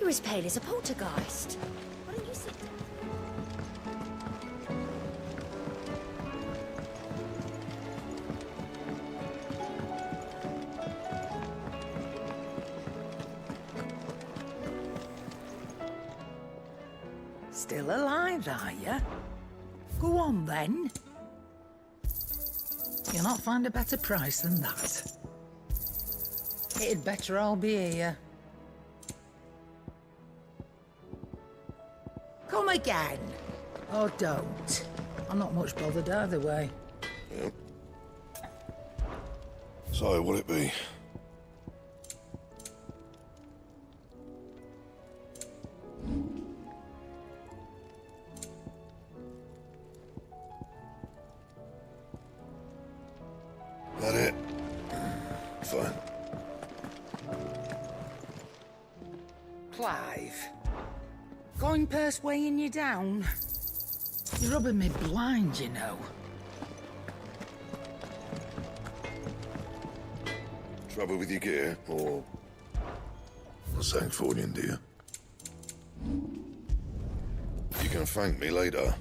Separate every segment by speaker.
Speaker 1: You're as pale as a poltergeist. Why don't you sit down?
Speaker 2: Still alive, are you? Go on, then. You'll not find a better price than that. It'd better all be here. Come again. Or don't. I'm not much bothered either way.
Speaker 3: Yep. So, what'll it be? That it? Fine.
Speaker 2: Clive. Going purse weighing you down? You're rubbing me blind, you know.
Speaker 3: Trouble with your gear, or... something for you, dear? You can thank me later.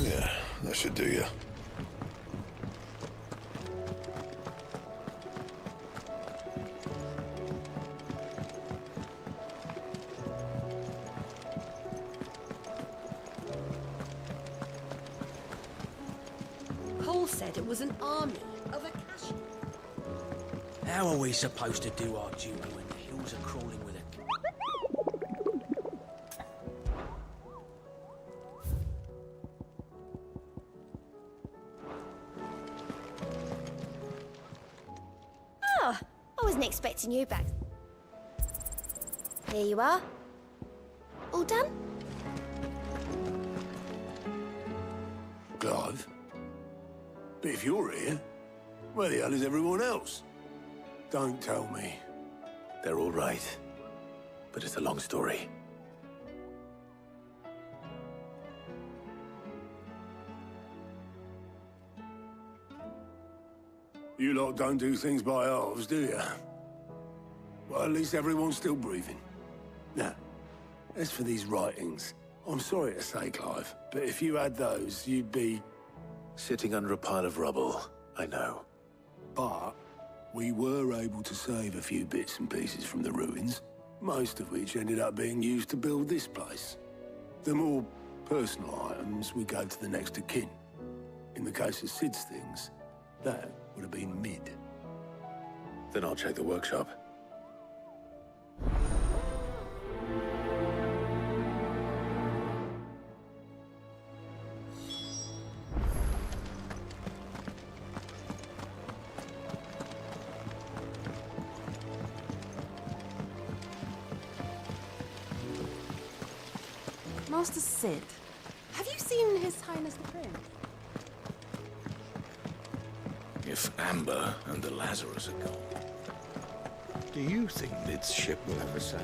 Speaker 3: Yeah, that should do you.
Speaker 1: Cole said it was an army of Akashi.
Speaker 4: How are we supposed to do our duty when the hills are crawling with it?
Speaker 1: Oh, I wasn't expecting you back. Here you are. All done?
Speaker 5: Clive? But if you're here, where the hell is everyone else? Don't tell me.
Speaker 6: They're all right. But it's a long story.
Speaker 5: You lot don't do things by halves, do you? Well, at least everyone's still breathing. Now, as for these writings, I'm sorry to say, Clive, but if you had those, you'd be...
Speaker 6: Sitting under a pile of rubble, I know.
Speaker 5: But we were able to save a few bits and pieces from the ruins, most of which ended up being used to build this place. The more personal items would go to the next of kin. In the case of Sid's things, that would have been mid.
Speaker 6: Then I'll check the workshop.
Speaker 7: Master Sid, have you seen His Highness the Prince?
Speaker 8: If Amber and the Lazarus are gone, do you think Mid's ship will ever sail?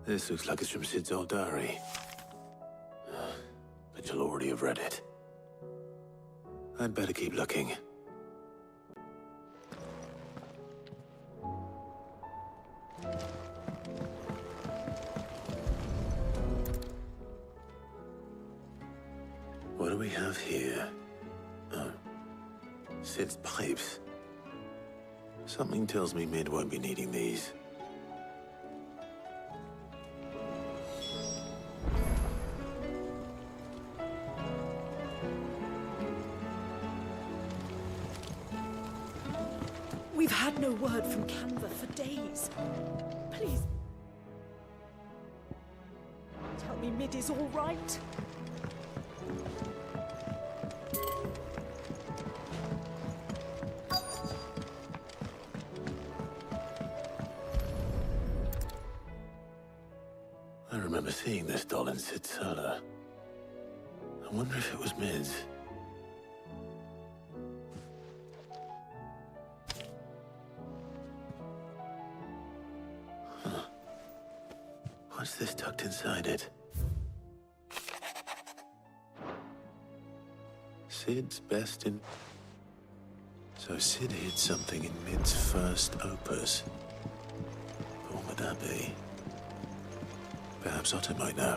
Speaker 6: This looks like it's from Sid's old diary. But you'll already have read it. I'd better keep looking. What do we have here? Oh. Sid's pipes. Something tells me Mid won't be needing these.
Speaker 7: We've had no word from Canva for days. Please. Tell me Mid is all right.
Speaker 6: I remember seeing this doll in Sid's cellar. I wonder if it was Mid's. What's this tucked inside it? Sid's best in... So Sid hid something in Mid's first opus. But what would that be? Perhaps Otto might know.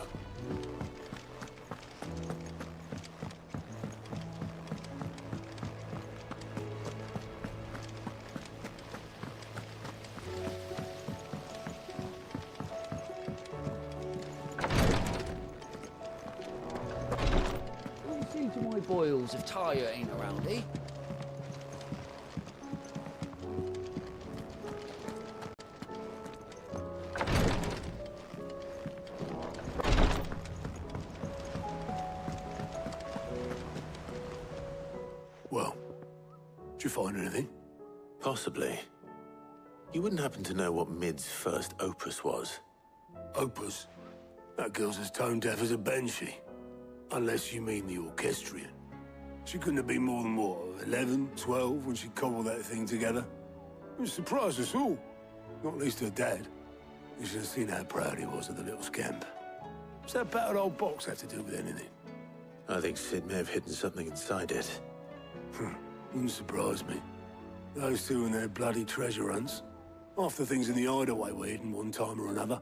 Speaker 4: See to my boils if Tyre ain't around, eh?
Speaker 5: Well, did you find anything?
Speaker 6: Possibly. You wouldn't happen to know what Mid's first opus was?
Speaker 5: Opus? That girl's as tone deaf as a banshee. Unless you mean the orchestrion. She couldn't have been more than, what, 11, 12 when she cobbled that thing together? It surprised us all. Not least her dad. You should have seen how proud he was of the little scamp. What's that battered old box have to do with anything?
Speaker 6: I think Sid may have hidden something inside it.
Speaker 5: Wouldn't surprise me. Those two and their bloody treasure hunts. Half the things in the hideaway were hidden one time or another.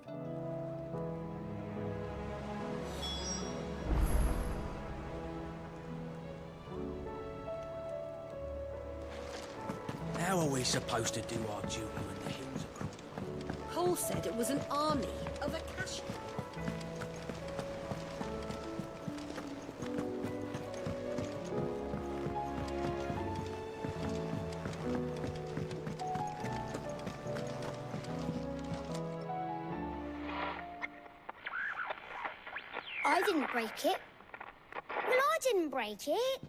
Speaker 4: How are we supposed to do our duty when the hills are crumbling?
Speaker 1: Cole said it was an army of Akashians.
Speaker 9: I didn't break it. Well, I didn't break it.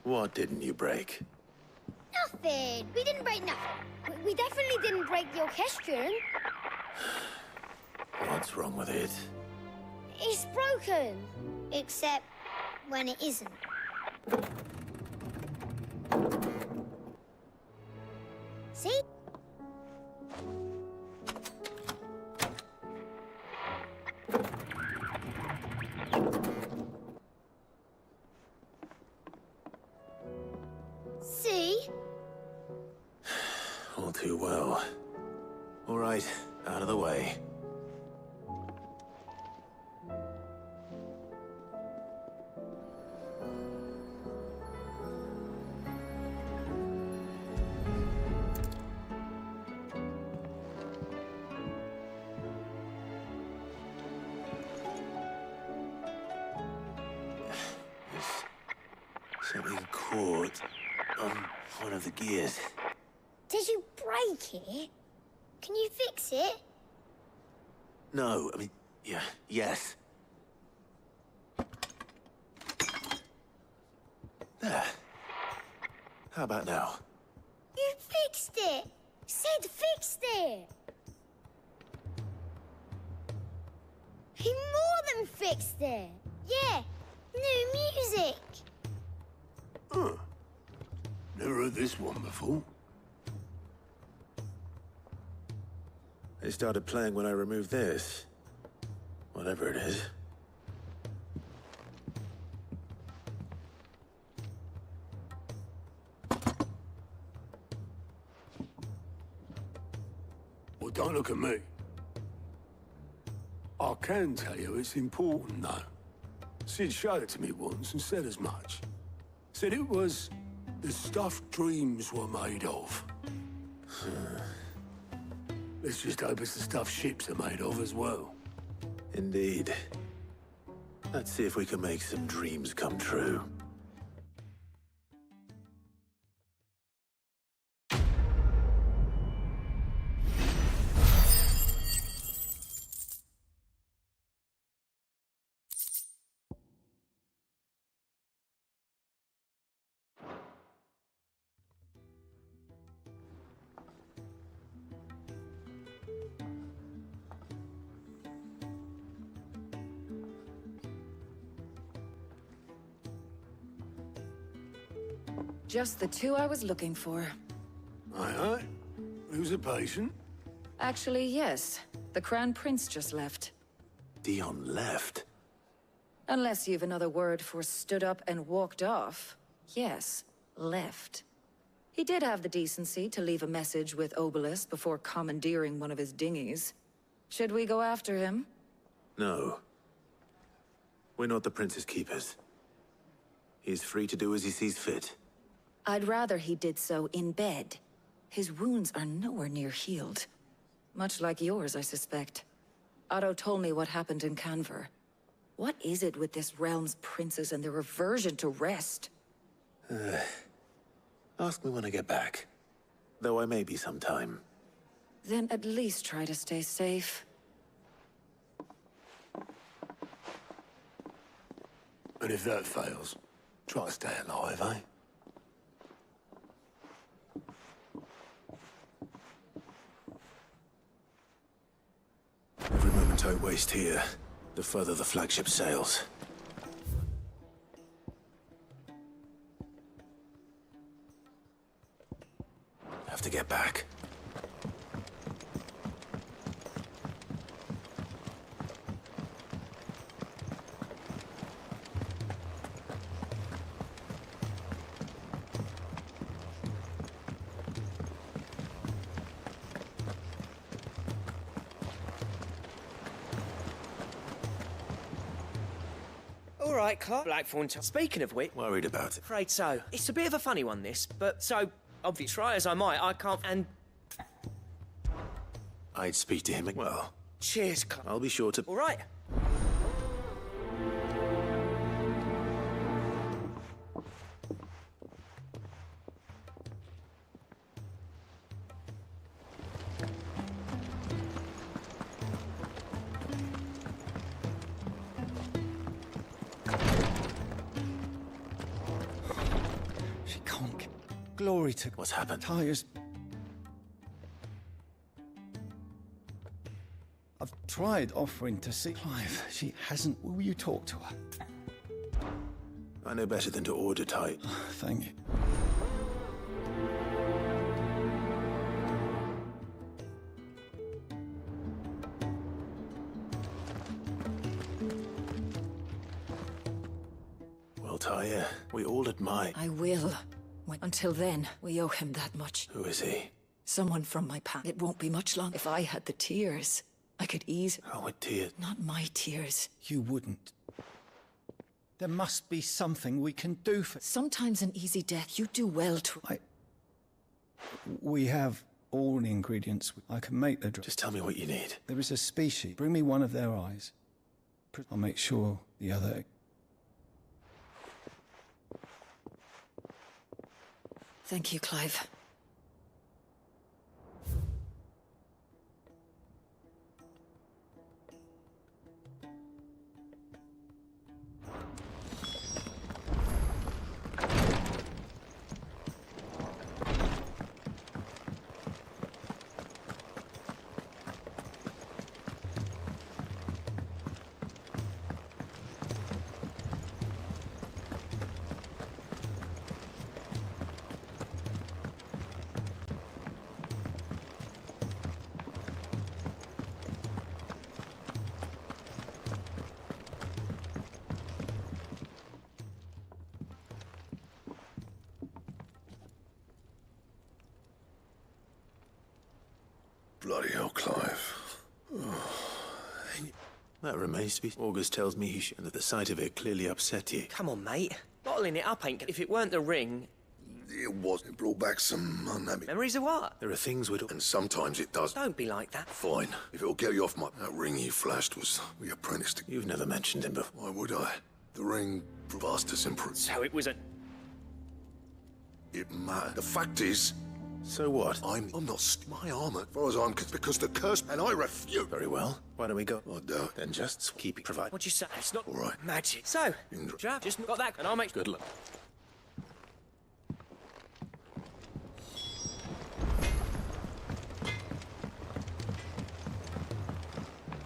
Speaker 6: What didn't you break?
Speaker 9: Nothing. We didn't break nothing. We definitely didn't break the orchestrion.
Speaker 6: What's wrong with it?
Speaker 9: It's broken. Except when it isn't. See? See?
Speaker 6: All too well. All right, out of the way. There's something caught on one of the gears.
Speaker 9: Did you break it? Can you fix it?
Speaker 6: No, I mean, yes. There. How about now?
Speaker 9: You fixed it! Sid fixed it! He more than fixed it! Yeah, new music!
Speaker 5: Huh. Never heard this one before.
Speaker 6: They started playing when I removed this. Whatever it is.
Speaker 5: Well, don't look at me. I can tell you it's important, though. Sid showed it to me once and said as much. Said it was the stuff dreams were made of. Let's just hope it's the stuff ships are made of as well.
Speaker 6: Indeed. Let's see if we can make some dreams come true.
Speaker 10: Just the two I was looking for.
Speaker 5: Aye, aye. Who's a patient?
Speaker 10: Actually, yes. The Crown Prince just left.
Speaker 6: Dion left.
Speaker 10: Unless you've another word for stood up and walked off. Yes, left. He did have the decency to leave a message with Obelisk before commandeering one of his dinghies. Should we go after him?
Speaker 6: No. We're not the Prince's keepers. He's free to do as he sees fit.
Speaker 10: I'd rather he did so in bed. His wounds are nowhere near healed. Much like yours, I suspect. Otto told me what happened in Canver. What is it with this realm's princes and their aversion to rest?
Speaker 6: Ask me when I get back. Though I may be sometime.
Speaker 10: Then at least try to stay safe.
Speaker 5: And if that fails, try to stay alive, eh?
Speaker 6: Every moment I waste here, the further the flagship sails. Have to get back.
Speaker 4: All right, Clark. Blackthorn. Speaking of which,
Speaker 6: Worried about it.
Speaker 4: afraid so. It's a bit of a funny one, this, but so obvious. Try as I might, I can't. And
Speaker 6: I'd speak to him. Well,
Speaker 4: cheers, Clark.
Speaker 6: I'll be sure to.
Speaker 4: All right.
Speaker 11: She can't get glory to
Speaker 6: What's happened?
Speaker 11: tires. I've tried offering to see Clive. She hasn't. Will you talk to her?
Speaker 6: I know better than to order tight.
Speaker 11: Thank you.
Speaker 6: Well, Tyre, we all admire.
Speaker 10: I will. Until then, we owe him that much.
Speaker 6: Who is he?
Speaker 10: Someone from my past. It won't be much longer. If I had the tears, I could ease.
Speaker 6: Oh, a tear.
Speaker 10: Not my tears.
Speaker 11: You wouldn't. There must be something we can do for...
Speaker 10: Sometimes an easy death, you do well to...
Speaker 11: We have all the ingredients. I can make the drug.
Speaker 6: Just tell me what you need.
Speaker 11: There is a species. Bring me one of their eyes. I'll make sure the other...
Speaker 10: Thank you, Clive.
Speaker 3: Bloody hell, Clive.
Speaker 6: That remains to be. August tells me he should, and that the sight of it clearly upset you.
Speaker 4: Come on, mate. Bottling it up ain't. If it weren't the ring,
Speaker 3: It was. It brought back some unhappy...
Speaker 4: memories of what?
Speaker 6: There are things we'd.
Speaker 3: And sometimes it does.
Speaker 4: Don't be like that.
Speaker 3: Fine. If it'll get you off my... That ring you flashed was... We apprenticed...
Speaker 6: You've never mentioned him before.
Speaker 3: Why would I? The ring vast us improve.
Speaker 4: So it was a.
Speaker 3: It mattered. The fact is...
Speaker 6: So what?
Speaker 3: I'm not... My armor, as far as I'm... Because the curse... And I refuse...
Speaker 6: Very well. Why don't we go?
Speaker 3: I doubt.
Speaker 6: Then just keep it provided.
Speaker 4: What'd you say? It's not
Speaker 3: All right.
Speaker 4: magic. So,
Speaker 3: Indra.
Speaker 4: Jav, just got that, and I'll make.
Speaker 6: Good luck.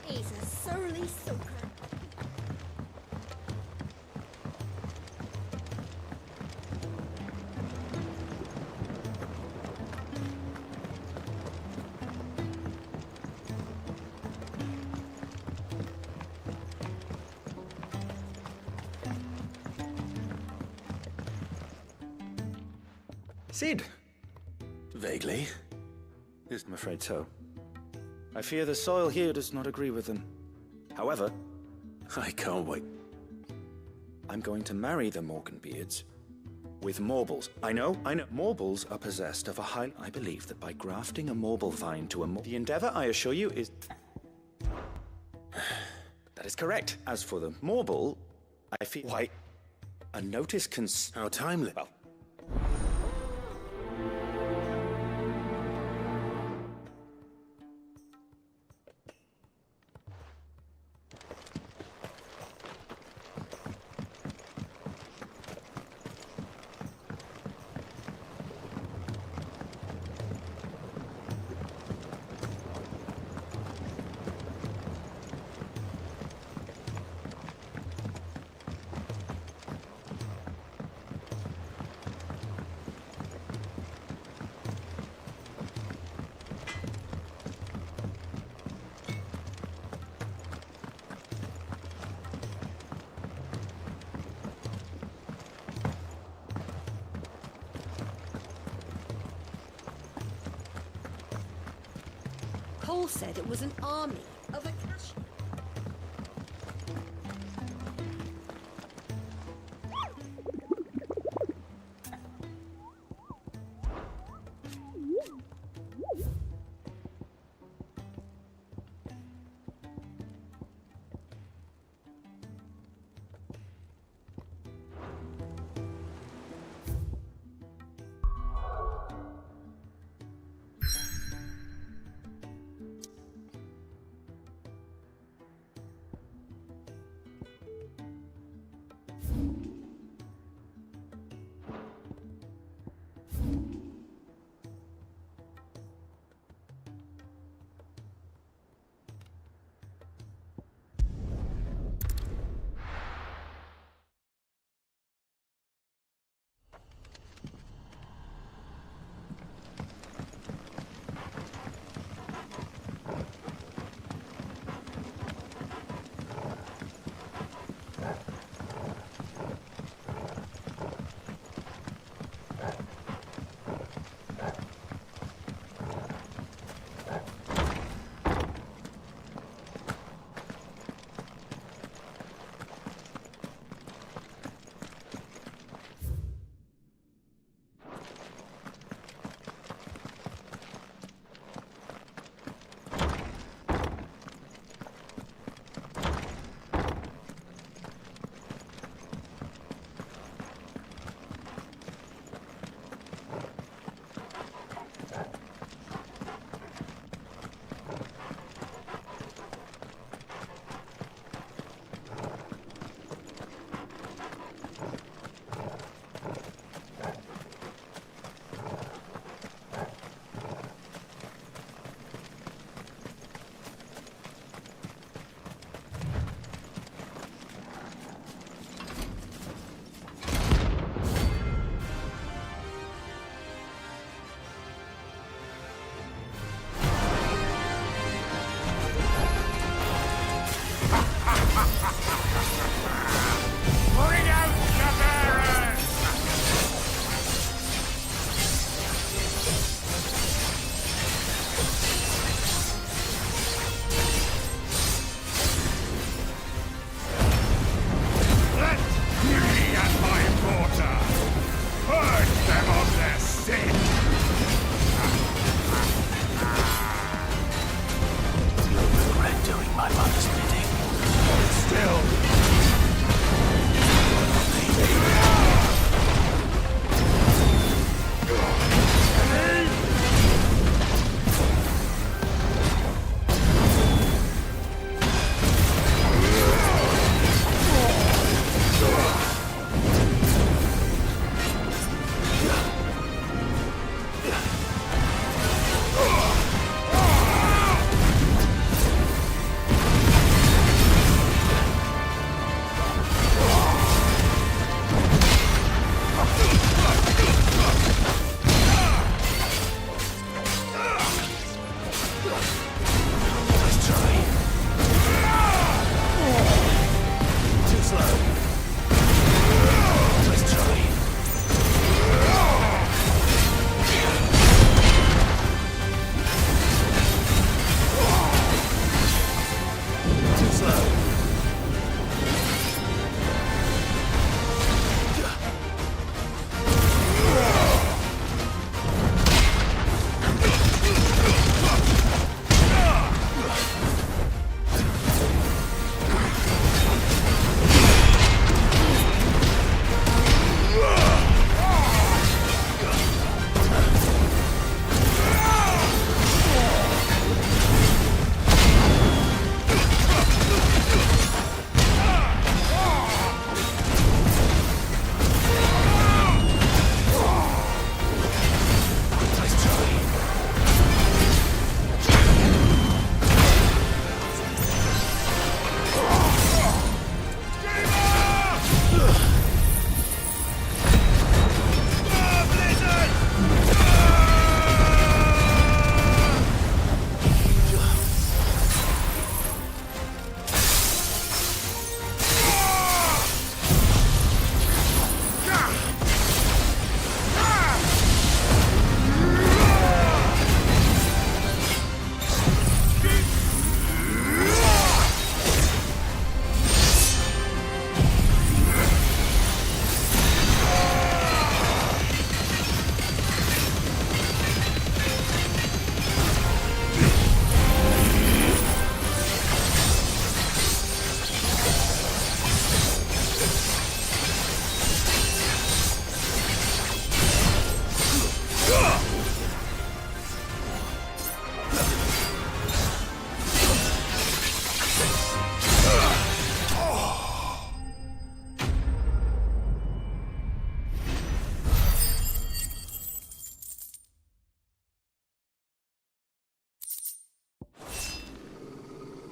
Speaker 9: He's a surly soaker.
Speaker 12: Sid?
Speaker 6: Vaguely.
Speaker 12: I'm afraid so. I fear the soil here does not agree with them. However,
Speaker 6: I can't wait.
Speaker 12: I'm going to marry the Morganbeards with Morbles. I know. Morbles are possessed of a high... I believe that by grafting a Morble vine to a... The endeavor, I assure you, is... That is correct. As for the Morble, I feel... Why, a notice can...
Speaker 6: How timely.
Speaker 12: Well...
Speaker 1: Cole said it was an army of Akashi.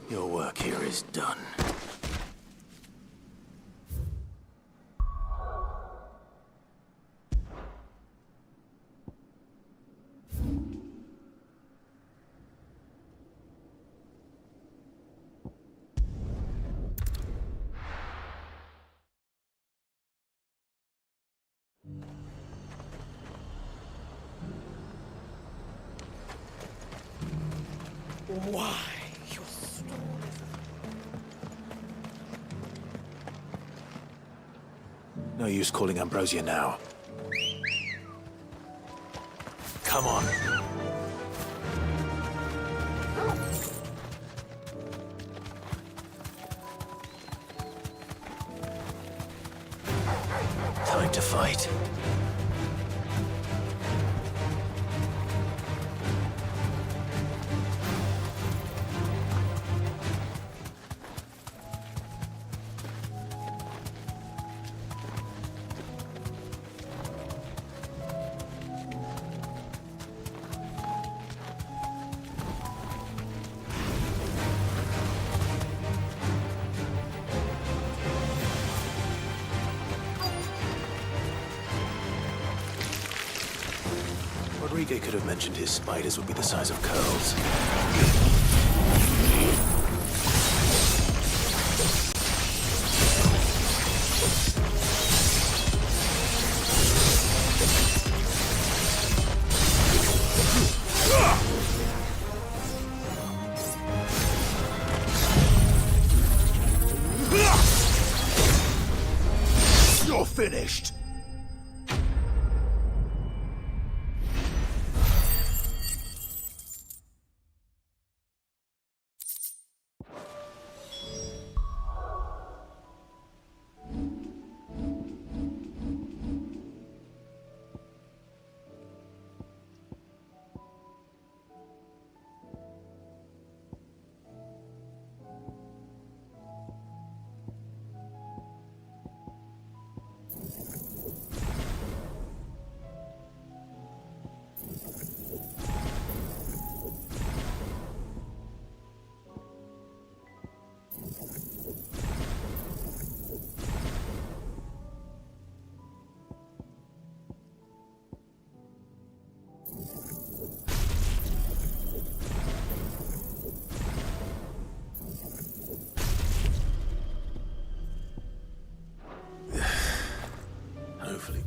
Speaker 6: Your work here is done.
Speaker 4: Why? Your stories.
Speaker 6: No use calling Ambrosia now. Come on. Time to fight. Rodrigo could have mentioned his spiders would be the size of curls.
Speaker 8: You're finished! Hopefully.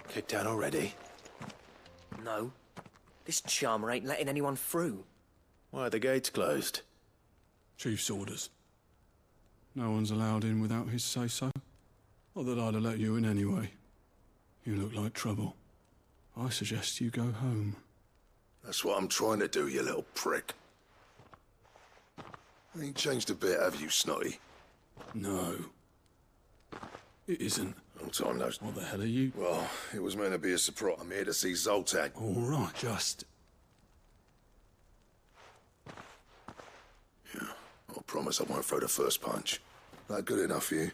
Speaker 8: Kicked out already?
Speaker 13: No. This charmer ain't letting anyone through.
Speaker 6: Why are the gates closed?
Speaker 14: Chief's orders. No one's allowed in without his say-so. Not that I'd have let you in anyway. You look like trouble. I suggest you go home.
Speaker 3: That's what I'm trying to do, you little prick. Ain't changed a bit, have you, Snotty?
Speaker 14: No. It isn't.
Speaker 3: Long time no...
Speaker 14: What the hell are you?
Speaker 3: Well, it was meant to be a surprise. I'm here to see Zoltan.
Speaker 14: All right, just...
Speaker 3: Yeah, I promise I won't throw the first punch. That good enough for you?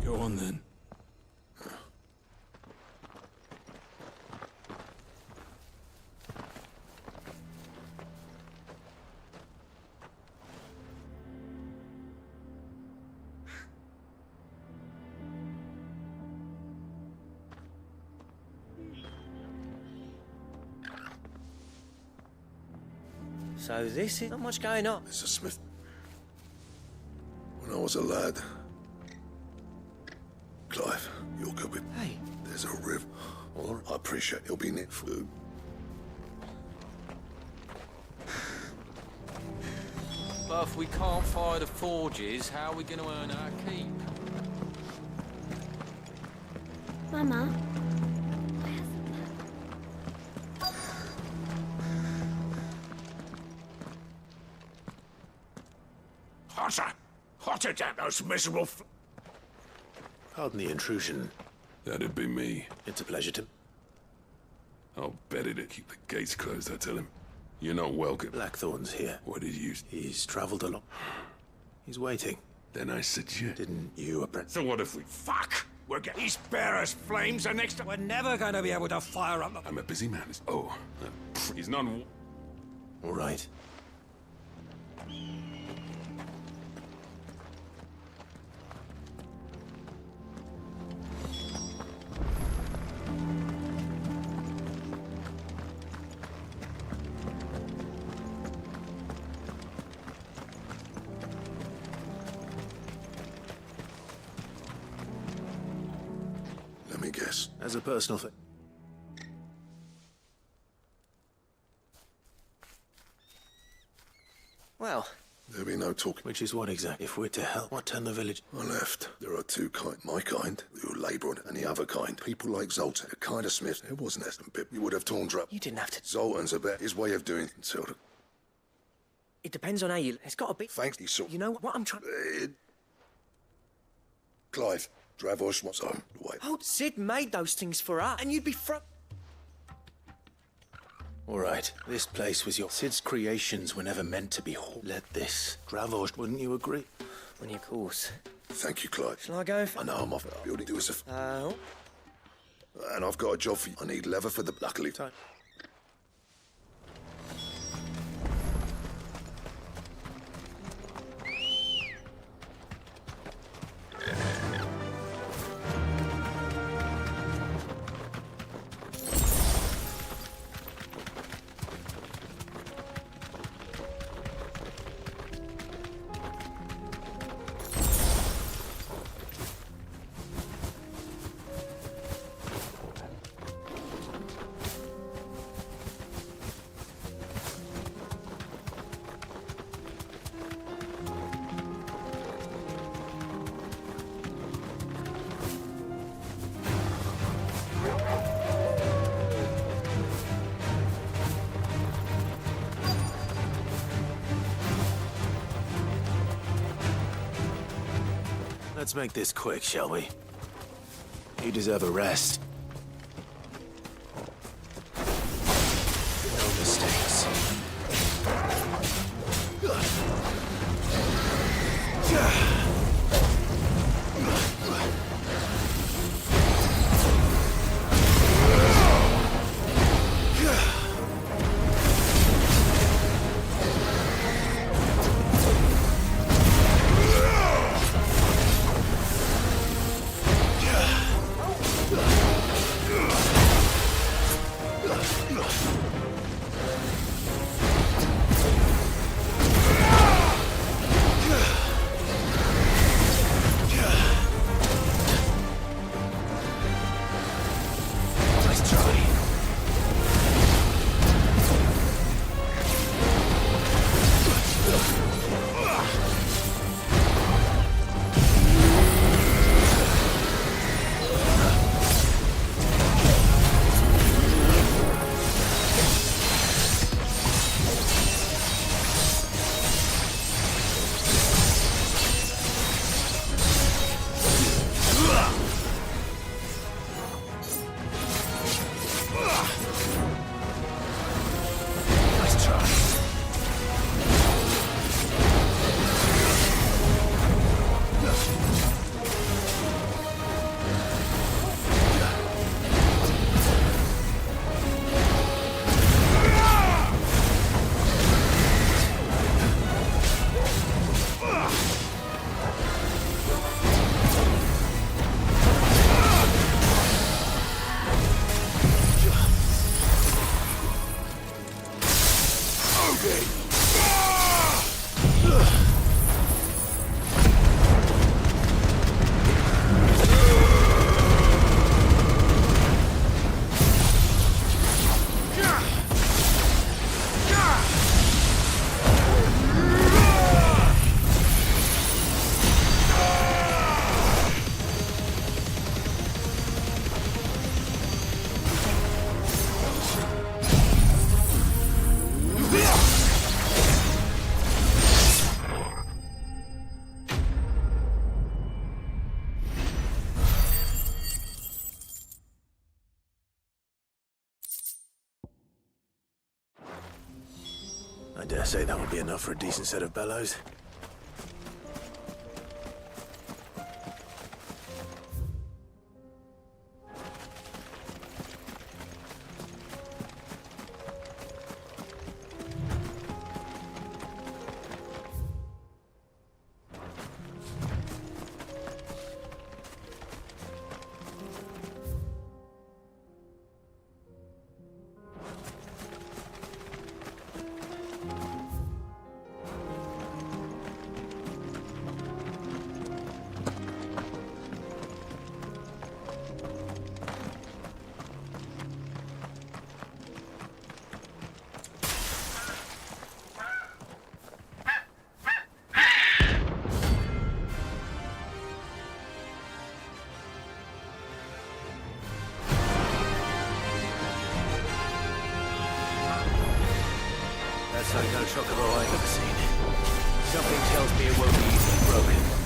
Speaker 14: Go on then.
Speaker 13: So this is not much going on.
Speaker 3: Mr. Smith. When I was a lad... Clive, you're good with...
Speaker 13: Hey.
Speaker 3: There's a river. Or I appreciate you'll be near food.
Speaker 15: But if we can't fire the forges, how are we going to earn our keep?
Speaker 9: Mama.
Speaker 8: Hossa! Hotter than those miserable
Speaker 6: Pardon the intrusion.
Speaker 3: That'd be me.
Speaker 6: It's a pleasure to...
Speaker 3: I'll bet it'd keep the gates closed, I tell him. You're not welcome.
Speaker 6: Blackthorn's here.
Speaker 3: What did you...
Speaker 6: He's travelled along. He's waiting.
Speaker 3: Then I suggest...
Speaker 6: Didn't you apprentice?
Speaker 8: So what if we... Fuck! We're getting... He's bare as flames and next...
Speaker 4: We're never going to be able to fire up the...
Speaker 3: I'm a busy man. Oh, he's not...
Speaker 6: All right.
Speaker 3: Let me guess.
Speaker 6: As a personal thing.
Speaker 13: Well,
Speaker 3: There'll be no talking.
Speaker 6: Which is what exactly? If we're to help, what turn the village?
Speaker 3: I left. There are two kind. My kind, who are labouring, and the other kind. People like Zoltan, the kind of Smith. It wasn't that Pip. You would have torn up.
Speaker 13: you didn't have to...
Speaker 3: Zoltan's about his way of doing until the...
Speaker 13: It depends on how you... It's got to be...
Speaker 3: Thanks, he saw...
Speaker 13: You know what I'm trying...
Speaker 3: Clive, Dravos wants home. Wait.
Speaker 13: Oh, Sid made those things for us, and you'd be
Speaker 6: All right. This place was your... Sid's creations were never meant to be... Let this. Dravos, wouldn't you agree?
Speaker 13: On your course.
Speaker 3: Thank you, Clive.
Speaker 13: Shall I go?
Speaker 3: I know I'm off building. Do us a...
Speaker 13: Oh?
Speaker 3: And I've got a job for you. I need leather for the... Luckily...
Speaker 6: Time. Let's make this quick, shall we? You deserve a rest. No mistakes. dare say that would be enough for a decent set of bellows.
Speaker 4: That's like no chocobo I've ever seen. Something tells me it won't be easily broken.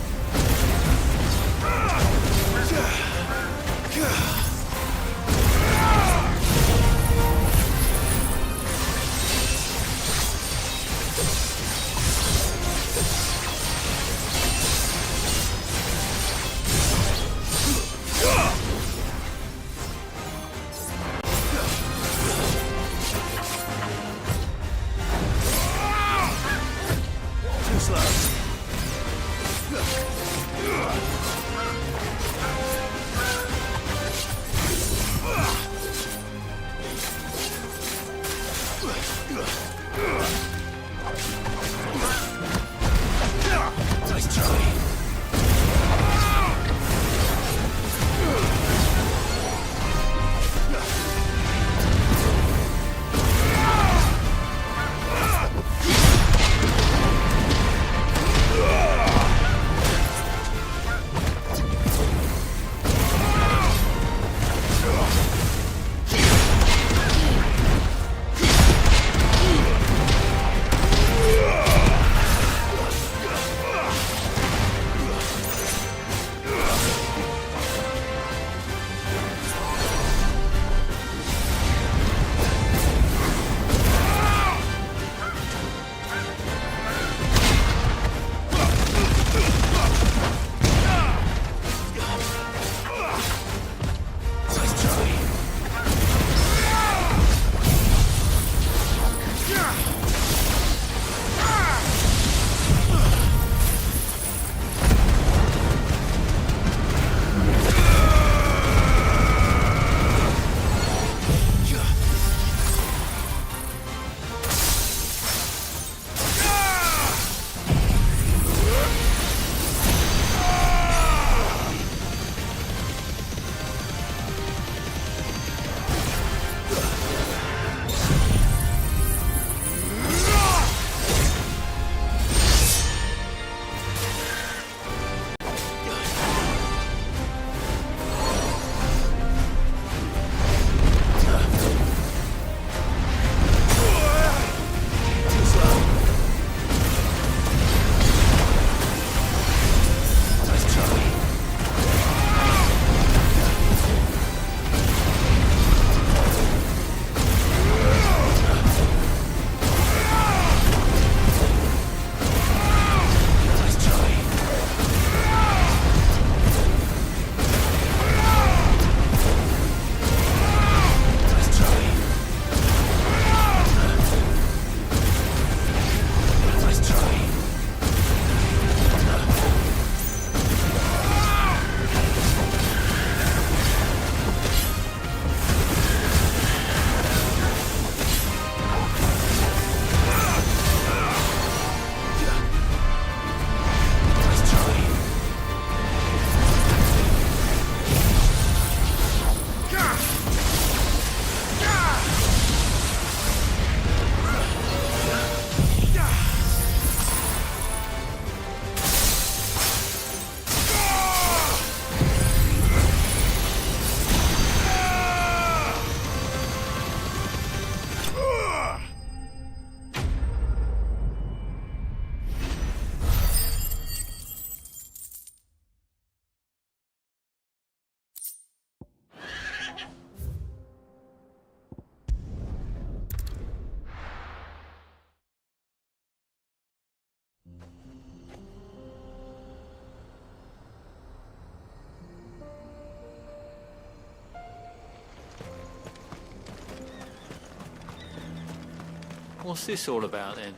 Speaker 15: What's this all about then?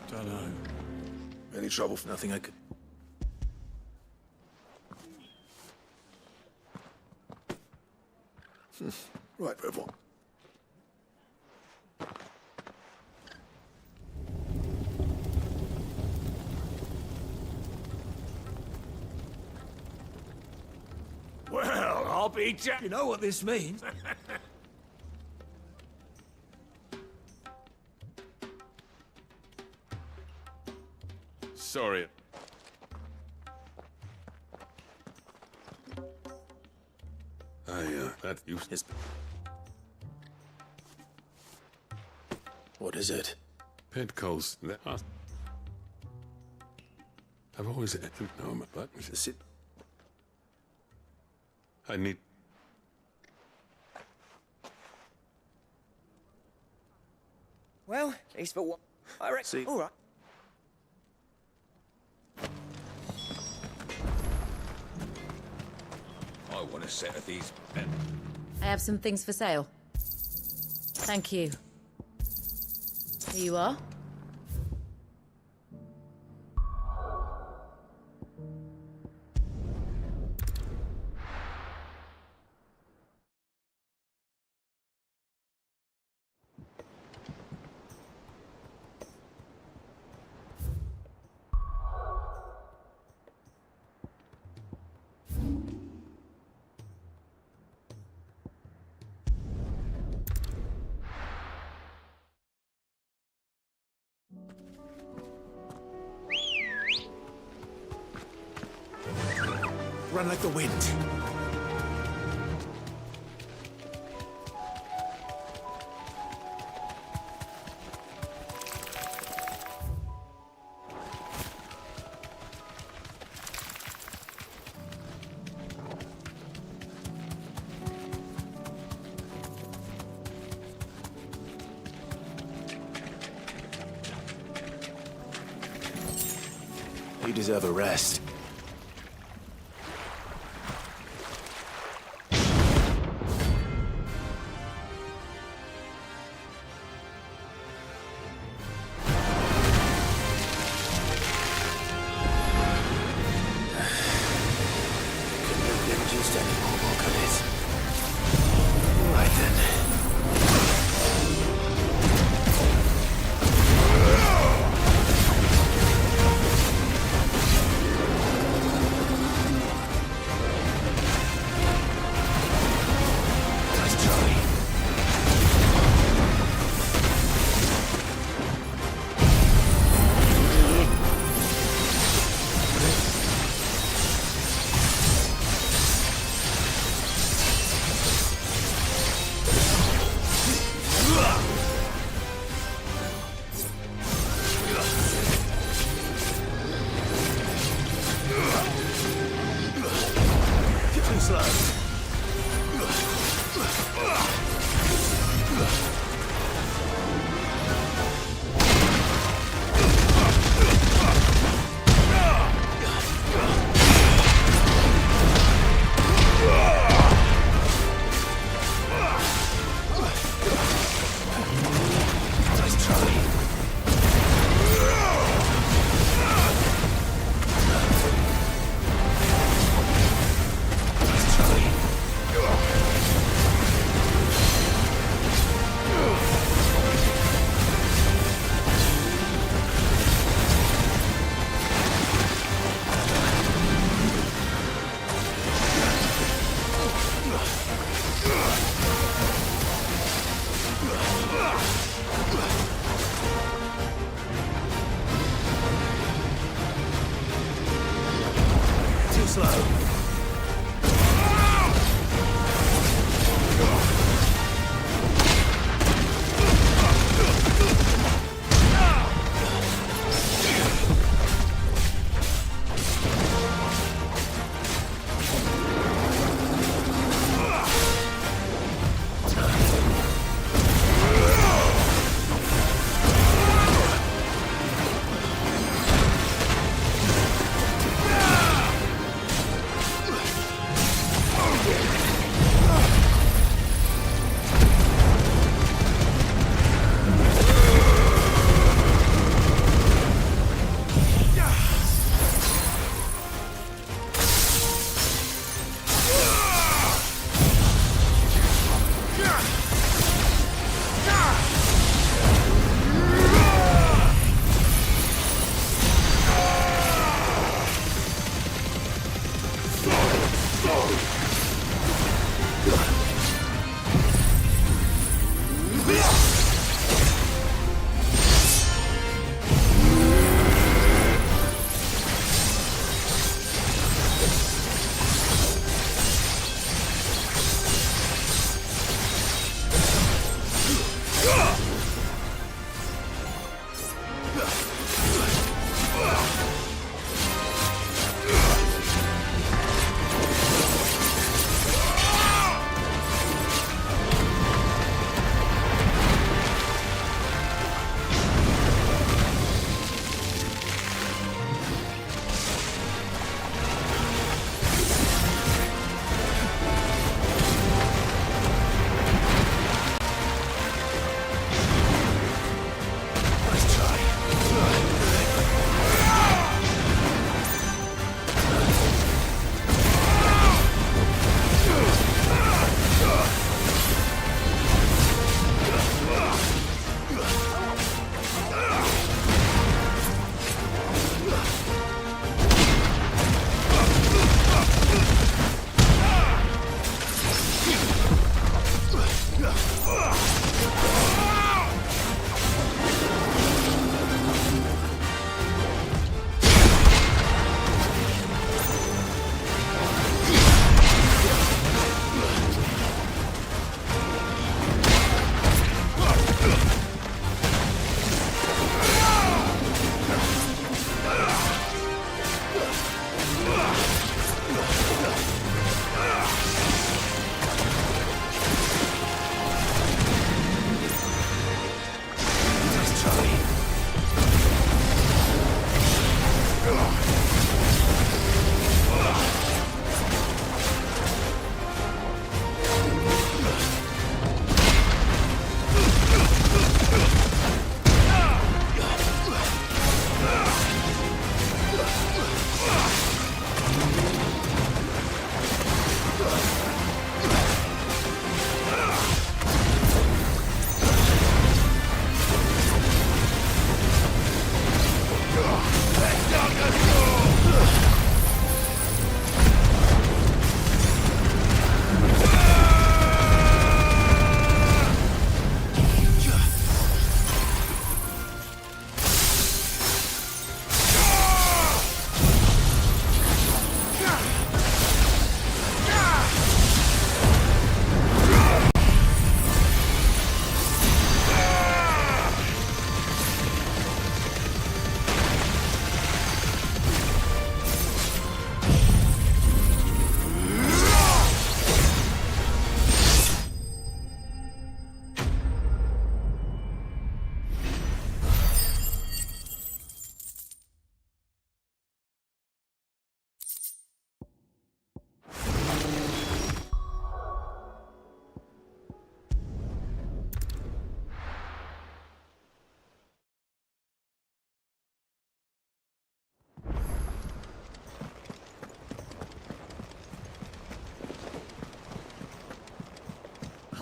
Speaker 14: Don't know.
Speaker 3: Any trouble?
Speaker 6: Nothing I could...
Speaker 3: Right, everyone.
Speaker 4: Well, I'll be You know what this means?
Speaker 8: Sorry.
Speaker 3: That
Speaker 6: His... What is it?
Speaker 8: Pedco's. I've always had to know, but I need.
Speaker 13: Well, at least for what? I reckon.
Speaker 6: See.
Speaker 13: All right.
Speaker 8: I want a set of these.
Speaker 16: I have some things for sale. Thank you. Here you are.
Speaker 6: Run like the wind. You deserve a rest.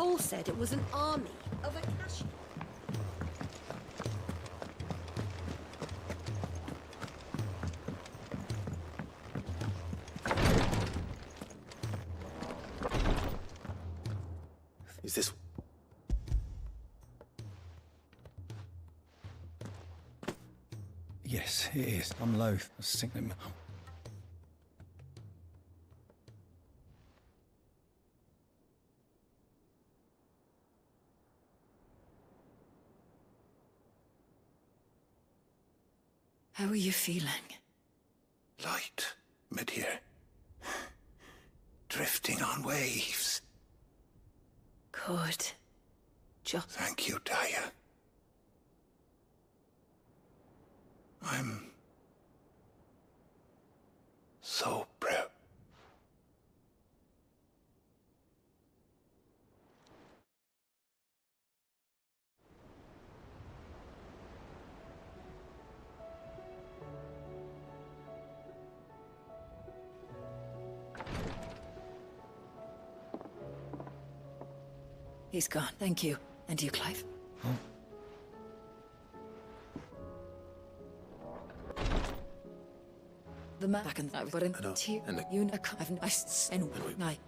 Speaker 1: Cole said it was an army of Akashi.
Speaker 6: Is this...
Speaker 11: Yes, it is. I'm loath to sink them.
Speaker 10: How are you feeling?
Speaker 8: Light, mid-here. Drifting on waves.
Speaker 10: Good.
Speaker 8: Thank you, Daya. I'm so proud.
Speaker 10: He's gone. Thank you. And you, Clive?
Speaker 11: Oh.
Speaker 10: The man back in the but in
Speaker 6: I know.
Speaker 10: tear.
Speaker 6: And the-
Speaker 10: You know, I've nice and night.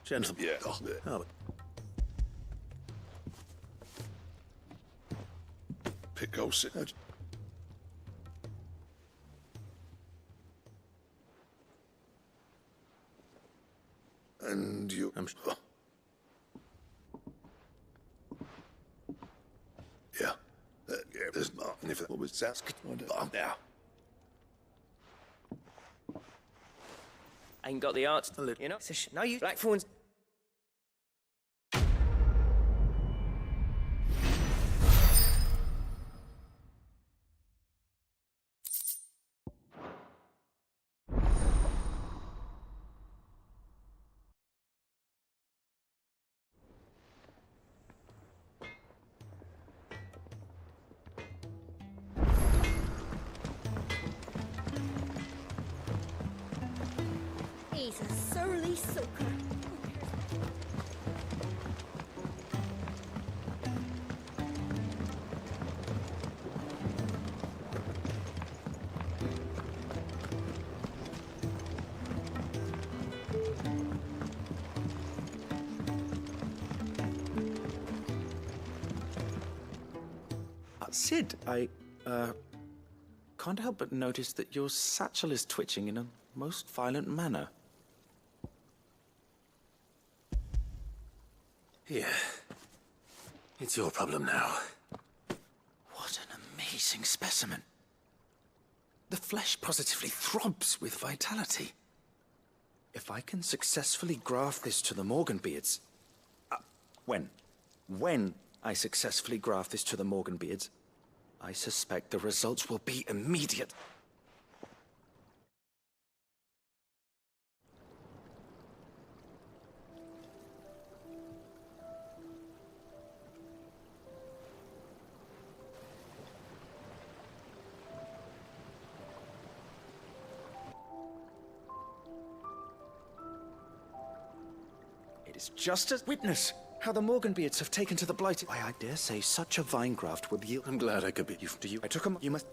Speaker 6: Gentlemen.
Speaker 3: Yeah.
Speaker 6: Oh,
Speaker 3: Pick old sit. And you... Yeah. Yeah, there's Martin. If that was sounds good. Now.
Speaker 13: Ain't got the arts, you know? No, you Blackthorns.
Speaker 9: He's a surly soaker.
Speaker 12: Sid, I can't help but notice that your satchel is twitching in a most violent manner.
Speaker 6: here. It's your problem now.
Speaker 12: What an amazing specimen. The flesh positively throbs with vitality. If I can successfully graft this to the Morganbeards... When I successfully graft this to the Morganbeards, I suspect the results will be immediate. It is just as witness how the Morganbeards have taken to the Blighted. Why, I dare say such a vine graft would yield.
Speaker 6: I'm glad I could be.
Speaker 12: Do you? I took him. You must.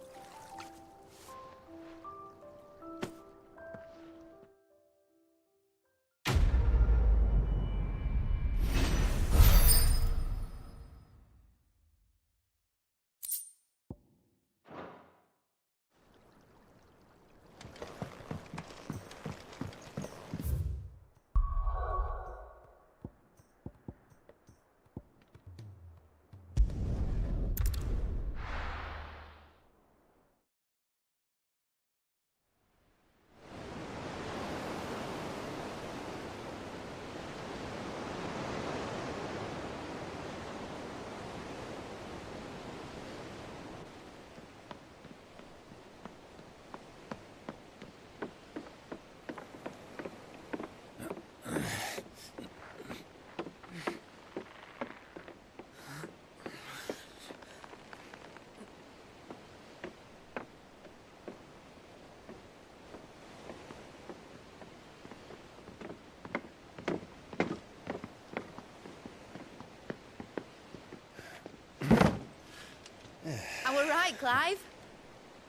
Speaker 17: I were right, Clive.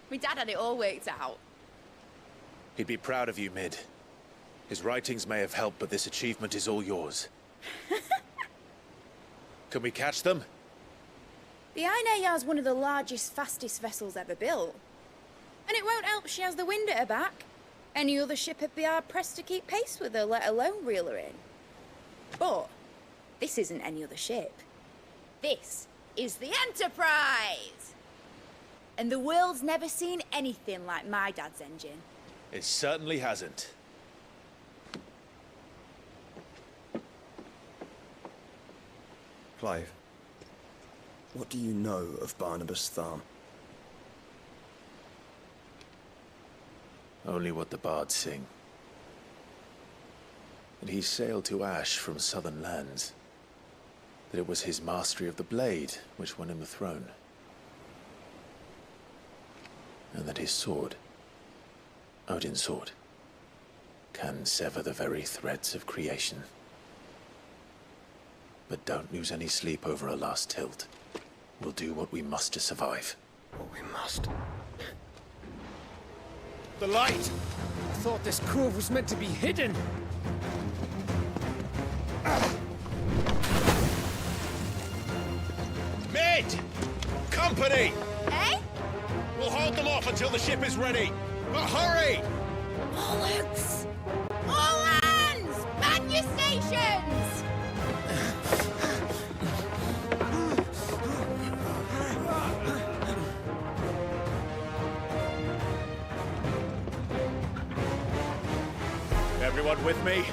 Speaker 17: My dad had it all worked out.
Speaker 6: He'd be proud of you, Mid. His writings may have helped, but this achievement is all yours. Can we catch them?
Speaker 17: The Ainayar's one of the largest, fastest vessels ever built. And it won't help she has the wind at her back. Any other ship would be hard-pressed to keep pace with her, let alone reel her in. But this isn't any other ship. This is the Enterprise! And the world's never seen anything like my dad's engine.
Speaker 6: It certainly hasn't.
Speaker 18: Clive, what do you know of Barnabas Tharm?
Speaker 6: Only what the bards sing. That he sailed to Ash from southern lands. That it was his mastery of the blade which won him the throne. And that his sword, Odin's sword, can sever the very threads of creation. But don't lose any sleep over a last tilt. We'll do what we must to survive.
Speaker 18: What we must.
Speaker 12: The light! I thought this cove was meant to be hidden.
Speaker 6: Mid! Company!
Speaker 17: Eh?
Speaker 6: We'll hold them off until the ship is ready. But hurry!
Speaker 17: Bollocks! All hands! Man your stations!
Speaker 6: Everyone with me?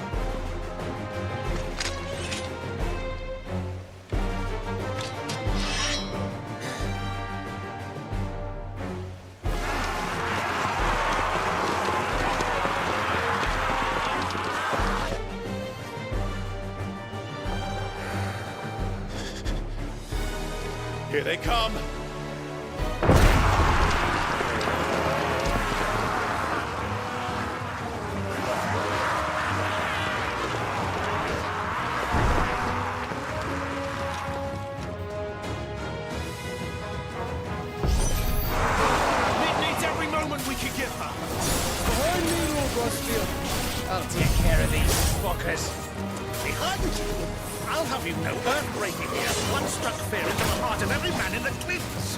Speaker 6: Here they come!
Speaker 4: I'll take care of these fuckers. Behind you! I'll have you know, earth-breaking here. One struck fear into the heart of every man in the cliffs.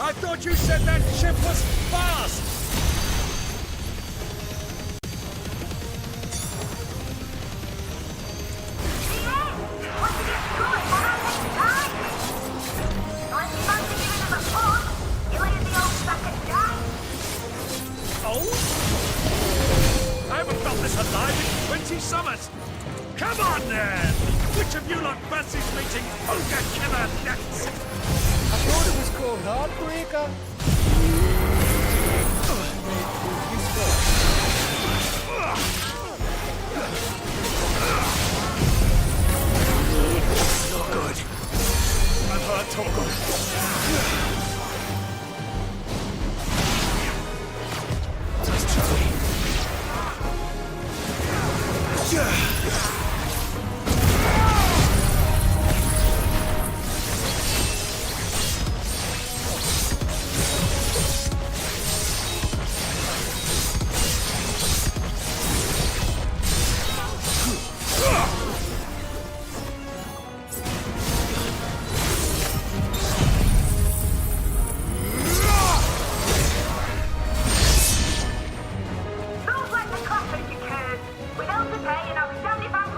Speaker 12: I thought you said that ship was fast! Oh? I haven't felt this alive in 20 summers! Come on then! Which of you lot fancies meeting Ogre Killer next?
Speaker 19: I thought it was called Heartbreaker.
Speaker 12: Not good. I've heard talk of Let's try.
Speaker 20: Without the pay and I'll be 75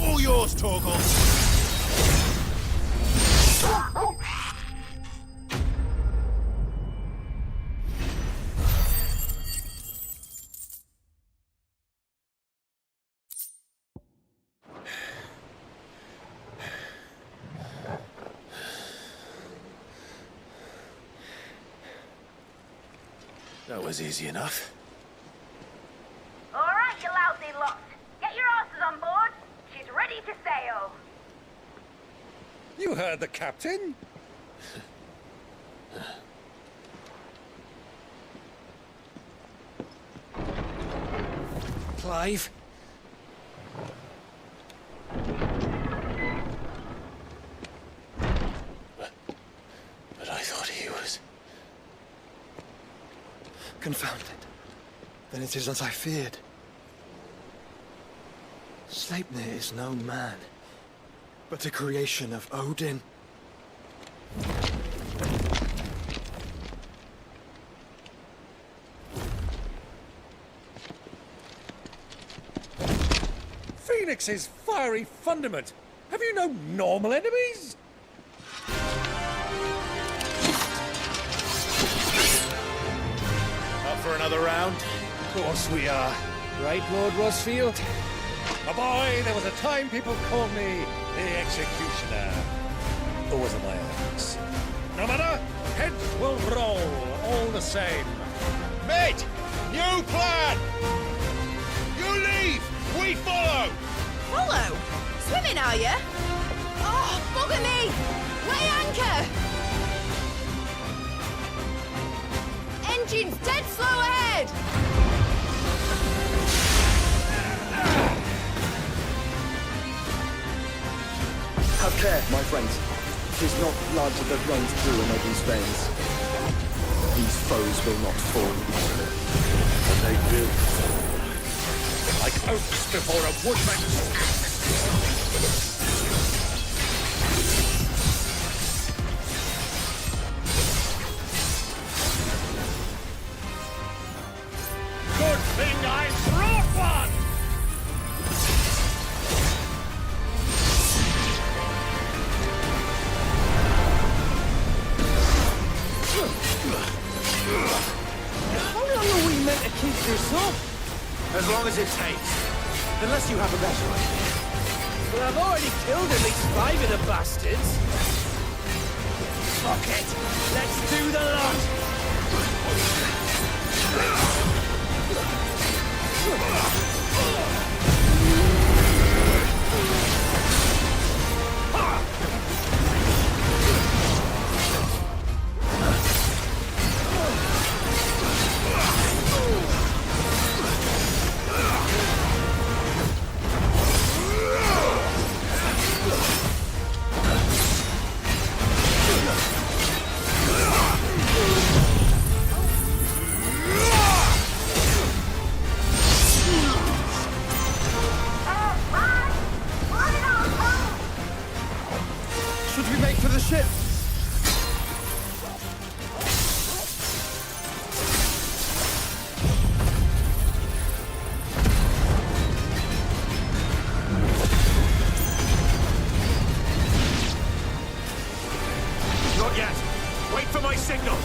Speaker 4: All yours, Torgal.
Speaker 6: That was easy enough.
Speaker 20: All right, you lousy lot. Get your asses on board. She's ready to sail.
Speaker 4: You heard the captain.
Speaker 12: Clive?
Speaker 6: But I thought he was...
Speaker 12: Confounded. Then it is as I feared. Sleipnir is no man, but a creation of Odin.
Speaker 4: Phoenix's fiery fundament. Have you no normal enemies? Up for another round?
Speaker 19: Of course we are. Right, Lord Rosfield?
Speaker 4: My boy, there was a time people called me the Executioner. Or was it my axe? No matter, heads will roll all the same.
Speaker 8: Mate! New plan! You leave! We follow!
Speaker 17: Follow? Swimming, are you? Oh, bugger me! Weigh anchor! Engine's dead slow ahead!
Speaker 18: Have care, my friends. 'Tis not blood that runs through an Odin's veins. These foes will not fall easily.
Speaker 4: But they will fall. Like oaks before a woodman's axe. Good thing I brought one!
Speaker 19: How long are we meant to keep this up?
Speaker 12: As long as it takes. Unless you have a better idea.
Speaker 19: Well, I've already killed at least 5 of the bastards. Fuck it. Let's do the lot.
Speaker 12: Should we make for the ship?
Speaker 4: Not yet. Wait for my signal.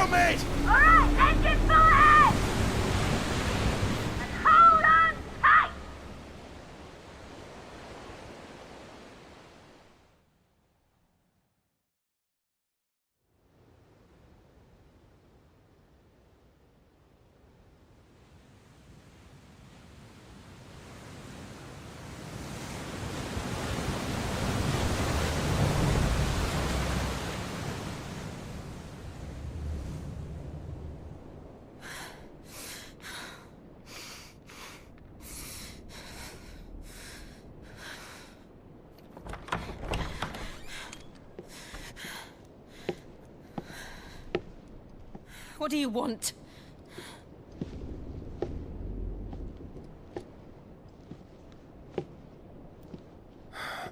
Speaker 4: go, mate!
Speaker 20: All right, engine full ahead! And hold on tight!
Speaker 16: What do you want?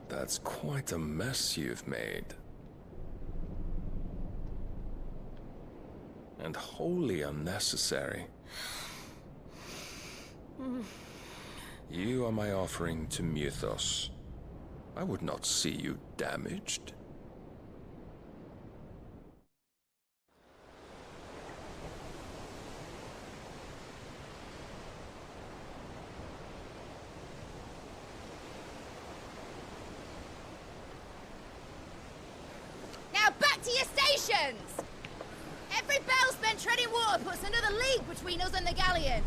Speaker 8: That's quite a mess you've made. And wholly unnecessary. You are my offering to Mythos. I would not see you damaged.
Speaker 17: Now back to your stations! Every bell spent treading water puts another league between us and the galleon.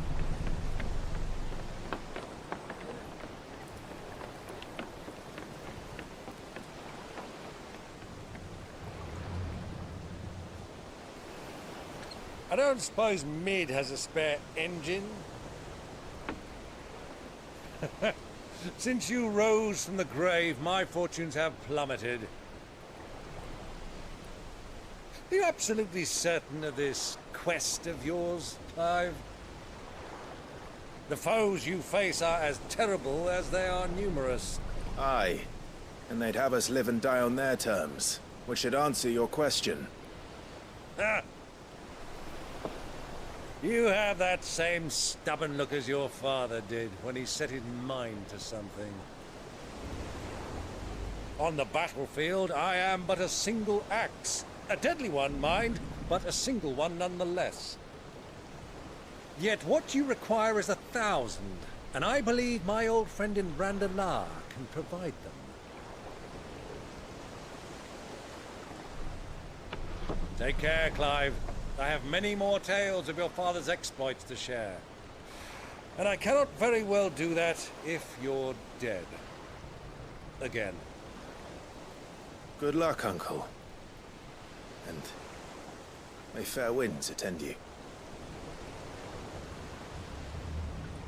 Speaker 4: I don't suppose Mid has a spare engine? Since you rose from the grave, my fortunes have plummeted. Are you absolutely certain of this quest of yours, Clive? The foes you face are as terrible as they are numerous.
Speaker 6: Aye. And they'd have us live and die on their terms, which should answer your question.
Speaker 4: Ah! You have that same stubborn look as your father did when he set his mind to something. On the battlefield, I am but a single axe. A deadly one, mind, but a single one nonetheless. Yet what you require is 1,000, and I believe my old friend in Randalar can provide them. Take care, Clive. I have many more tales of your father's exploits to share. And I cannot very well do that if you're dead. Again.
Speaker 6: Good luck, Uncle. And may fair winds attend you.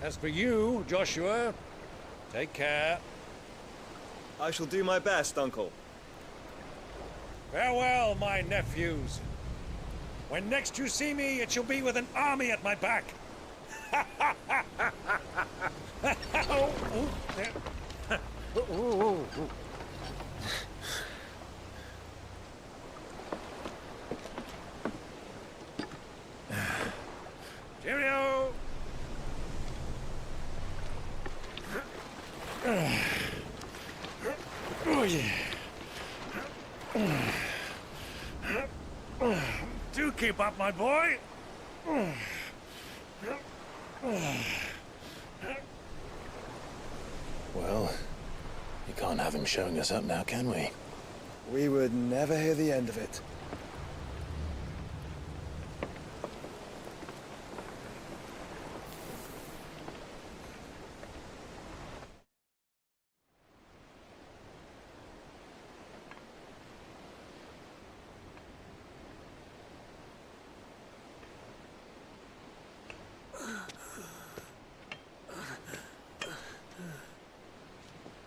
Speaker 4: As for you, Joshua, take care.
Speaker 18: I shall do my best, Uncle.
Speaker 4: Farewell, my nephews. When next you see me, it shall be with an army at my back. Cheerio! Oh, yeah. Do keep up, my boy.
Speaker 6: Well, you can't have him showing us up now, can we?
Speaker 18: We would never hear the end of it.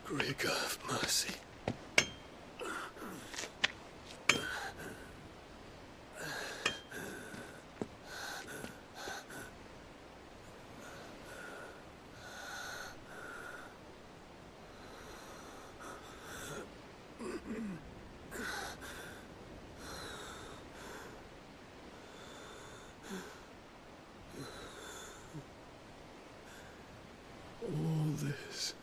Speaker 3: Great God of mercy. All this,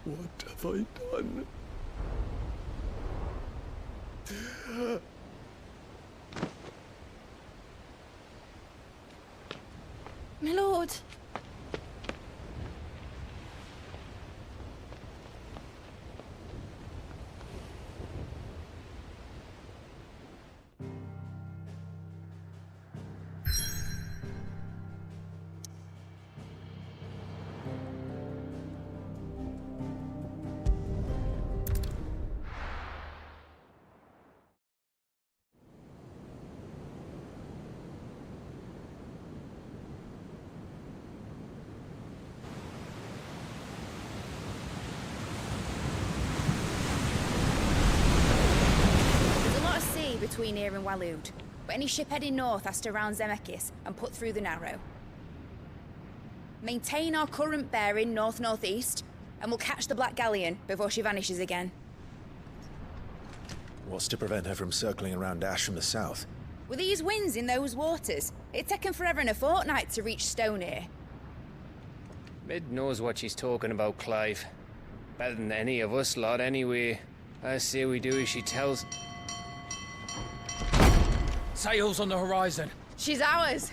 Speaker 5: What have I done?
Speaker 17: My lord. Between here and Waloed, but any ship heading north has to round Zemeckis and put through the Narrow. Maintain our current bearing north-northeast, and we'll catch the Black Galleon before she vanishes again.
Speaker 6: What's to prevent her from circling around Ash from the south?
Speaker 17: With these winds in those waters, it'd taken forever and a fortnight to reach Stonehere.
Speaker 13: Mid knows what she's talking about, Clive. Better than any of us lot, anyway. I say we do as she tells.
Speaker 19: Sails on the horizon.
Speaker 17: She's ours.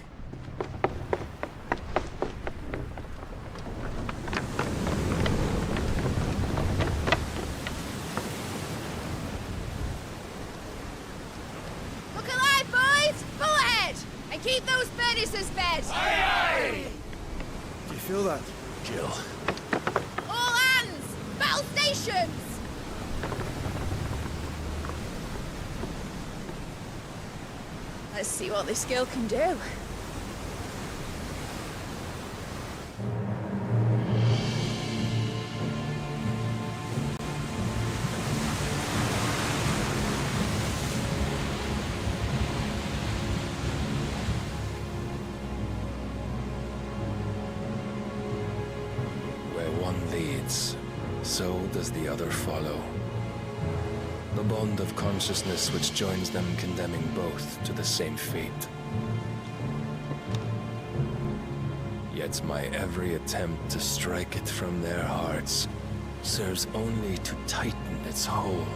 Speaker 17: Look alive, boys! Full ahead! And keep those furnaces fed!
Speaker 19: Aye, aye!
Speaker 18: Do you feel that,
Speaker 6: Jill?
Speaker 17: All hands! Battle stations! Let's see what this girl can do.
Speaker 8: Where one leads, so does the other follow. The bond of consciousness which joins them condemning both to the same fate. Yet my every attempt to strike it from their hearts serves only to tighten its hold.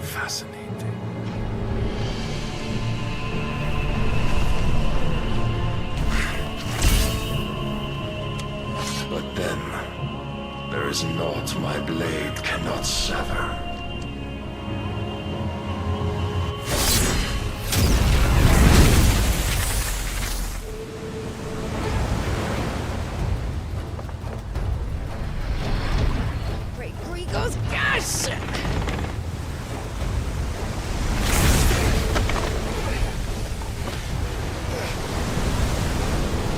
Speaker 8: Fascinating. But then, there is naught my blade cannot sever.
Speaker 17: Great Grigos, gosh!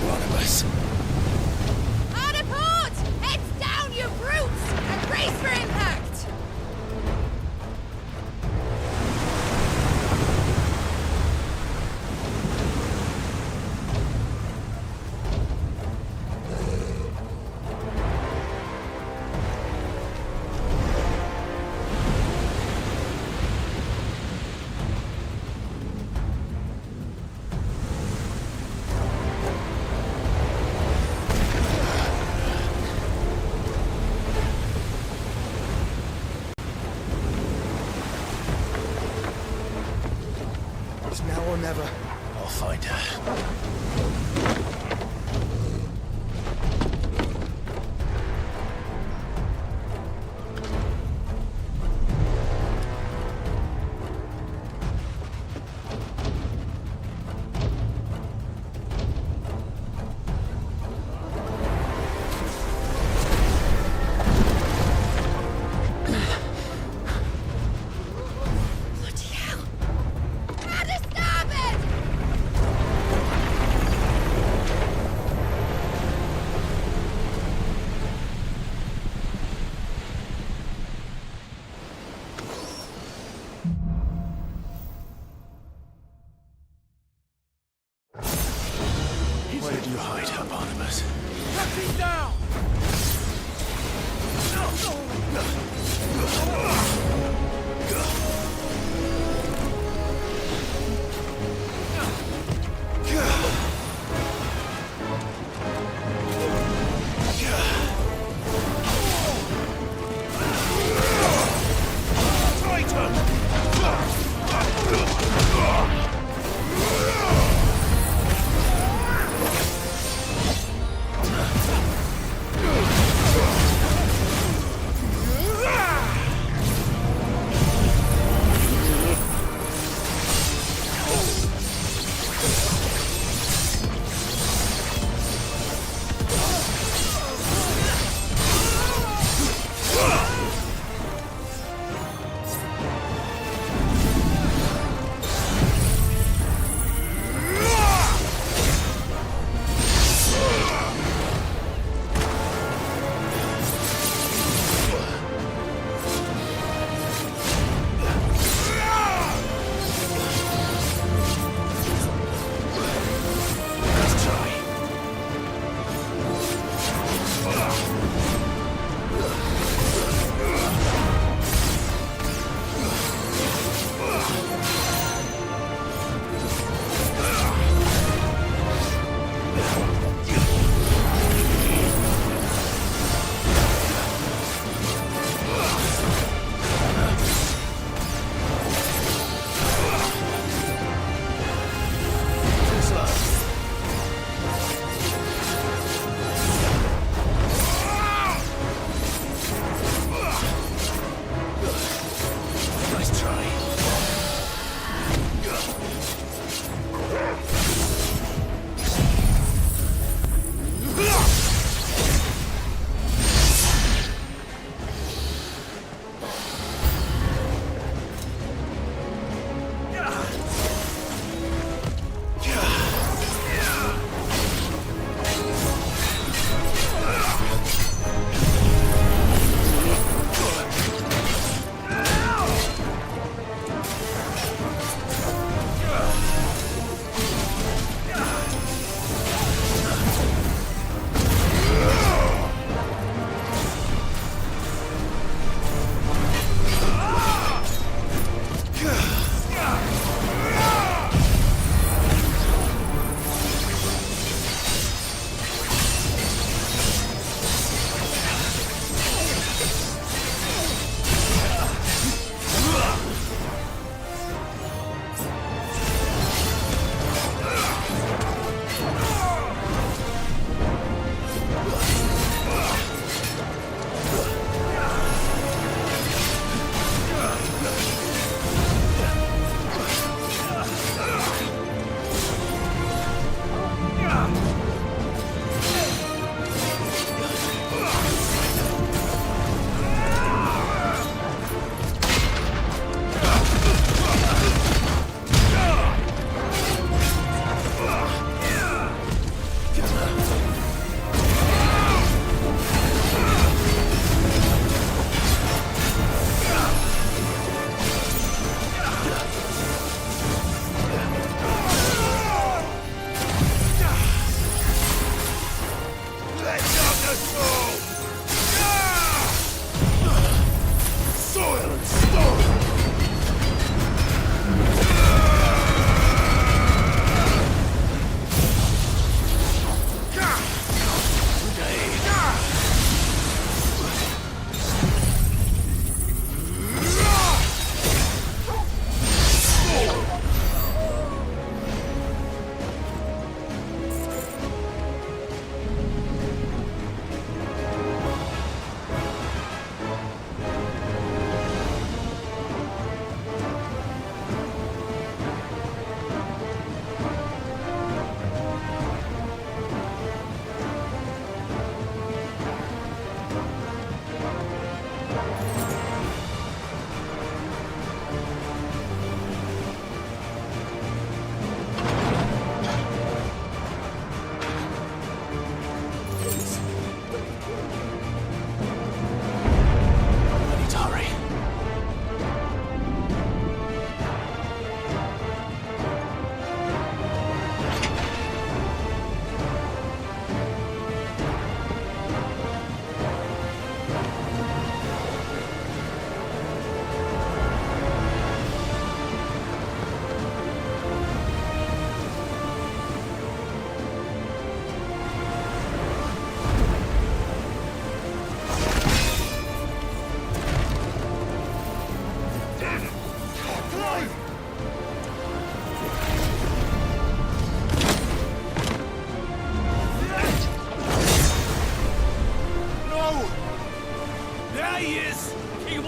Speaker 8: One of us.
Speaker 17: Brace for impact!
Speaker 18: now or never.
Speaker 6: I'll find her. Where did you hide her, Barnabas?
Speaker 19: Ducking down!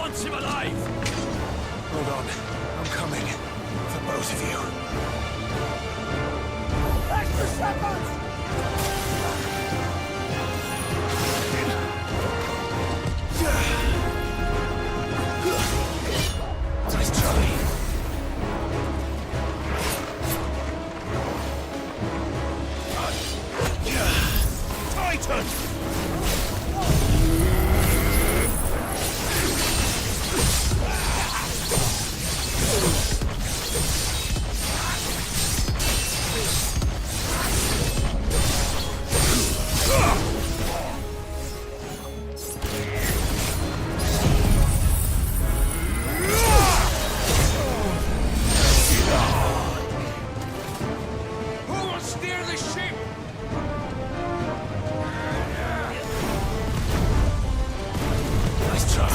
Speaker 19: wants him alive!
Speaker 6: Hold on. I'm coming. For both of you.
Speaker 19: Extra shepherds!
Speaker 6: Nice try.
Speaker 19: Titan!
Speaker 4: Who will steer the ship?
Speaker 6: Nice try.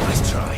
Speaker 6: Nice try.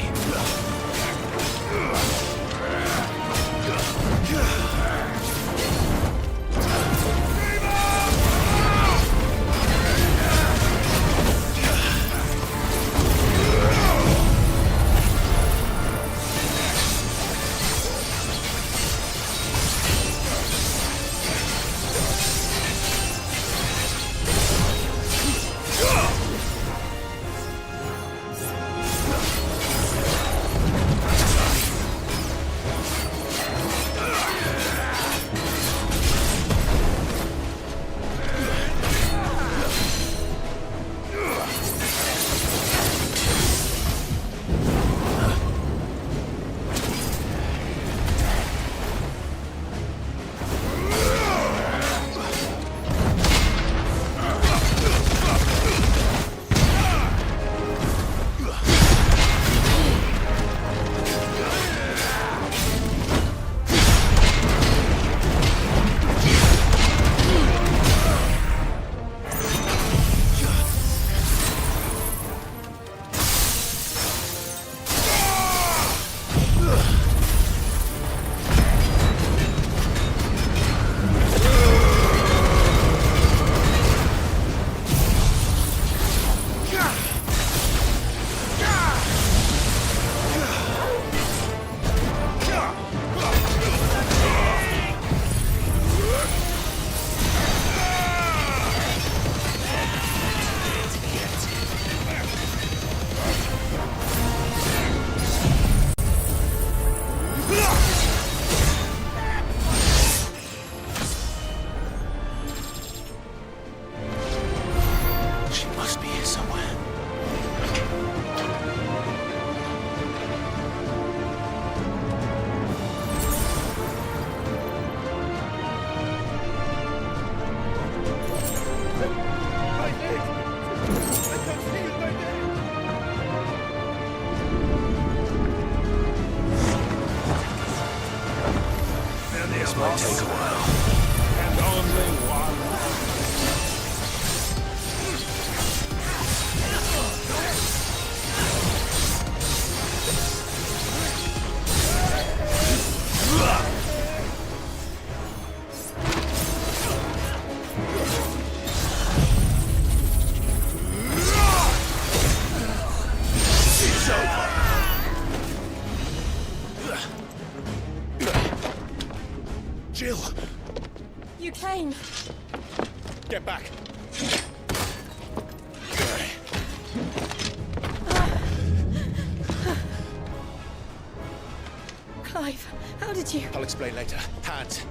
Speaker 6: She must be here somewhere. This might take a while.
Speaker 19: And only one.
Speaker 6: It's over. Jill!
Speaker 7: You came.
Speaker 19: Get back.
Speaker 7: Clive, how did you...
Speaker 19: I'll explain later. Hands.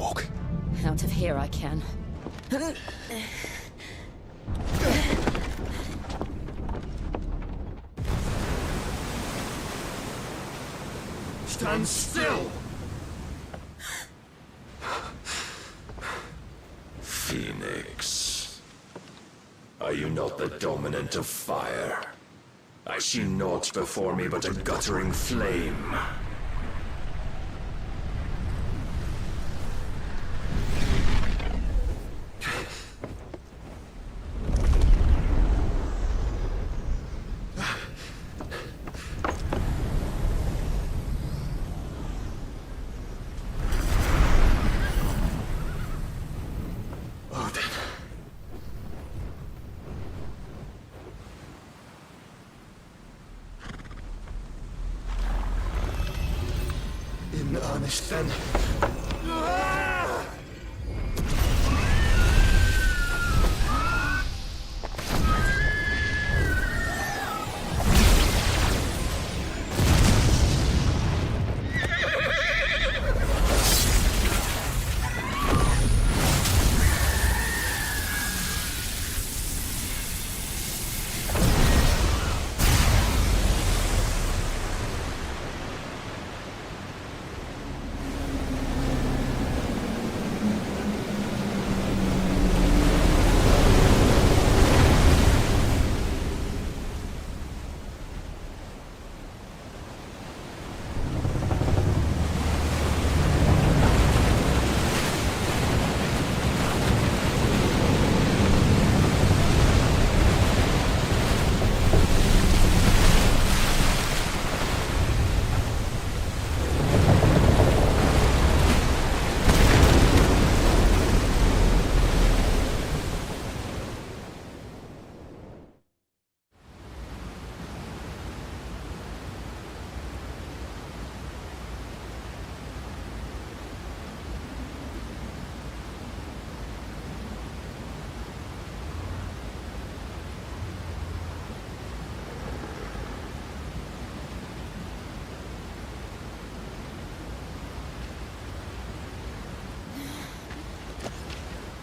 Speaker 6: walk.
Speaker 16: Out of here I can.
Speaker 3: Stand still!
Speaker 8: Phoenix. Are you not the dominant of fire? I see naught before me but a guttering flame.
Speaker 3: In earnest, then.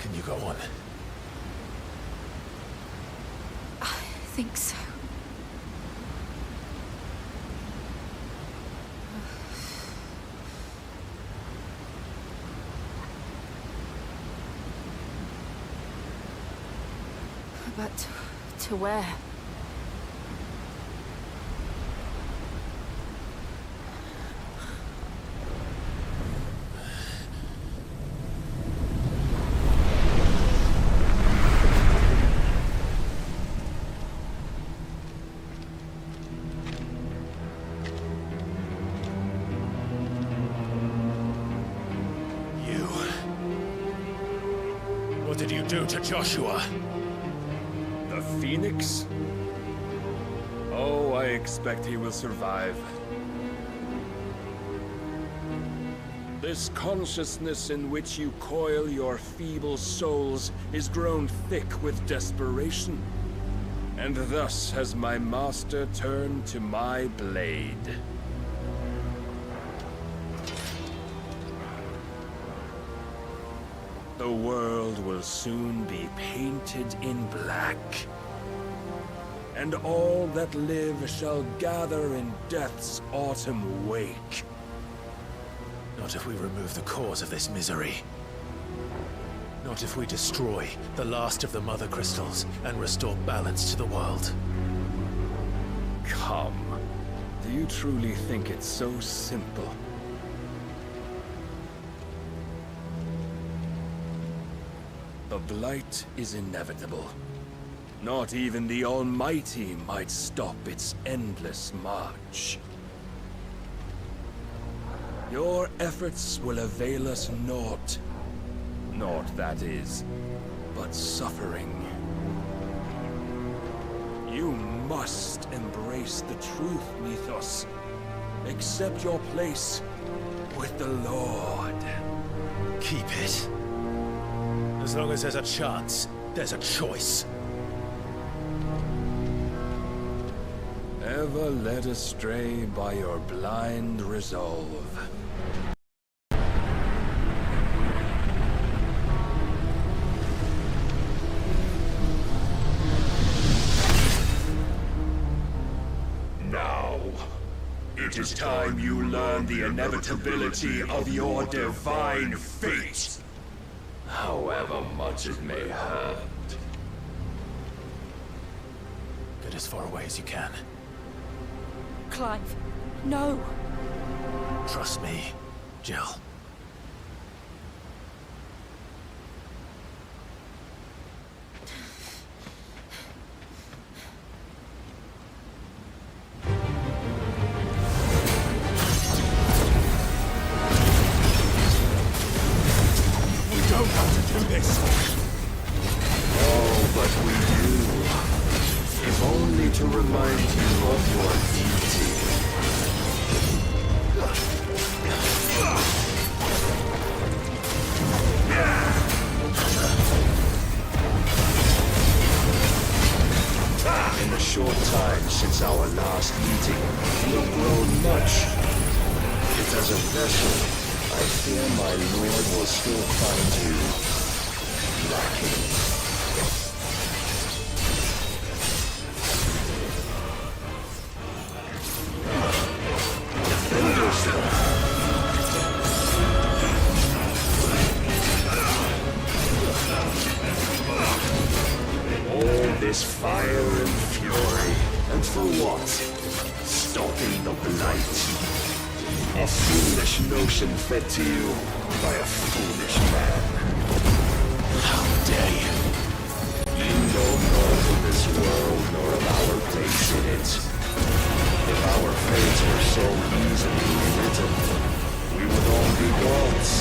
Speaker 6: Can you go on?
Speaker 17: I think so. But to where?
Speaker 6: What did you do to Joshua?
Speaker 8: The Phoenix? Oh, I expect he will survive. This consciousness in which you coil your feeble souls is grown thick with desperation. And thus has my master turned to my blade. The world will soon be painted in black. And all that live shall gather in death's autumn wake.
Speaker 6: Not if we remove the cause of this misery. Not if we destroy the last of the Mother Crystals and restore balance to the world.
Speaker 8: Come. Do you truly think it's so simple? The blight is inevitable. Not even the Almighty might stop its endless march. Your efforts will avail us naught. Naught, that is, but suffering. You must embrace the truth, Mythos. Accept your place with the Lord.
Speaker 6: Keep it. As long as there's a chance, there's a choice.
Speaker 8: Ever led astray by your blind resolve.
Speaker 21: It is time you learn the inevitability of your divine fate, however much it may hurt.
Speaker 6: Get as far away as you can.
Speaker 7: Clive, no.
Speaker 6: Trust me, Jill.
Speaker 21: To remind you of your duty. In the short time since our last meeting, you have grown much. Yet as a vessel, I fear my lord will still find you lacking. All this fire and fury, and for what? Stopping the blight. A foolish notion fed to you by a foolish man. How dare you? You know more of this world nor of our place in it. If our fates were so easily written, we would all be gods.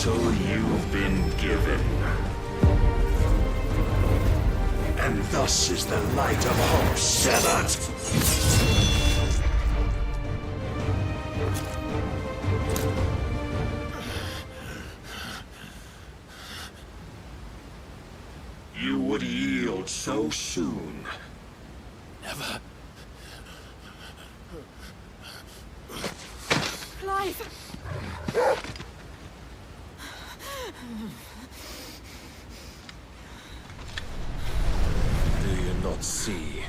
Speaker 21: You've been given. And thus is the light of hope severed. You would yield so soon.
Speaker 6: Never.
Speaker 7: Clive!
Speaker 8: Do you not see?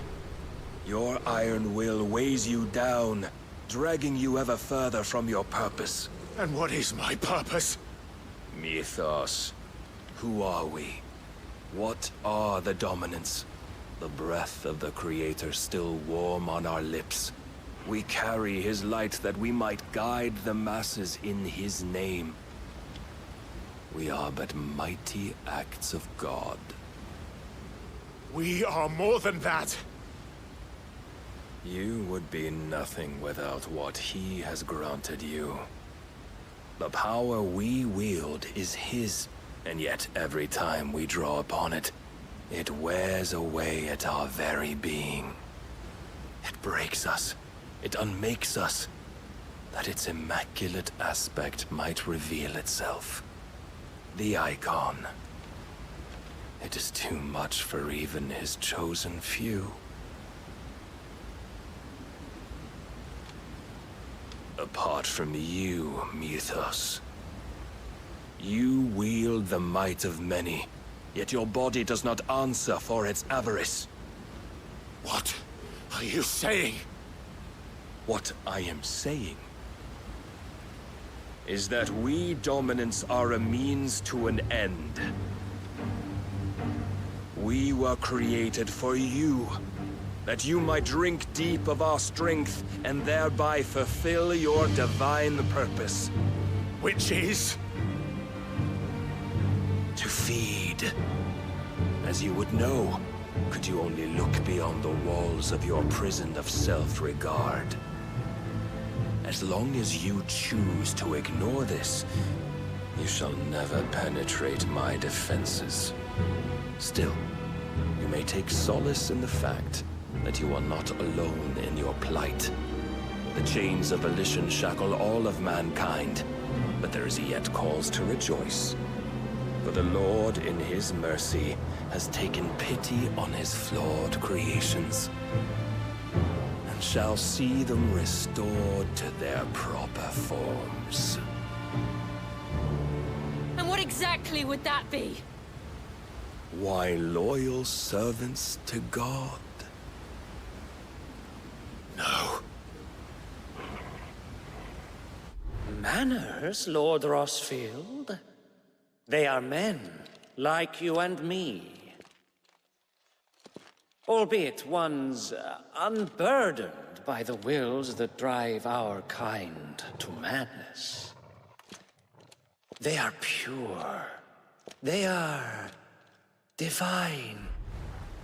Speaker 8: Your iron will weighs you down, dragging you ever further from your purpose.
Speaker 5: And what is my purpose?
Speaker 8: Mythos. Who are we? What are the dominants? The breath of the Creator still warm on our lips. We carry his light that we might guide the masses in his name. We are but mighty acts of God.
Speaker 5: We are more than that.
Speaker 8: You would be nothing without what he has granted you. The power we wield is his, and yet every time we draw upon it, it wears away at our very being.
Speaker 6: It
Speaker 2: breaks us. It unmakes us. That its immaculate aspect might reveal itself. The icon. It is too much for even his chosen few. Apart from you, Mythos. You wield the might of many, yet your body does not answer for its avarice.
Speaker 5: What are you saying?
Speaker 2: What I am saying is that we dominants are a means to an end. We were created for you, that you might drink deep of our strength and thereby fulfill your divine purpose.
Speaker 5: Which is?
Speaker 2: To feed. As you would know, could you only look beyond the walls of your prison of self-regard. As long as you choose to ignore this, you shall never penetrate my defenses. Still, you may take solace in the fact that you are not alone in your plight. The chains of volition shackle all of mankind, but there is yet cause to rejoice. For the Lord, in his mercy, has taken pity on his flawed creations, and shall see them restored to their proper forms.
Speaker 22: And what exactly would that be?
Speaker 2: Why, loyal servants to God.
Speaker 5: No.
Speaker 23: Manners, Lord Rossfield? They are men, like you and me. Albeit ones unburdened by the wills that drive our kind to madness. They are pure. They are divine.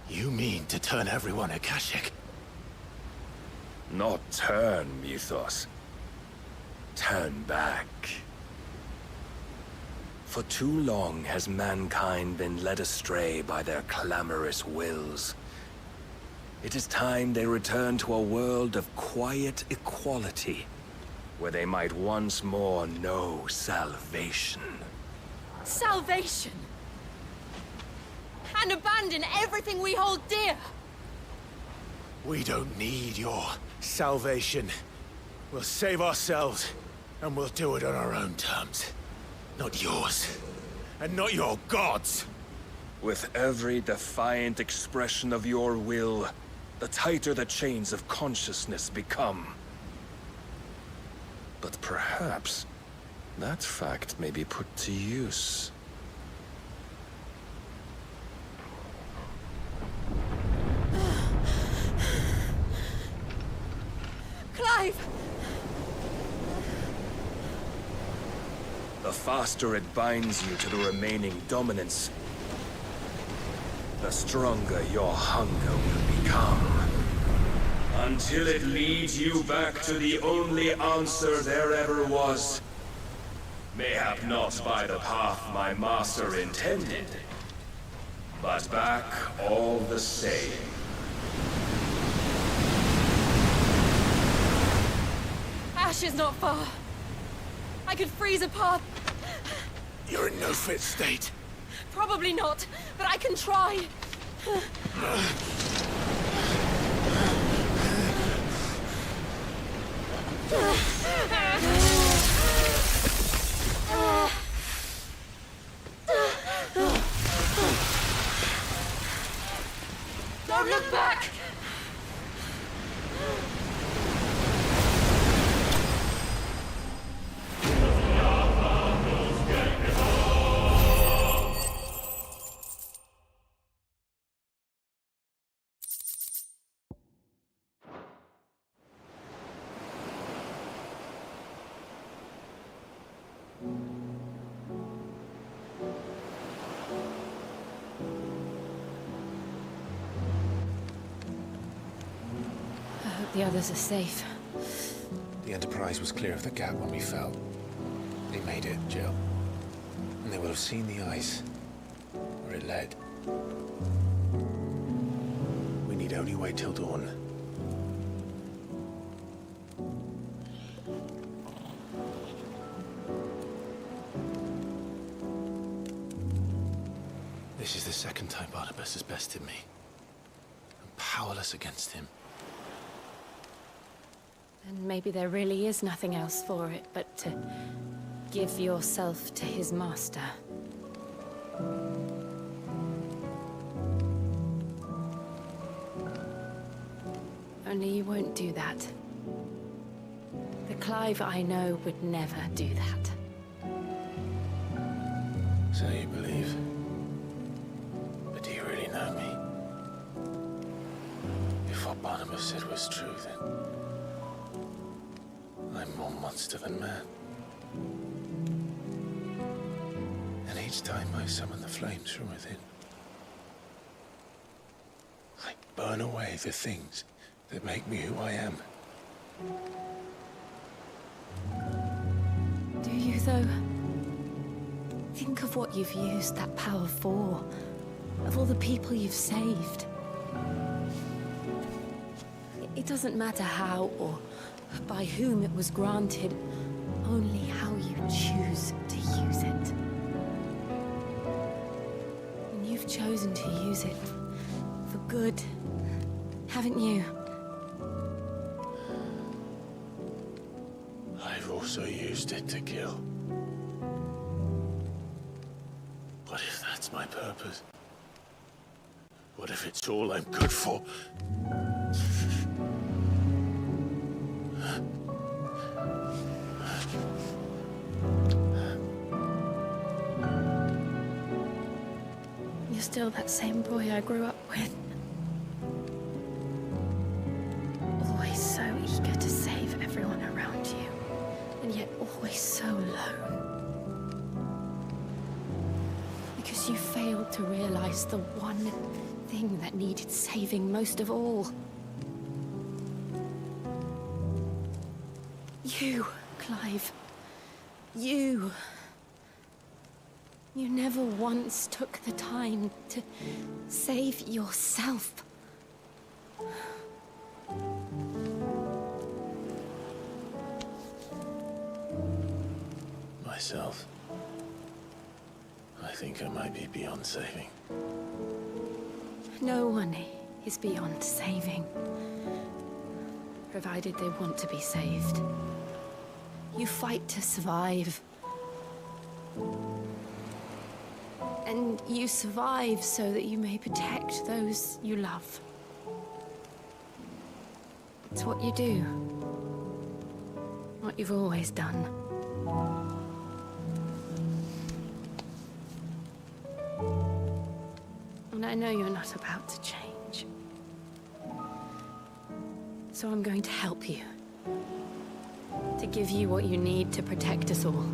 Speaker 5: You mean to turn everyone Akashic?
Speaker 2: Not turn, Mythos. Turn back. For too long has mankind been led astray by their clamorous wills. It is time they return to a world of quiet equality, where they might once more know salvation.
Speaker 22: Salvation? And abandon everything we hold dear?
Speaker 5: We don't need your salvation. We'll save ourselves, and we'll do it on our own terms. Not yours, and not your gods.
Speaker 2: With every defiant expression of your will, the tighter the chains of consciousness become. But perhaps that fact may be put to use.
Speaker 22: Clive!
Speaker 2: The faster it binds you to the remaining dominance, the stronger your hunger will become. Until it leads you back to the only answer there ever was. Mayhap not by the path my master intended, but back all the same.
Speaker 22: Ash is not far. I could freeze a path.
Speaker 5: You're in no fit state.
Speaker 22: Probably not, but I can try. Don't look back!
Speaker 16: The others are safe.
Speaker 12: The Enterprise was clear of the gap when we fell. They made it, Jill. And they will have seen the ice, where it led. We need only wait till dawn.
Speaker 6: second time Barnabas has bested me. I'm powerless against him.
Speaker 16: And maybe there really is nothing else for it but to give yourself to his master. Only you won't do that. The Clive I know would never do that.
Speaker 6: So you believe? But do you really know me? If what Barnabas said was true, then I'm more monster than man. And each time I summon the flames from within, I burn away the things that make me who I am.
Speaker 16: Do you, though? Think of what you've used that power for. Of all the people you've saved. It doesn't matter how or by whom it was granted, only how you choose to use it. And you've chosen to use it for good, haven't you?
Speaker 6: I've also used it to kill. What if that's my purpose? What if it's all I'm good for?
Speaker 16: You're still that same boy I grew up with. Always so eager to save everyone around you, and yet always so alone. Because you failed to realize the one thing that needed saving most of all. You, Clive. You. You never once took the time to save yourself.
Speaker 6: Myself. I think I might be beyond saving.
Speaker 16: No one is beyond saving, provided they want to be saved. You fight to survive. And you survive so that you may protect those you love. It's what you do. What you've always done. And I know you're not about to change. So I'm going to help you. To give you what you need to protect us all.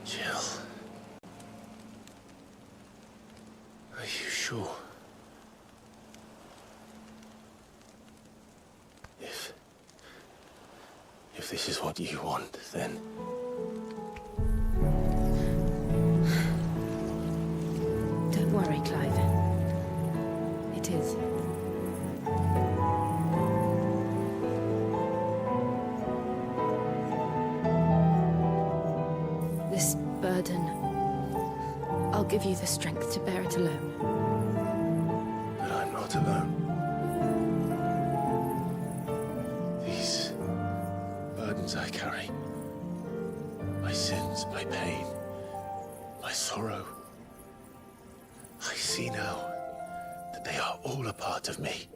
Speaker 6: Jill. Are you sure? If this is what you want, then...
Speaker 16: Don't worry, Clive. It is. This burden, I'll give you the strength to bear it alone.
Speaker 6: But I'm not alone. These burdens I carry, my sins, my pain, my sorrow, I see now that they are all a part of me.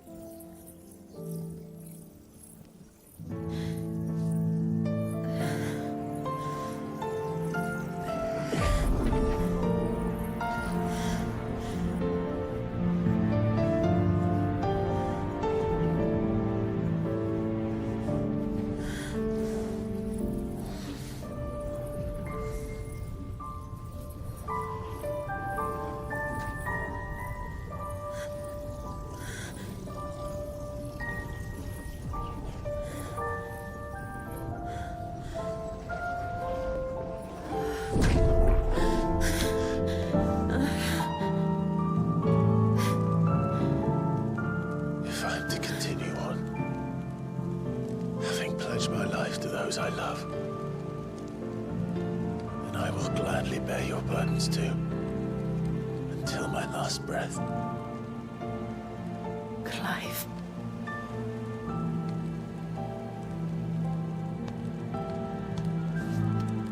Speaker 6: pledge my life to those I love. And I will gladly bear your burdens too, until my last breath.
Speaker 16: Clive.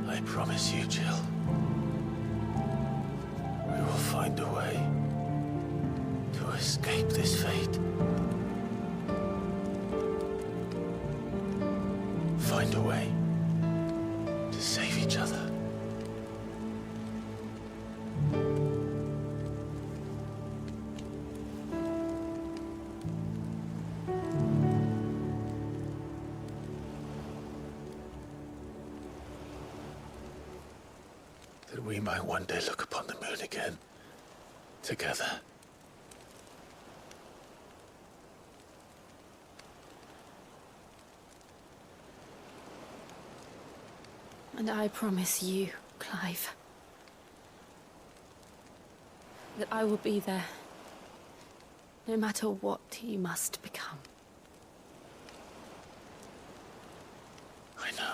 Speaker 6: I promise you, Jill. We will find a way to escape this fate. Find a way to save each other. That we might one day look upon the moon again, together.
Speaker 16: And I promise you, Clive, that I will be there, no matter what you must become.
Speaker 6: I know.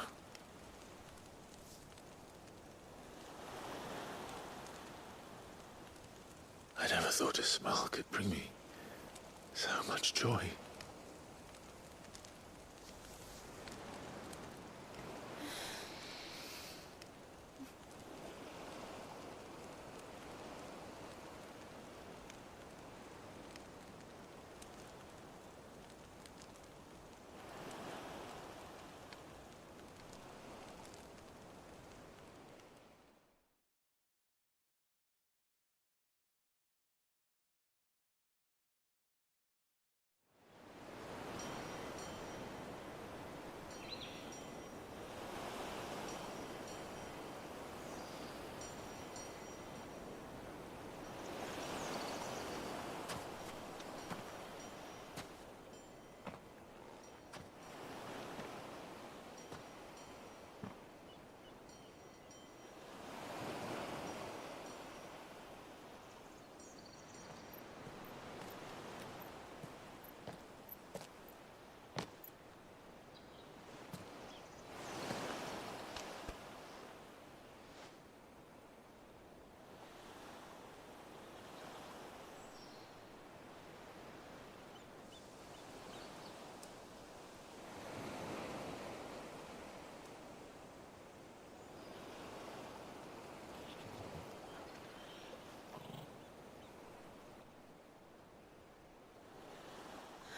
Speaker 6: I never thought a smile could bring me so much joy.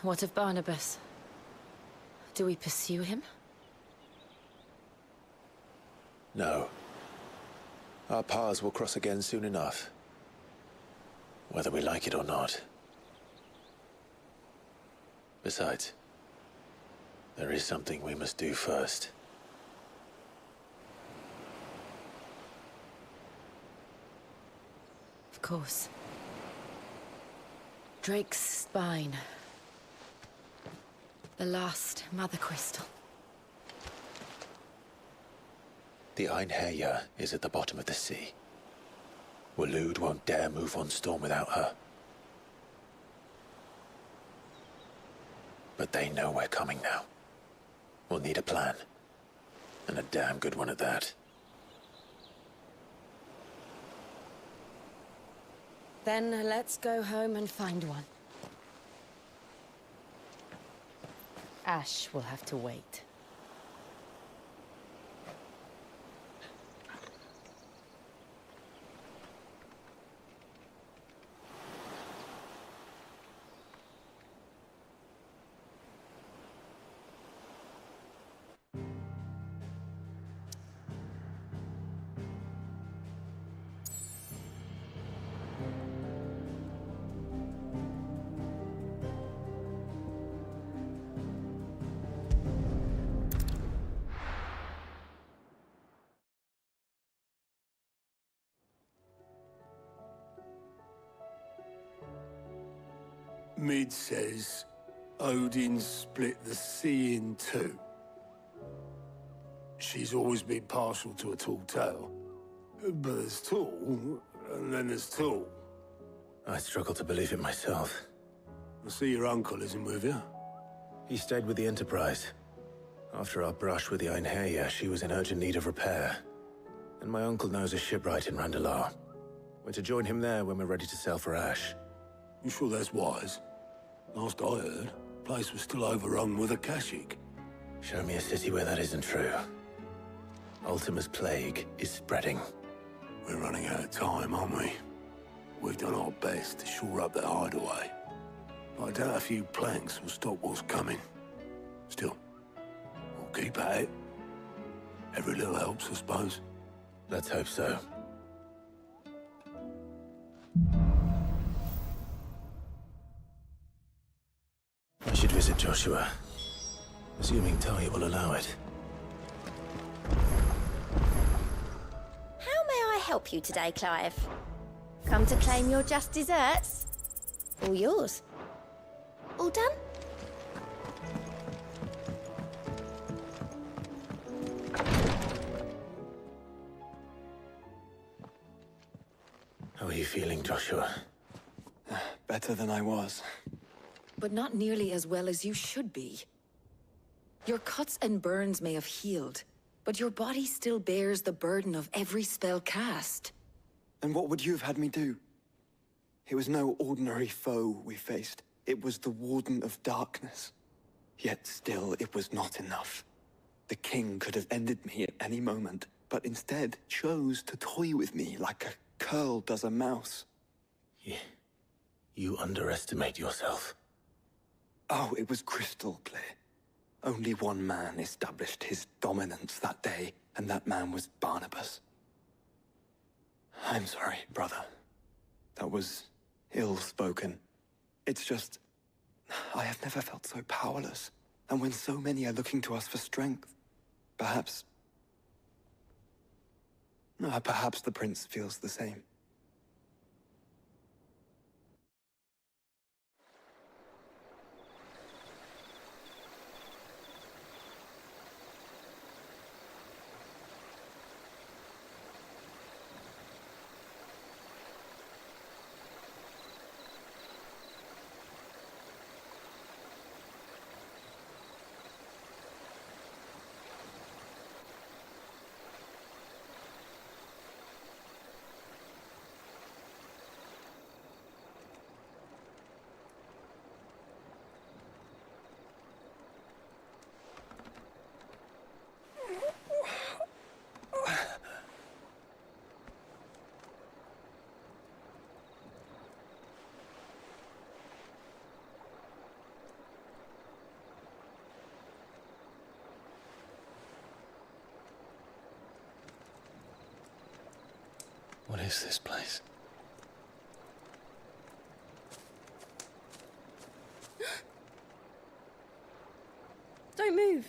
Speaker 16: What of Barnabas? Do we pursue him?
Speaker 6: No. Our paths will cross again soon enough. Whether we like it or not. Besides, there is something we must do first.
Speaker 16: Of course. Drake's spine. The last Mother Crystal.
Speaker 6: The Einherjar is at the bottom of the sea. Waloed won't dare move on Storm without her. But they know we're coming now. We'll need a plan. And a damn good one at that.
Speaker 16: Then let's go home and find one. Ash will have to wait.
Speaker 5: Mid says Odin split the sea in two. She's always been partial to a tall tale. But there's tall, and then there's tall.
Speaker 6: I struggle to believe it myself.
Speaker 5: I see your uncle isn't with you.
Speaker 6: He stayed with the Enterprise. After our brush with the Einherja, she was in urgent need of repair. And my uncle knows a shipwright in Randalar. We're to join him there when we're ready to sail for Ash.
Speaker 5: You sure that's wise? Last I heard, the place was still overrun with Akashic.
Speaker 6: Show me a city where that isn't true. Ultima's plague is spreading.
Speaker 5: We're running out of time, aren't we? We've done our best to shore up that hideaway. But I doubt a few planks will stop what's coming. Still, we'll keep at it. Every little helps, I suppose.
Speaker 6: Let's hope so. I should visit Joshua, assuming Talia will allow it.
Speaker 1: How may I help you today, Clive? Come to claim your just desserts? All yours. All done?
Speaker 6: How are you feeling, Joshua?
Speaker 14: Better than I was.
Speaker 10: But not nearly as well as you should be. Your cuts and burns may have healed, but your body still bears the burden of every spell cast.
Speaker 14: And what would you have had me do? It was no ordinary foe we faced. It was the Warden of Darkness. Yet still, it was not enough. The king could have ended me at any moment, but instead chose to toy with me like a curl does a mouse.
Speaker 6: You underestimate yourself.
Speaker 14: Oh, it was crystal clear. Only one man established his dominance that day, and that man was Barnabas. I'm sorry, brother. That was ill-spoken. It's just, I have never felt so powerless. And when so many are looking to us for strength, perhaps the prince feels the same.
Speaker 6: What is this place?
Speaker 16: Don't move.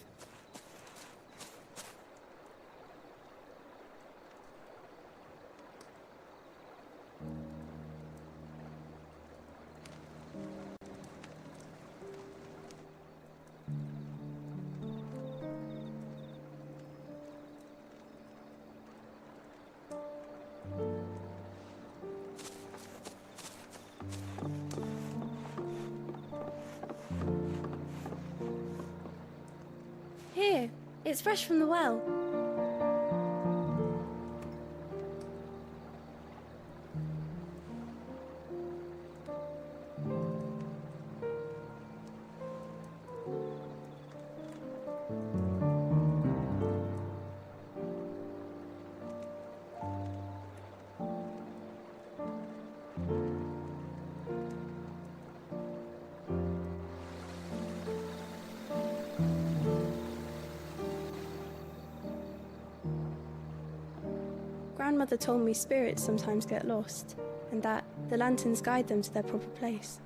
Speaker 16: Here, it's fresh from the well. Grandmother told me spirits sometimes get lost, and that the lanterns guide them to their proper place.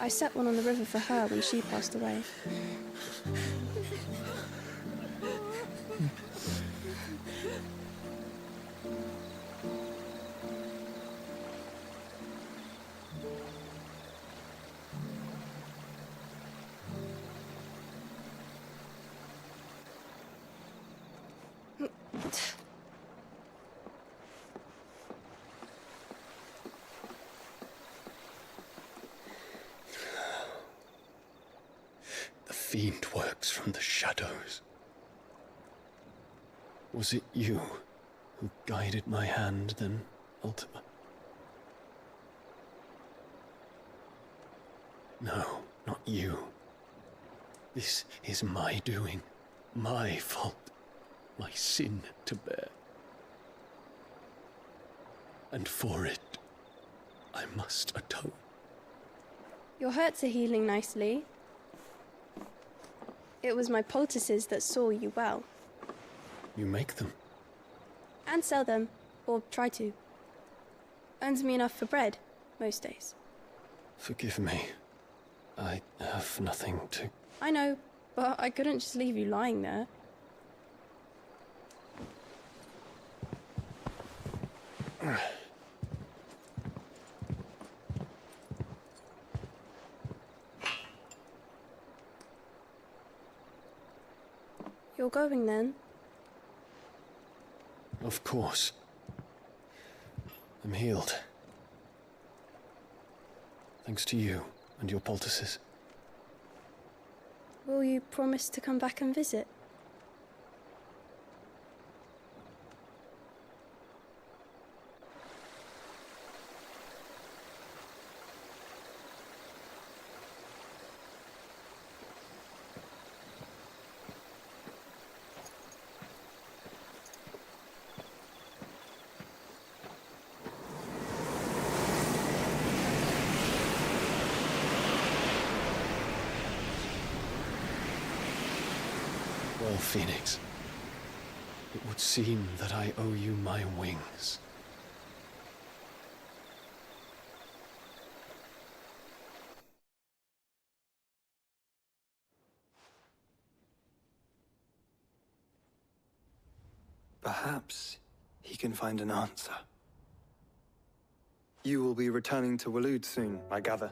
Speaker 16: I set one on the river for her when she passed away.
Speaker 9: fiend works from the shadows. Was it you who guided my hand then, Ultima? No, not you. This is my doing, my fault, my sin to bear. And for it, I must atone.
Speaker 11: Your hurts are healing nicely. It was my poultices that saw you well.
Speaker 9: You make them?
Speaker 11: And sell them, or try to. Earns me enough for bread, most days.
Speaker 9: Forgive me. I have nothing to...
Speaker 11: I know, but I couldn't just leave you lying there. You're going then?
Speaker 9: Of course. I'm healed. Thanks to you and your poultices.
Speaker 11: Will you promise to come back and visit?
Speaker 9: Well, Phoenix, it would seem that I owe you my wings.
Speaker 14: Perhaps he can find an answer. You will be returning to Waloed soon, I gather.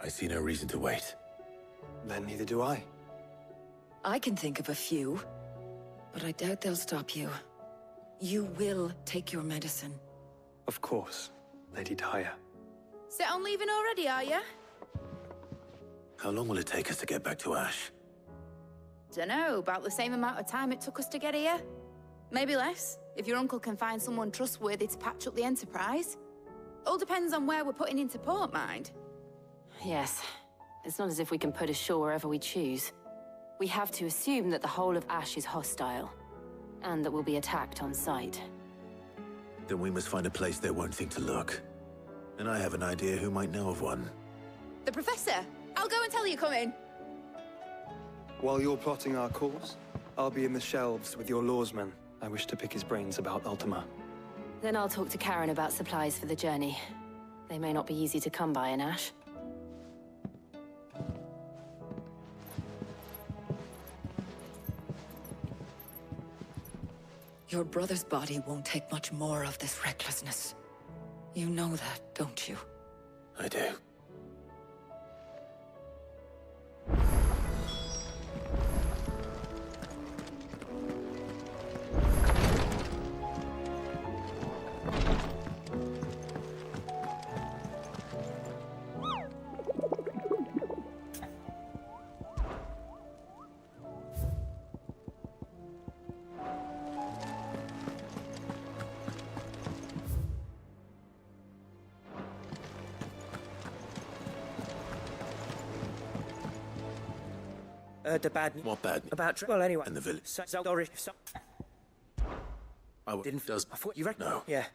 Speaker 6: I see no reason to wait.
Speaker 14: Then neither do I.
Speaker 10: I can think of a few, but I doubt they'll stop you. You will take your medicine.
Speaker 14: Of course, Lady Daya.
Speaker 17: Set on leaving already, are you?
Speaker 6: How long will it take us to get back to Ash?
Speaker 17: Dunno, about the same amount of time it took us to get here. Maybe less, if your uncle can find someone trustworthy to patch up the Enterprise. All depends on where we're putting into port, mind.
Speaker 16: Yes. It's not as if we can put ashore wherever we choose. We have to assume that the whole of Ash is hostile, and that we'll be attacked on sight.
Speaker 6: Then we must find a place they won't think to look. And I have an idea who might know of one.
Speaker 17: The Professor! I'll go and tell you come in.
Speaker 14: While you're plotting our course, I'll be in the shelves with your lawsman. I wish to pick his brains about Ultima.
Speaker 16: Then I'll talk to Karen about supplies for the journey. They may not be easy to come by in Ash.
Speaker 10: Your brother's body won't take much more of this recklessness. You know that, don't you?
Speaker 6: I do.
Speaker 15: The bad news.
Speaker 6: What bad news?
Speaker 15: About... Well, anyway.
Speaker 6: In the village.
Speaker 15: Sorry. Didn't...
Speaker 6: Does...
Speaker 15: I thought you reckon...
Speaker 6: No.
Speaker 15: Yeah.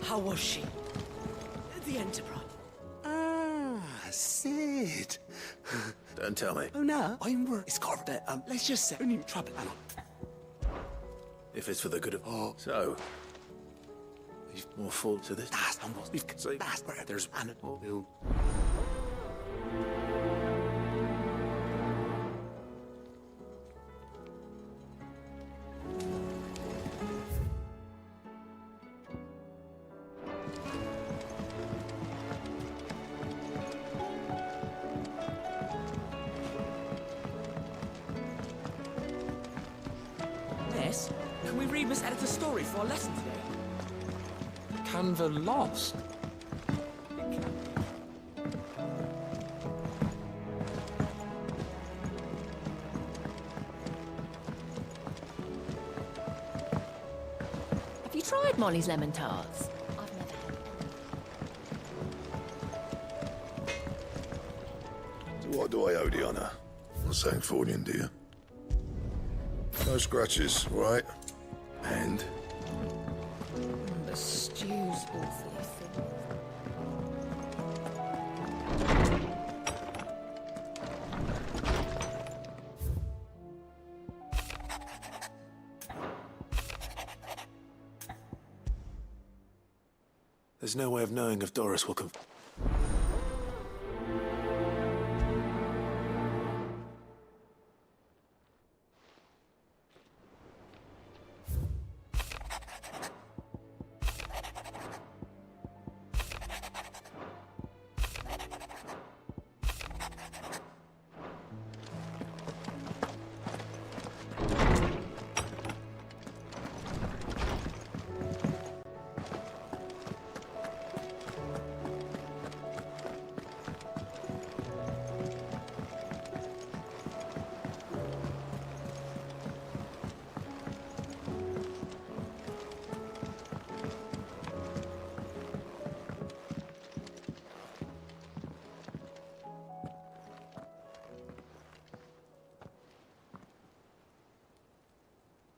Speaker 15: How was she? The Enterprise.
Speaker 6: Ah, Sid. Don't tell me.
Speaker 15: Oh, no. I'm worried. It's covered that, let's just say, only trouble, Anna.
Speaker 6: If it's for the good of... Oh. So... There's more fault to this?
Speaker 15: That's almost... That's where there's... Anna will... Can we read Miss Editor's story for our lesson today?
Speaker 6: Canva lost?
Speaker 13: Have you tried Molly's lemon tarts?
Speaker 3: So what do I owe the honour? Not saying fortune, do you? No scratches, right? And?
Speaker 13: The stew's awfully thin.
Speaker 6: There's no way of knowing if Doris will come.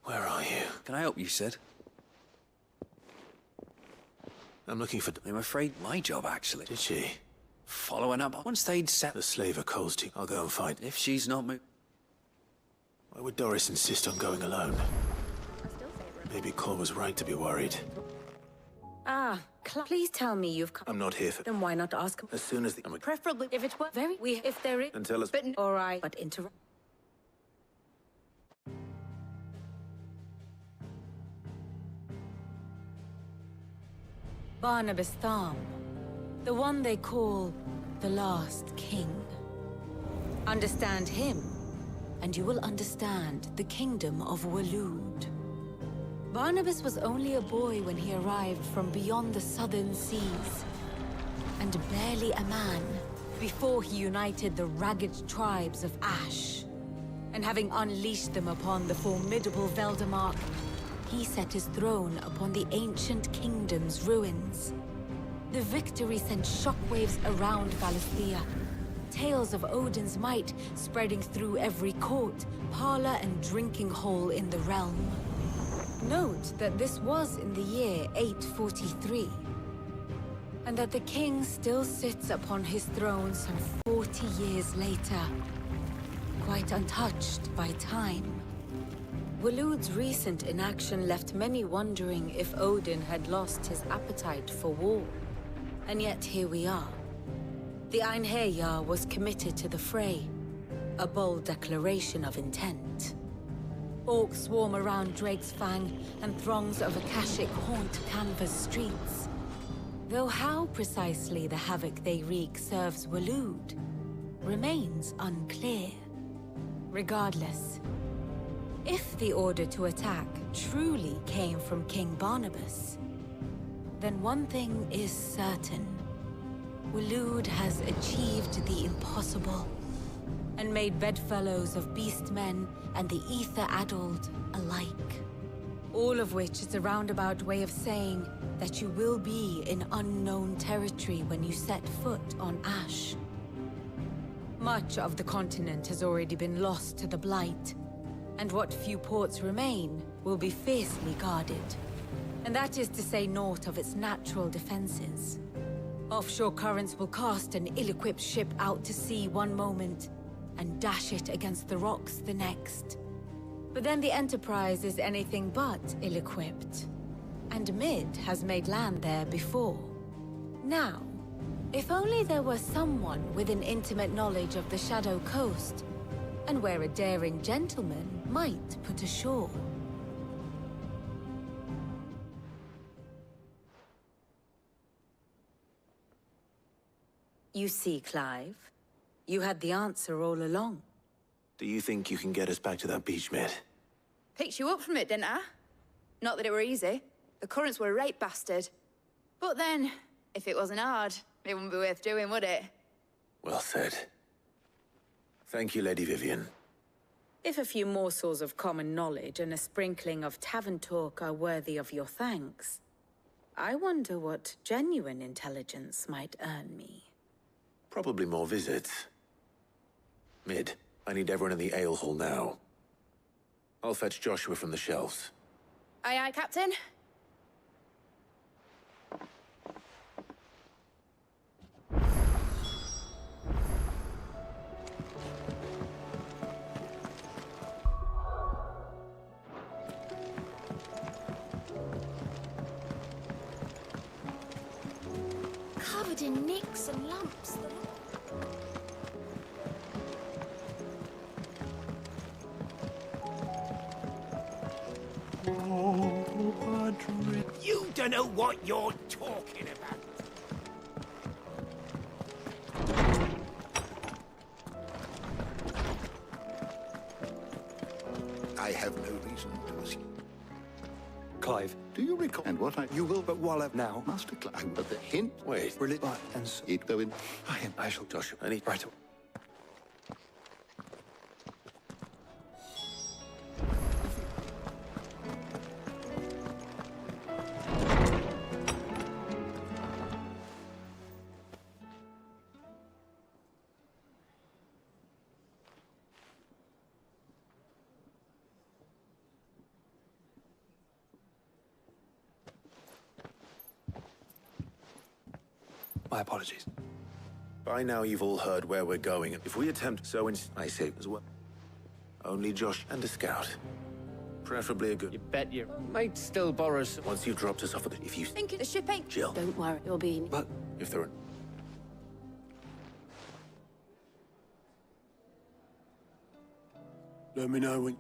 Speaker 6: Where are you?
Speaker 12: Can I help you, Sid?
Speaker 6: I'm looking for...
Speaker 12: I'm afraid my job, actually.
Speaker 6: Did she?
Speaker 12: Following up. Once they'd set...
Speaker 6: The slaver Cole's team. I'll go and find...
Speaker 12: If she's not moved...
Speaker 6: Why would Doris insist on going alone? Maybe Cole was right to be worried.
Speaker 10: Ah, please tell me you've come.
Speaker 6: I'm not here for...
Speaker 10: Then why not ask him?
Speaker 6: As soon as the...
Speaker 10: Preferably if it were if there is...
Speaker 6: And tell us...
Speaker 10: But all right, but interrupt. Barnabas Thumb, the one they call the Last King. Understand him, and you will understand the kingdom of Waloed. Barnabas was only a boy when he arrived from beyond the southern seas, and barely a man before he united the ragged tribes of Ash. And having unleashed them upon the formidable Veldamark, he set his throne upon the ancient kingdom's ruins. The victory sent shockwaves around Valisthea, tales of Odin's might spreading through every court, parlor, and drinking hole in the realm. Note that this was in the year 843, and that the king still sits upon his throne some 40 years later, quite untouched by time. Waloed's recent inaction left many wondering if Odin had lost his appetite for war. And yet here we are. The Einherjar was committed to the fray, a bold declaration of intent. Orcs swarm around Drake's Fang, and throngs of Akashic haunt Canva's streets. Though how precisely the havoc they wreak serves Waloed remains unclear. Regardless, if the order to attack truly came from King Barnabas, then one thing is certain. Waloed has achieved the impossible, and made bedfellows of beastmen and the ether-addled alike. All of which is a roundabout way of saying that you will be in unknown territory when you set foot on Ash. Much of the continent has already been lost to the Blight, and what few ports remain will be fiercely guarded. And that is to say naught of its natural defenses. Offshore currents will cast an ill-equipped ship out to sea one moment, and dash it against the rocks the next. But then the Enterprise is anything but ill-equipped. And Mid has made land there before. Now, if only there were someone with an intimate knowledge of the Shadow Coast, and where a daring gentleman might put ashore. You see, Clive, you had the answer all along.
Speaker 6: Do you think you can get us back to that beach, Mid?
Speaker 17: Picked you up from it, didn't I? Not that it were easy. The currents were a right bastard. But then, if it wasn't hard, it wouldn't be worth doing, would it?
Speaker 6: Well said. Thank you, Lady Vivian.
Speaker 10: If a few morsels of common knowledge and a sprinkling of tavern talk are worthy of your thanks, I wonder what genuine intelligence might earn me.
Speaker 6: Probably more visits. Mid, I need everyone in the ale hall now. I'll fetch Joshua from the shelves.
Speaker 17: Aye, aye, Captain.
Speaker 1: Covered in nicks and lumps.
Speaker 19: You don't know what you're talking about.
Speaker 3: I have no reason to assume.
Speaker 14: Clive,
Speaker 3: Do you recall? And what I...
Speaker 14: you will but wallow now.
Speaker 3: Master Clive, but the hint...
Speaker 6: Wait.
Speaker 14: Will it? And so
Speaker 3: It go in...
Speaker 14: I shall
Speaker 6: Joshua, I need...
Speaker 14: right away. My apologies.
Speaker 6: By now you've all heard where we're going, and if we attempt so I say as well. Only Josh and a scout. Preferably a good...
Speaker 9: You bet you might still borrow some...
Speaker 6: Once you've dropped us off at the... If you...
Speaker 17: Think the ship ain't...
Speaker 6: Jill.
Speaker 16: Don't worry, it'll be...
Speaker 6: But if there are...
Speaker 5: Let me know when...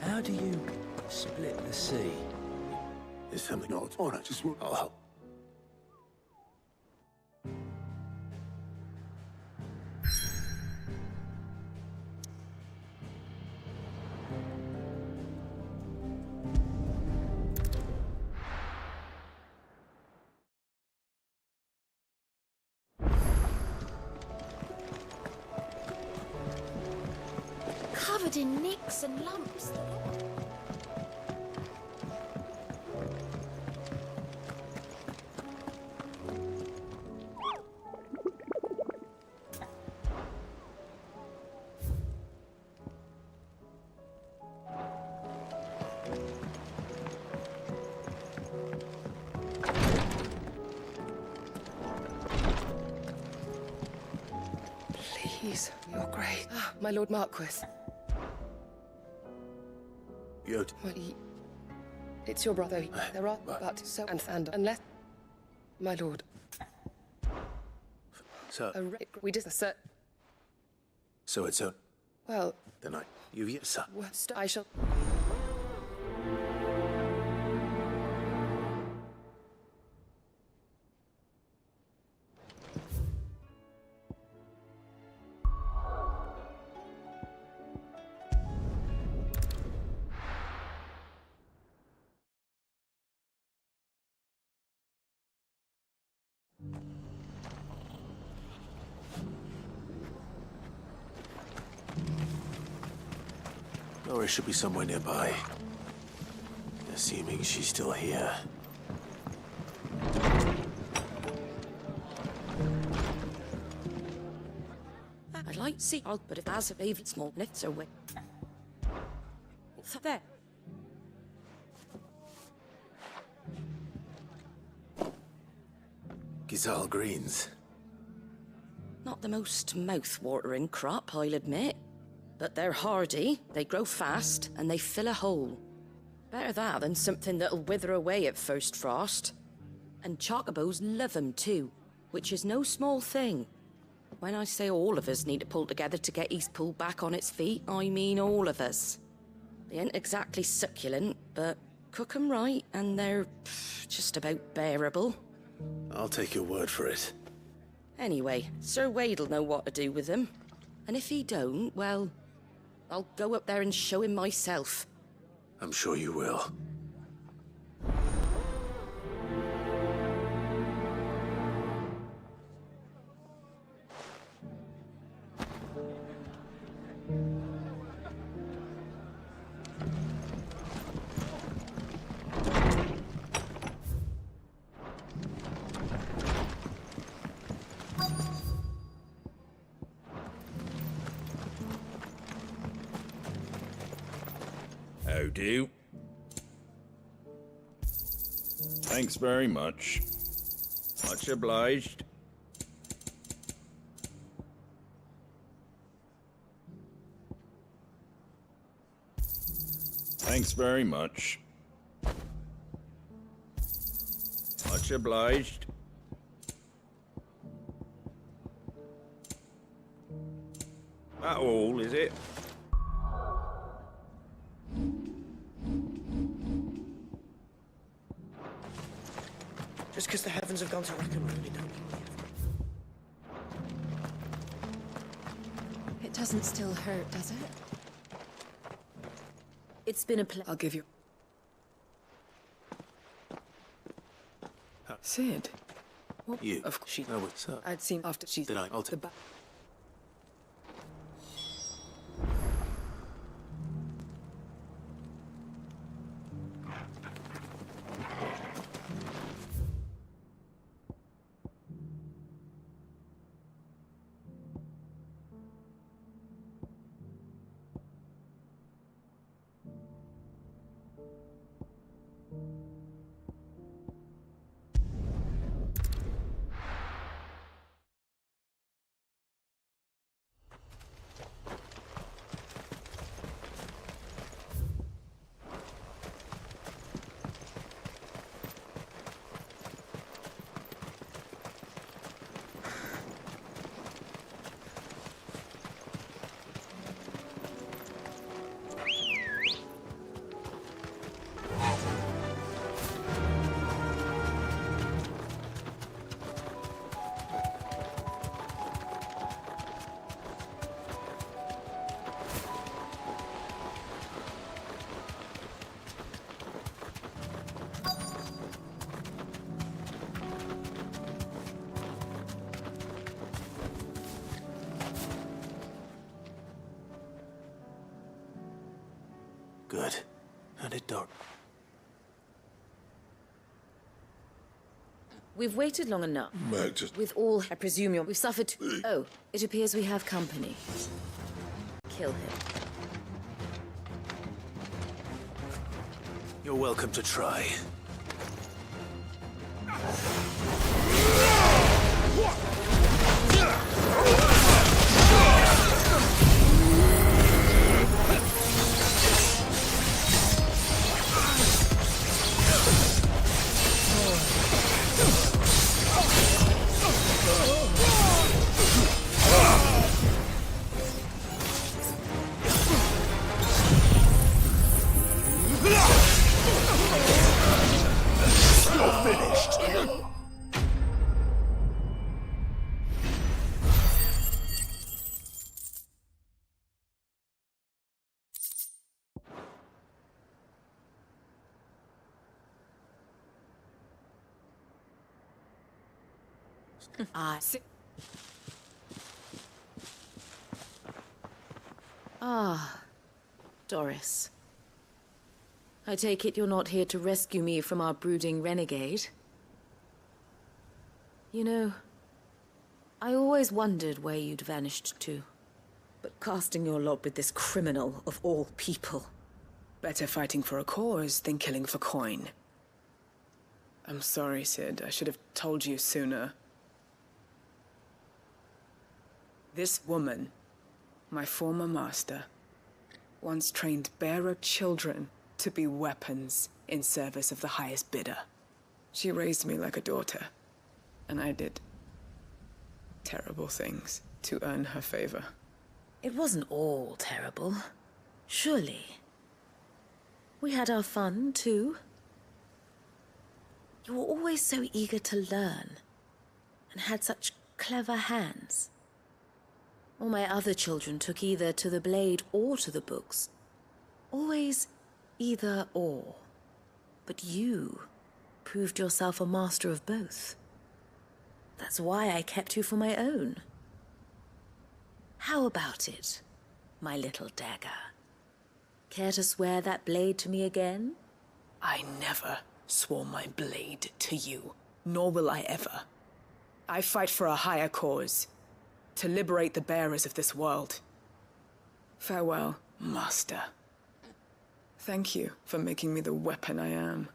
Speaker 9: How do you split the sea?
Speaker 6: Is something
Speaker 5: No, all right, just...
Speaker 6: I'll help.
Speaker 1: Covered in nicks and lumps.
Speaker 4: Please, your grace. Ah, my lord Marquis.
Speaker 6: Yod.
Speaker 4: It's your brother. There are but so and unless... My lord.
Speaker 6: So...
Speaker 4: We just... Sir...
Speaker 6: So it's a...
Speaker 4: Well...
Speaker 6: Then you've yet, sir.
Speaker 4: I shall...
Speaker 6: Nora should be somewhere nearby. Assuming she's still here.
Speaker 10: I'd like to see all, but if as of even small nits are with. There.
Speaker 6: Gizal greens.
Speaker 10: Not the most mouth-watering crop, I'll admit. But they're hardy, they grow fast, and they fill a hole. Better that than something that'll wither away at first frost. And chocobos love 'em too, which is no small thing. When I say all of us need to pull together to get Eastpool back on its feet, I mean all of us.
Speaker 18: They ain't exactly succulent, but cook 'em right, and they're just about bearable.
Speaker 6: I'll take your word for it.
Speaker 18: Anyway, Sir Wade'll know what to do with them. And if he don't, well, I'll go up there and show him myself.
Speaker 6: I'm sure you will.
Speaker 20: How do? Thanks very much. Much obliged. Thanks very much. Much obliged. That all, is it?
Speaker 15: Just because the heavens have gone to rack and ruin, don't mean
Speaker 7: It doesn't still hurt, does it?
Speaker 13: It's been a pleasure.
Speaker 4: I'll give you... Sid? What?
Speaker 6: You?
Speaker 4: Of course she...
Speaker 6: No, what's up?
Speaker 4: I'd seen after she...
Speaker 6: Did I alter?
Speaker 4: The
Speaker 6: Good. How did Doc?
Speaker 10: We've waited long enough.
Speaker 3: Meg, just...
Speaker 10: With all, I presume we've suffered... Oh, it appears we have company. Kill him.
Speaker 6: You're welcome to try.
Speaker 10: Ah, Doris. I take it you're not here to rescue me from our brooding renegade? You know, I always wondered where you'd vanished to. But casting your lot with this criminal of all people...
Speaker 4: Better fighting for a cause than killing for coin. I'm sorry, Sid. I should have told you sooner. This woman, my former master, once trained bearer children to be weapons in service of the highest bidder. She raised me like a daughter, and I did terrible things to earn her favor.
Speaker 10: It wasn't all terrible, surely.
Speaker 7: We had our fun, too. You were always so eager to learn, and had such clever hands. All my other children took either to the blade or to the books. Always either or. But you proved yourself a master of both. That's why I kept you for my own. How about it, my little dagger? Care to swear that blade to me again?
Speaker 4: I never swore my blade to you, nor will I ever. I fight for a higher cause, to liberate the bearers of this world. Farewell, Master. Thank you for making me the weapon I am.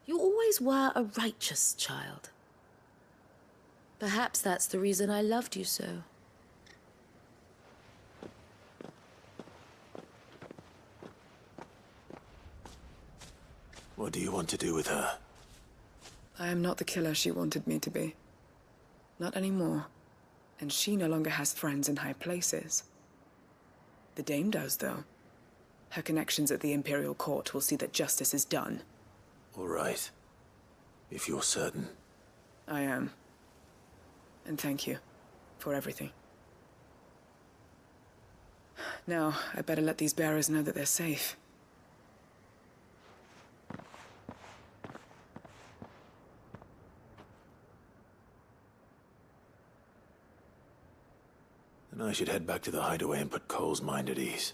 Speaker 7: You always were a righteous child. Perhaps that's the reason I loved you so.
Speaker 6: What do you want to do with her?
Speaker 4: I am not the killer she wanted me to be. Not anymore. And she no longer has friends in high places. The Dame does, though. Her connections at the Imperial Court will see that justice is done.
Speaker 6: All right. If you're certain.
Speaker 4: I am. And thank you for everything. Now, I better let these bearers know that they're safe.
Speaker 6: Then I should head back to the hideaway and put Cole's mind at ease.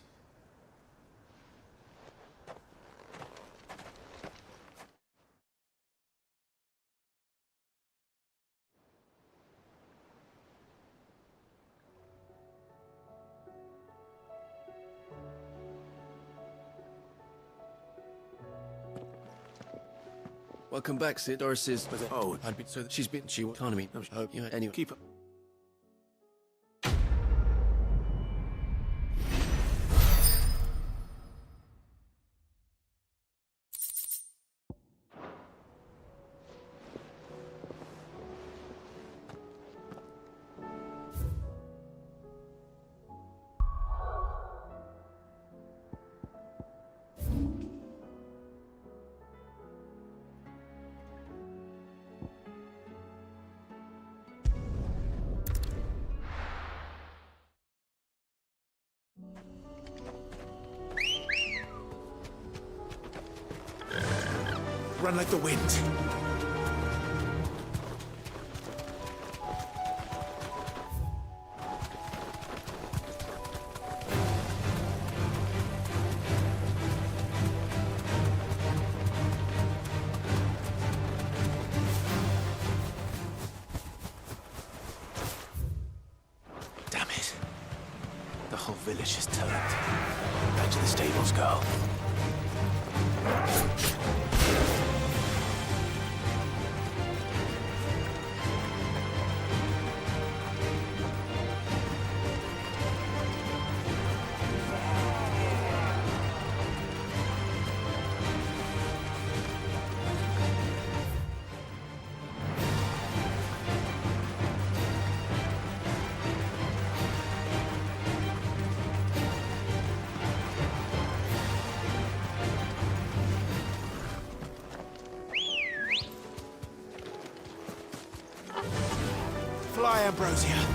Speaker 9: Welcome back, Sid. Doris is...
Speaker 6: Oh.
Speaker 9: I'd be... So she's been... She economy. You know, anyway.
Speaker 6: Keep up.
Speaker 12: Run like the wind.
Speaker 6: Damn it. The whole village has turned. Back to the stables, girl.
Speaker 12: Fly, Ambrosia.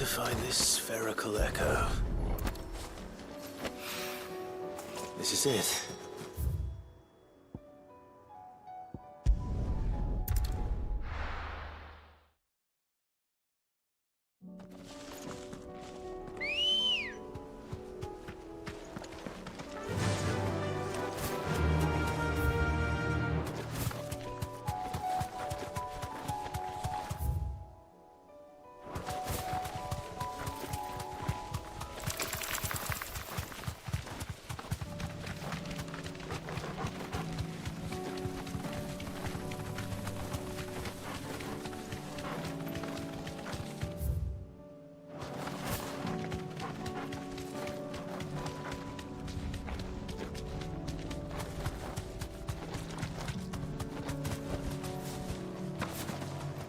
Speaker 6: to find this spherical echo. This is it.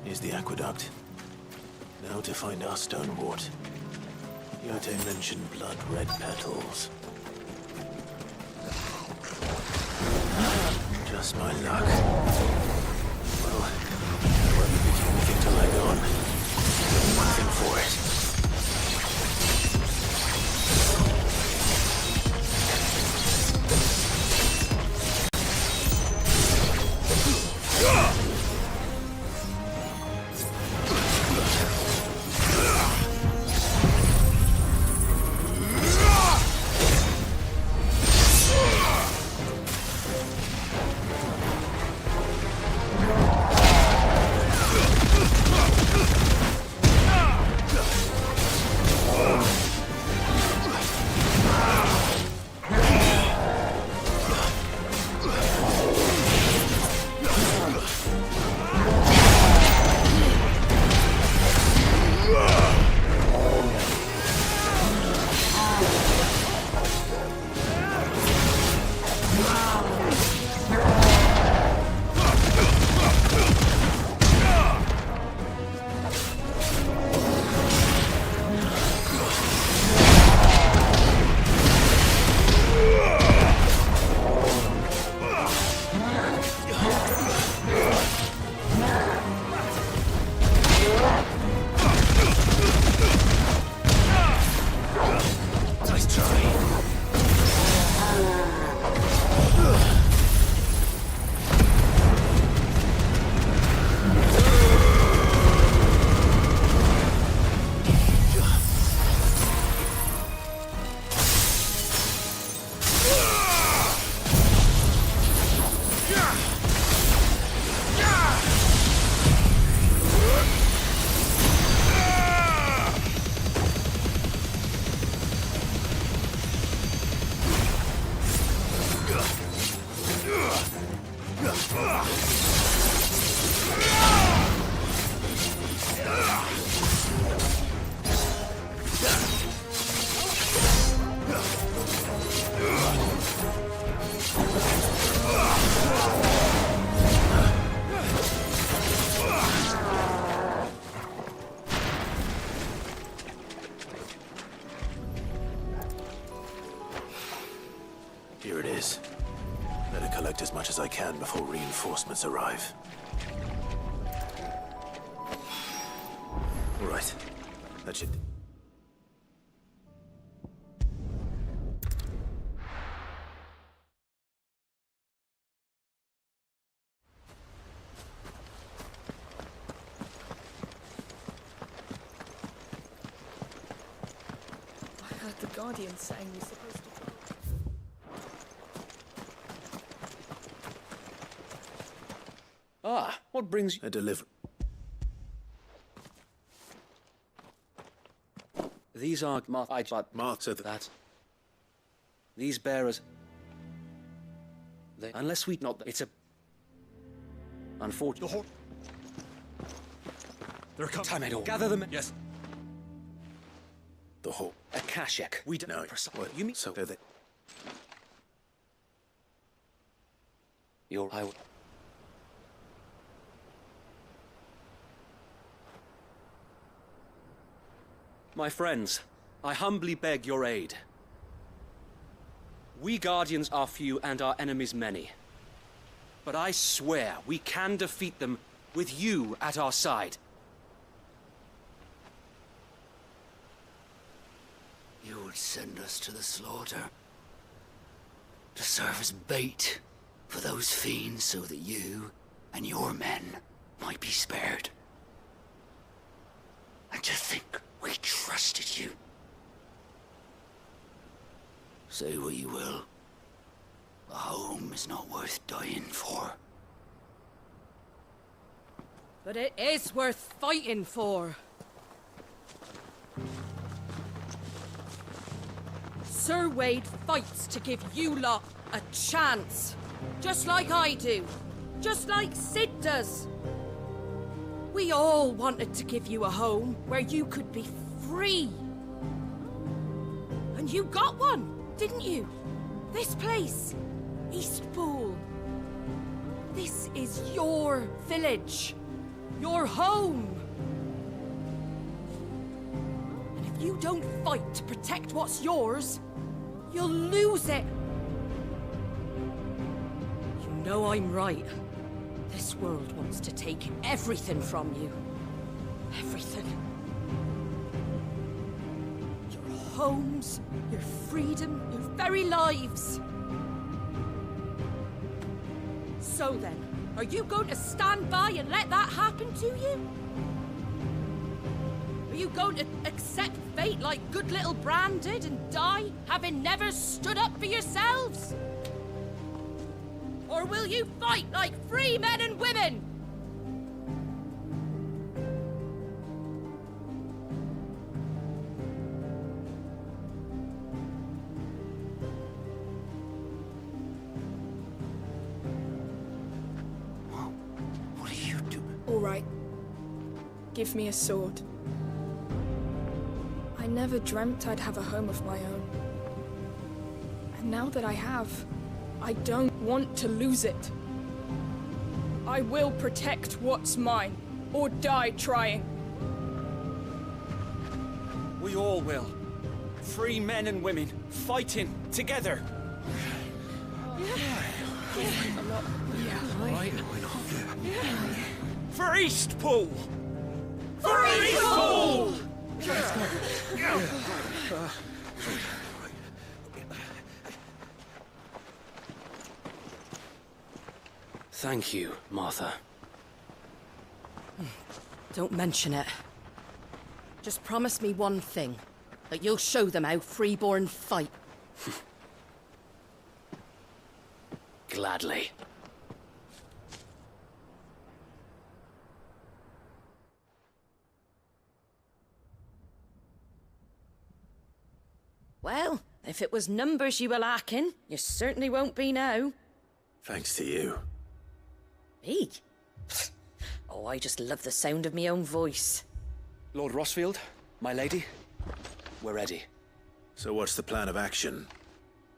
Speaker 6: Here's the aqueduct. Now to find our stone wart. Yote mentioned blood-red petals. Just my luck. Well, whoever became the thing to leg on, there's one thing for it. Here it is. Better collect as much as I can before reinforcements arrive. All right. That should...
Speaker 4: I heard the Guardian saying we're supposed to...
Speaker 9: Ah, what brings you...
Speaker 6: A delivery.
Speaker 9: These are marked so that... These bearers... They... Unless we... Not... It's a... Unfortunate...
Speaker 15: There comes...
Speaker 9: Time at all. Gather them...
Speaker 15: Yes.
Speaker 6: The whole...
Speaker 9: A Kashek. We don't...
Speaker 6: No,
Speaker 9: what? You mean... So... They... You're... I... My friends, I humbly beg your aid. We Guardians are few and our enemies many. But I swear we can defeat them with you at our side.
Speaker 8: would send us to the slaughter. To serve as bait for those fiends so that you and your men might be spared. And to think we trusted you. Say what you will. A home is not worth dying for.
Speaker 18: But it is worth fighting for. Sir Wade fights to give you lot a chance. Just like I do. Just like Sid does. We all wanted to give you a home where you could be free. And you got one, didn't you? This place, Eastpool. This is your village. Your home. And if you don't fight to protect what's yours, you'll lose it. You know I'm right. This world wants to take everything from you. Everything. Your homes, your freedom, your very lives. So then, are you going to stand by and let that happen to you? Are you going to accept fate like good little Bran did and die, having never stood up for yourselves? Or will you fight like free men and women?
Speaker 8: What are you doing?
Speaker 11: All right. Give me a sword. I never dreamt I'd have a home of my own. And now that I have, I don't want to lose it. I will protect what's mine, or die trying.
Speaker 19: We all will. Free men and women, fighting together. For Eastpool! For Eastpool! Thank you, Martha.
Speaker 18: Don't mention it. Just promise me one thing. That you'll show them how freeborn fight.
Speaker 19: Gladly.
Speaker 18: Well, if it was numbers you were lacking, you certainly won't be now.
Speaker 6: Thanks to you.
Speaker 18: Me? Oh, I just love the sound of my own voice.
Speaker 19: Lord Rossfield, my lady, we're ready.
Speaker 6: So what's the plan of action?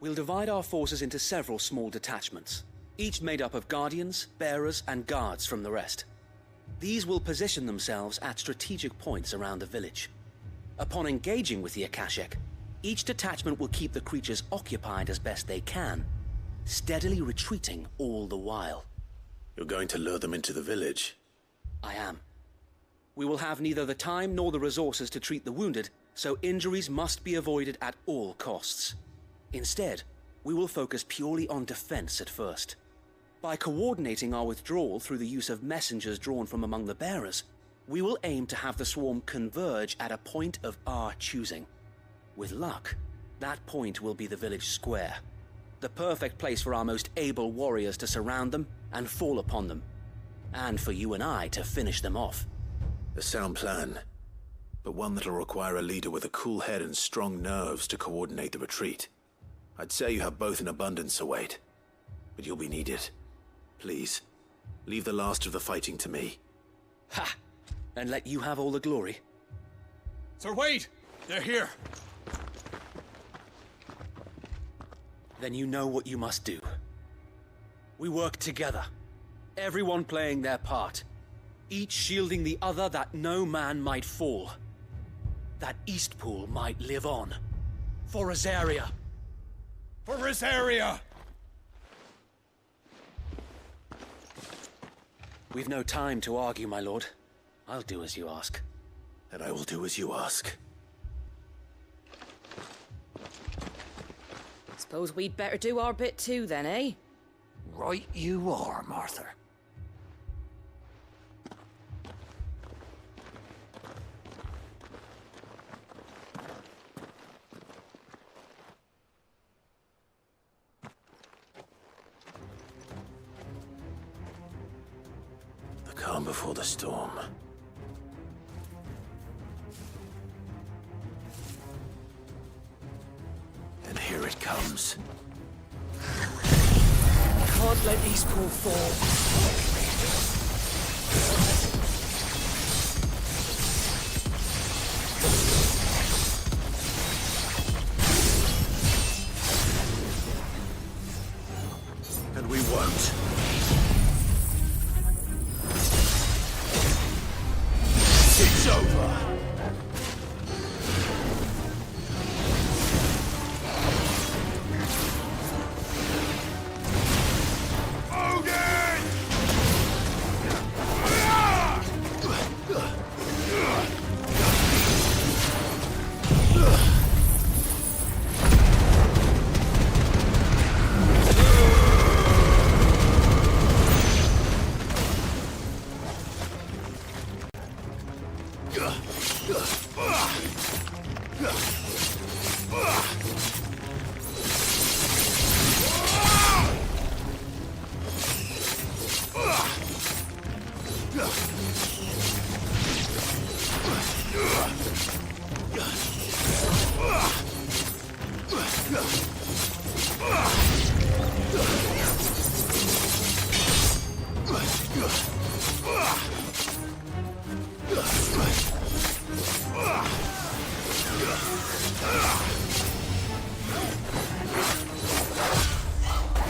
Speaker 19: We'll divide our forces into several small detachments, each made up of guardians, bearers, and guards from the rest. These will position themselves at strategic points around the village. Upon engaging with the Akashic, each detachment will keep the creatures occupied as best they can, steadily retreating all the while.
Speaker 6: You're going to lure them into the village?
Speaker 19: I am. We will have neither the time nor the resources to treat the wounded, so injuries must be avoided at all costs. Instead, we will focus purely on defense at first. By coordinating our withdrawal through the use of messengers drawn from among the bearers, we will aim to have the swarm converge at a point of our choosing. With luck, that point will be the village square. The perfect place for our most able warriors to surround them and fall upon them. And for you and I to finish them off.
Speaker 6: A sound plan, but one that'll require a leader with a cool head and strong nerves to coordinate the retreat. I'd say you have both in abundance, Sir Wade, but you'll be needed. Please, leave the last of the fighting to me.
Speaker 19: Ha! And let you have all the glory.
Speaker 20: Sir Wade! They're here!
Speaker 19: Then you know what you must do. We work together, everyone playing their part, each shielding the other that no man might fall. That Eastpool might live on. For Rosaria!
Speaker 20: For Rosaria!
Speaker 19: We've no time to argue, my lord. I'll do as you ask.
Speaker 6: And I will do as you ask.
Speaker 18: Suppose we'd better do our bit too then, eh?
Speaker 8: Right you are, Martha.
Speaker 6: The calm before the storm. And here it comes.
Speaker 12: Can't let Eastpool fall.
Speaker 6: And we won't. It's over.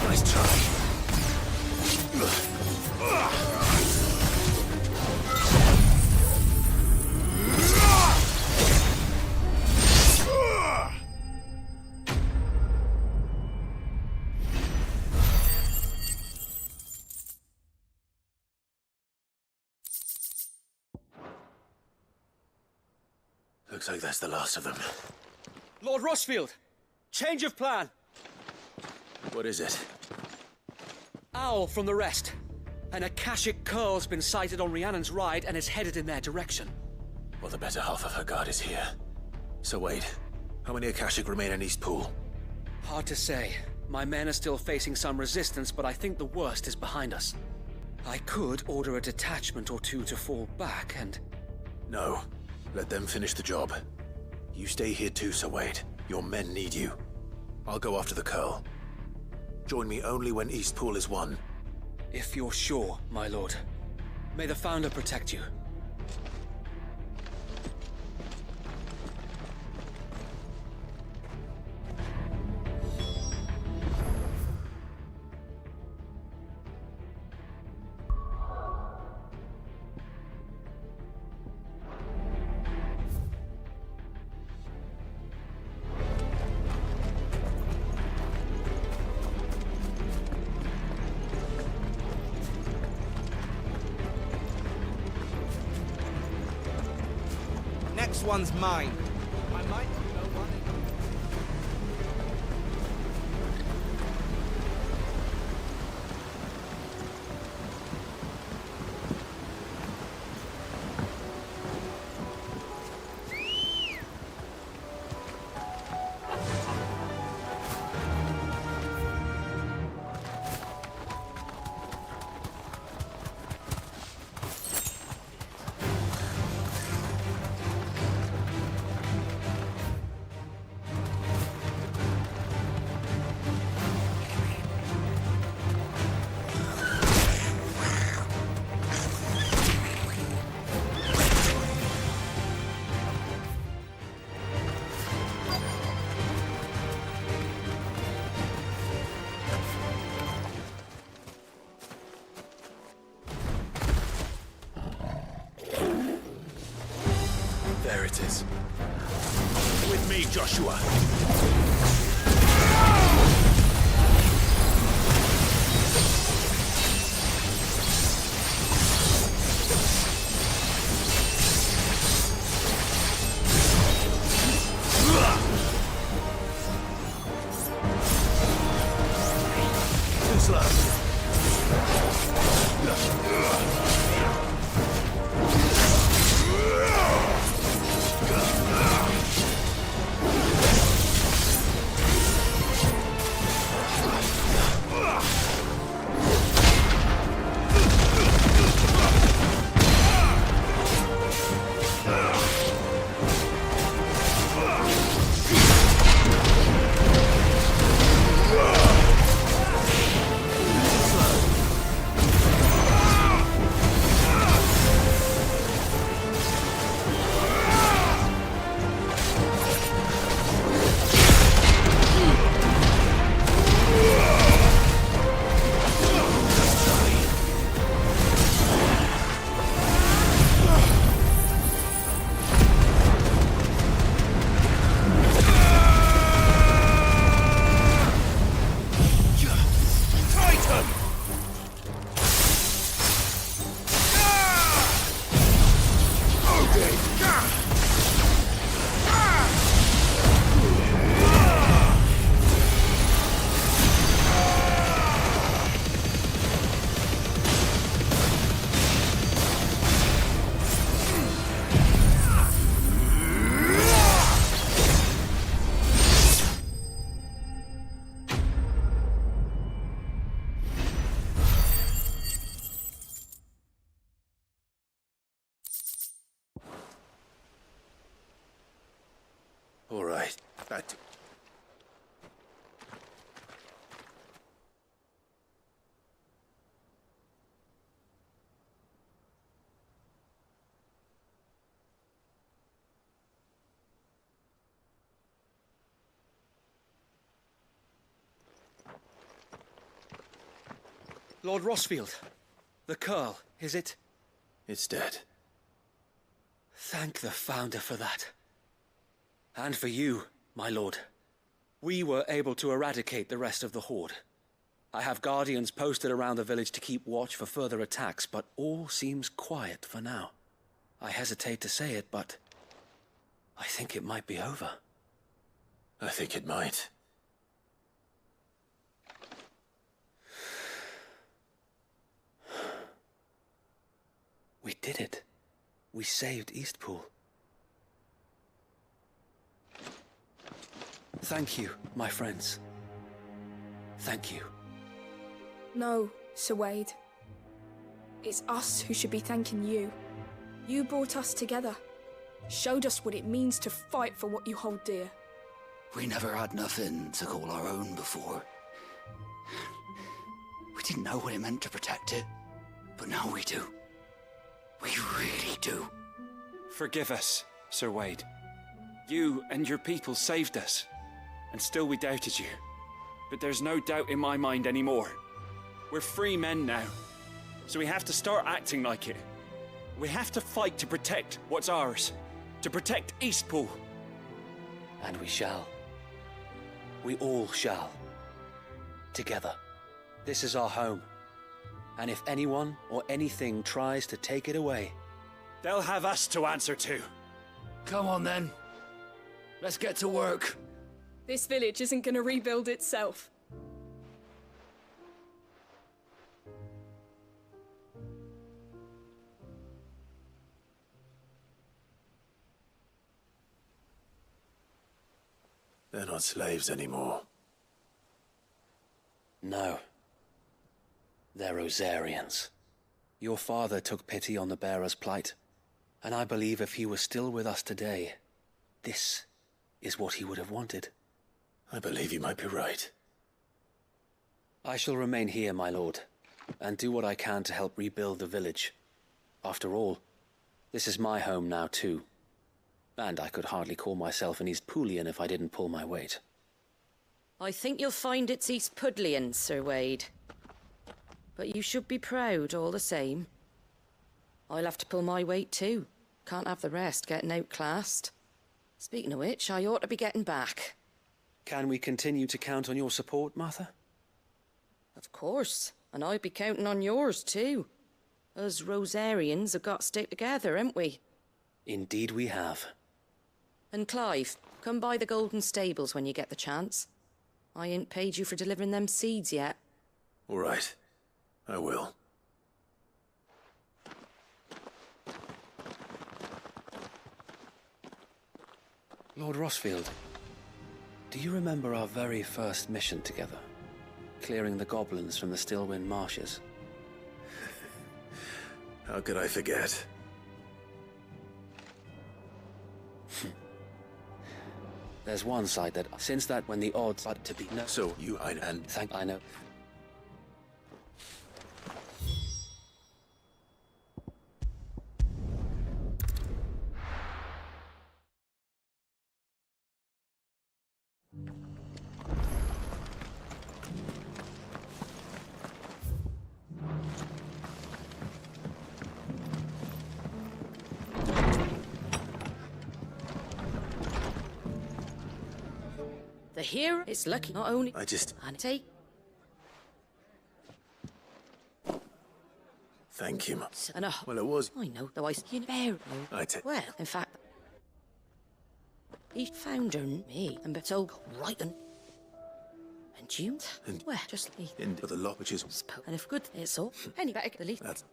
Speaker 12: Nice try.
Speaker 6: Looks like that's the last of them.
Speaker 19: Lord Rossfield, change of plan.
Speaker 6: What is it?
Speaker 19: Owl from the rest. An Akashic curl's been sighted on Rhiannon's ride and is headed in their direction.
Speaker 6: Well, the better half of her guard is here. So wait, how many Akashic remain in Eastpool?
Speaker 19: Hard to say. My men are still facing some resistance, but I think the worst is behind us. I could order a detachment or two to fall back and...
Speaker 6: No. Let them finish the job. You stay here too, Sir Wade. Your men need you. I'll go after the curl. Join me only when Eastpool is won.
Speaker 19: If you're sure, my lord. May the Founder protect you.
Speaker 2: Next one's mine. I might know one.
Speaker 6: There it is. With me, Joshua. All right, back to...
Speaker 19: Lord Rossfield, the Curl, is it?
Speaker 6: It's dead.
Speaker 19: Thank the Founder for that. And for you, my lord. We were able to eradicate the rest of the Horde. I have guardians posted around the village to keep watch for further attacks, but all seems quiet for now. I hesitate to say it, but I think it might be over.
Speaker 6: I think it might.
Speaker 19: We did it. We saved Eastpool. Thank you, my friends. Thank you.
Speaker 11: No, Sir Wade. It's us who should be thanking you. You brought us together. Showed us what it means to fight for what you hold dear.
Speaker 8: We never had nothing to call our own before. We didn't know what it meant to protect it, but now we do. We really do.
Speaker 21: Forgive us, Sir Wade. You and your people saved us, and still we doubted you. But there's no doubt in my mind anymore. We're free men now, so we have to start acting like it. We have to fight to protect what's ours, to protect Eastpool.
Speaker 19: And we shall. We all shall. Together. This is our home. And if anyone or anything tries to take it away,
Speaker 21: they'll have us to answer to.
Speaker 8: Come on then. Let's get to work.
Speaker 11: This village isn't gonna rebuild itself.
Speaker 6: They're not slaves anymore.
Speaker 19: no. They're Rosarians. Your father took pity on the bearer's plight, and I believe if he was still with us today, this is what he would have wanted.
Speaker 6: I believe you might be right.
Speaker 19: I shall remain here, my lord, and do what I can to help rebuild the village. After all, this is my home now too, and I could hardly call myself an Eastpoolian if I didn't pull my weight.
Speaker 18: I think you'll find it's East Pudlian, Sir Wade. But you should be proud all the same. I'll have to pull my weight too. Can't have the rest getting outclassed. Speaking of which, I ought to be getting back.
Speaker 19: Can we continue to count on your support, Martha?
Speaker 18: Of course, and I'd be counting on yours too. Us Rosarians have got to stick together, haven't we?
Speaker 19: Indeed we have.
Speaker 18: And Clive, come by the Golden Stables when you get the chance. I ain't paid you for delivering them seeds yet.
Speaker 6: All right. I will.
Speaker 19: Lord Rossfield, do you remember our very first mission together? Clearing the goblins from the Stillwind Marshes?
Speaker 6: How could I forget?
Speaker 19: There's one side that, since that when the odds are to be no...
Speaker 6: So you, I
Speaker 19: know.
Speaker 18: The hero is lucky not only... And take...
Speaker 6: Thank you,
Speaker 18: And
Speaker 6: well, it was...
Speaker 18: I know, though I skin bear. Well, in fact... He found her and me, and but so right and you... well, just...
Speaker 6: Into the lot, which is...
Speaker 18: And if good, it's all. Any better, the least...
Speaker 6: That's...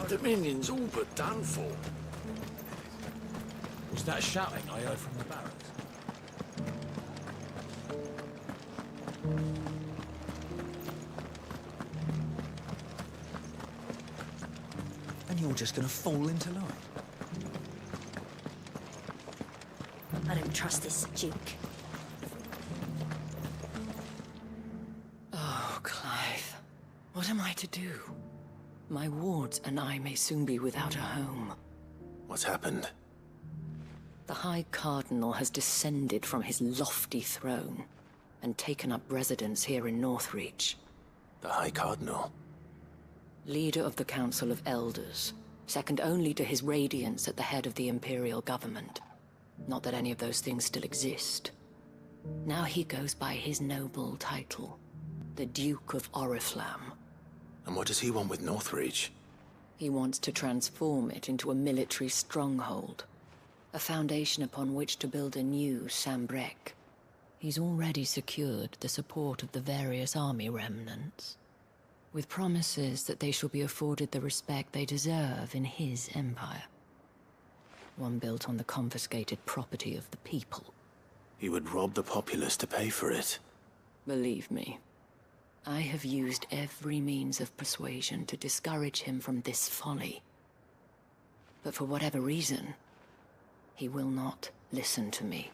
Speaker 5: The Dominion's all but done for.
Speaker 20: Was that shouting I heard from the barracks?
Speaker 2: And you're just gonna fall into line?
Speaker 1: I don't trust this Duke.
Speaker 10: Oh, Clive. What am I to do? My wards and I may soon be without a home.
Speaker 6: What's happened?
Speaker 10: The High Cardinal has descended from his lofty throne and taken up residence here in Northreach.
Speaker 6: The High Cardinal?
Speaker 10: Leader of the Council of Elders, second only to his Radiance at the head of the Imperial government. Not that any of those things still exist. Now he goes by his noble title, the Duke of Oriflamme.
Speaker 6: And what does he want with Northreach?
Speaker 10: He wants to transform it into a military stronghold, a foundation upon which to build a new Sambrec. He's already secured the support of the various army remnants, with promises that they shall be afforded the respect they deserve in his empire. One built on the confiscated property of the people.
Speaker 6: He would rob the populace to pay for it.
Speaker 10: Believe me, I have used every means of persuasion to discourage him from this folly. But for whatever reason, he will not listen to me.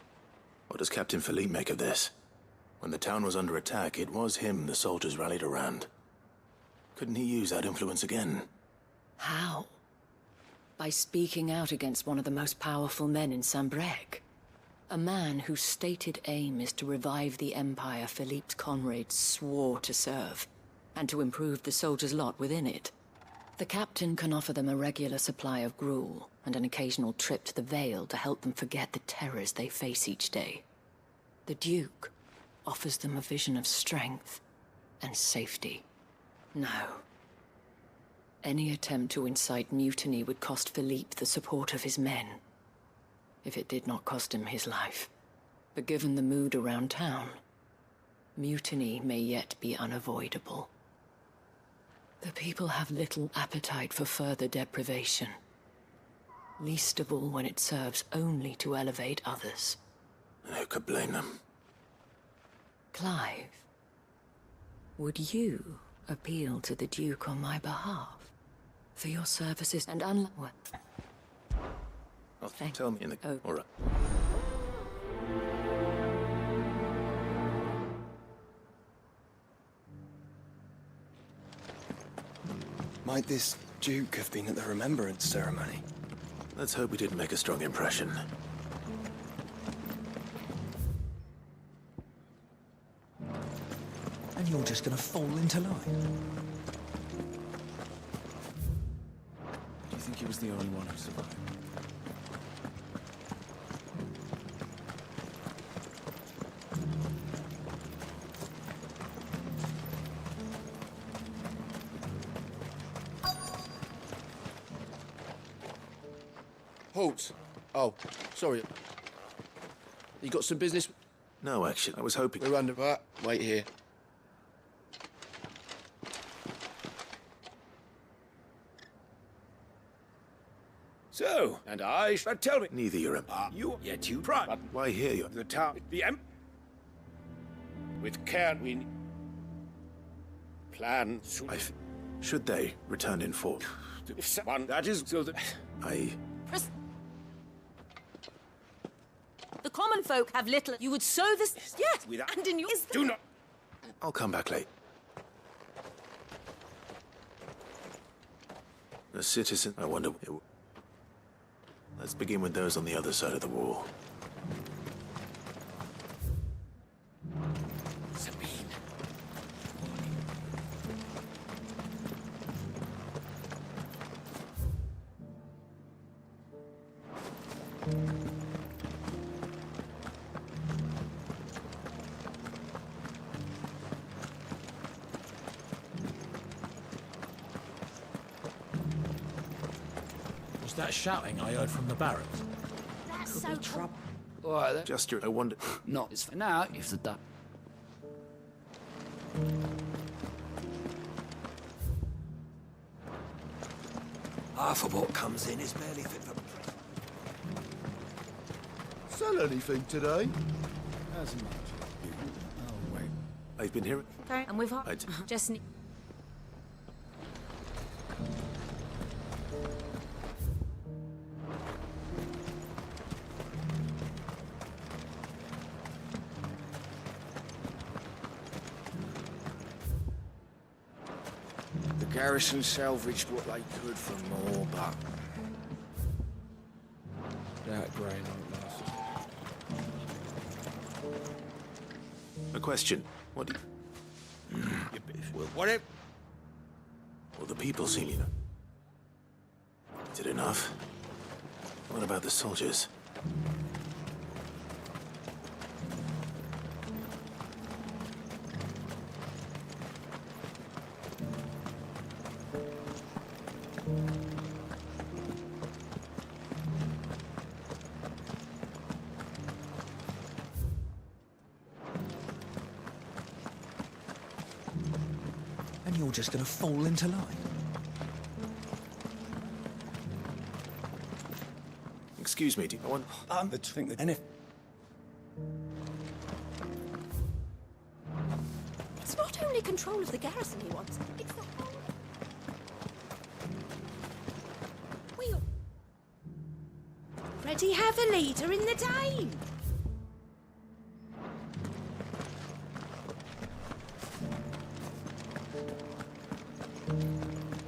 Speaker 6: What does Captain Philippe make of this? When the town was under attack, it was him the soldiers rallied around. Couldn't he use that influence again?
Speaker 10: How? By speaking out against one of the most powerful men in Sambrec. A man whose stated aim is to revive the empire Philippe's comrades swore to serve, and to improve the soldiers' lot within it. The captain can offer them a regular supply of gruel, and an occasional trip to the Vale to help them forget the terrors they face each day. The Duke offers them a vision of strength and safety. No. Any attempt to incite mutiny would cost Philippe the support of his men, if it did not cost him his life. But given the mood around town, mutiny may yet be unavoidable. The people have little appetite for further deprivation, least of all when it serves only to elevate others.
Speaker 6: And who could blame them?
Speaker 10: Clive, would you appeal to the Duke on my behalf? For your services and
Speaker 6: Tell me in the...
Speaker 10: Oh.
Speaker 6: All right.
Speaker 9: Might this Duke have been at the remembrance ceremony?
Speaker 6: Let's hope we didn't make a strong impression.
Speaker 2: And you're just gonna fall into line?
Speaker 20: Do you think he was the only one who survived?
Speaker 14: Halt! Oh, sorry. You got some business?
Speaker 6: No, actually, I was hoping...
Speaker 14: We're under that. Wait here.
Speaker 5: So, and I shall tell me.
Speaker 6: Neither you're
Speaker 5: You yet you try. But
Speaker 6: why here you...
Speaker 5: the town, the with care we plan to...
Speaker 6: Should they return in force?
Speaker 5: If someone that is so that...
Speaker 18: The common folk have little. You would sow this, yes,
Speaker 5: without...
Speaker 18: and in your...
Speaker 5: Do not...
Speaker 6: I'll come back late. The citizen... I wonder... Let's begin with those on the other side of the wall.
Speaker 20: Was that shouting I heard from the barracks?
Speaker 1: That's so trouble.
Speaker 5: All right, then.
Speaker 6: Just your... I wonder...
Speaker 5: Not as for now, if the duck...
Speaker 15: Half of what comes in is barely fit for...
Speaker 3: Sell anything today?
Speaker 20: As much. Oh, wait.
Speaker 6: I've been here.
Speaker 16: Okay, and we've just need...
Speaker 8: The garrison salvaged what they could from more, but
Speaker 20: That grain won't last.
Speaker 6: A question. What do you...
Speaker 8: well, whatever.
Speaker 6: Well, the people seem, you know. Is it enough? What about the soldiers?
Speaker 15: And you're just gonna fall into line.
Speaker 6: Excuse me, do you want...
Speaker 15: I'm the thing that... And if...
Speaker 18: It's not only control of the garrison he wants, it's the whole... We already have a leader in the Dane.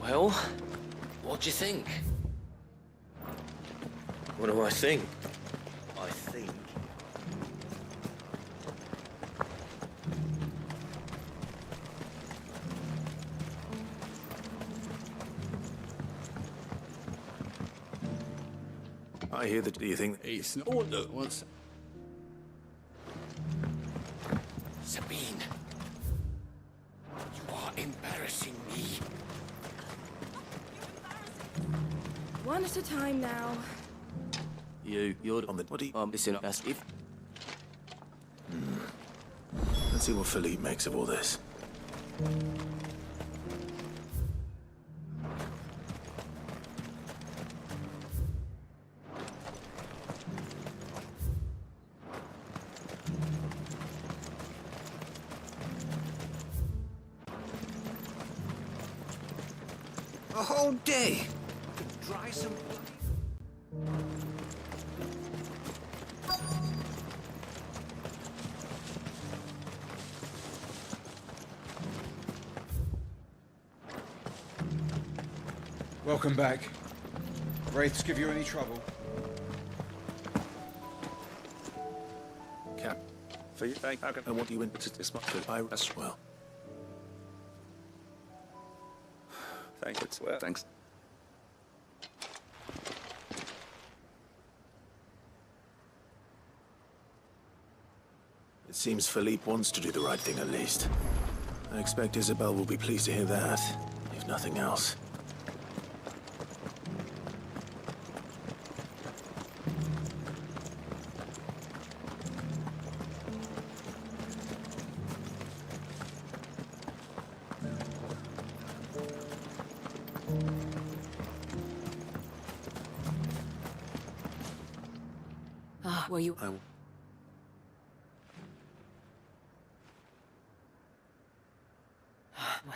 Speaker 14: Well, what do you think? What do I think? I think...
Speaker 6: I hear that... Do you think...
Speaker 15: It's not... Oh, look, once...
Speaker 8: Sabine, you are embarrassing me.
Speaker 11: One at a time now.
Speaker 14: You're on the... What do you... listen, that's if...
Speaker 6: Let's see what Philippe makes of all this.
Speaker 15: A whole day to dry some...
Speaker 2: Welcome back. Wraiths give you any trouble?
Speaker 6: Cap.
Speaker 19: For you, thank you.
Speaker 6: I want you in this much that I as well.
Speaker 19: Thanks. Well, thanks.
Speaker 6: It seems Philippe wants to do the right thing at least. I expect Isabel will be pleased to hear that, if nothing else.
Speaker 16: Were you...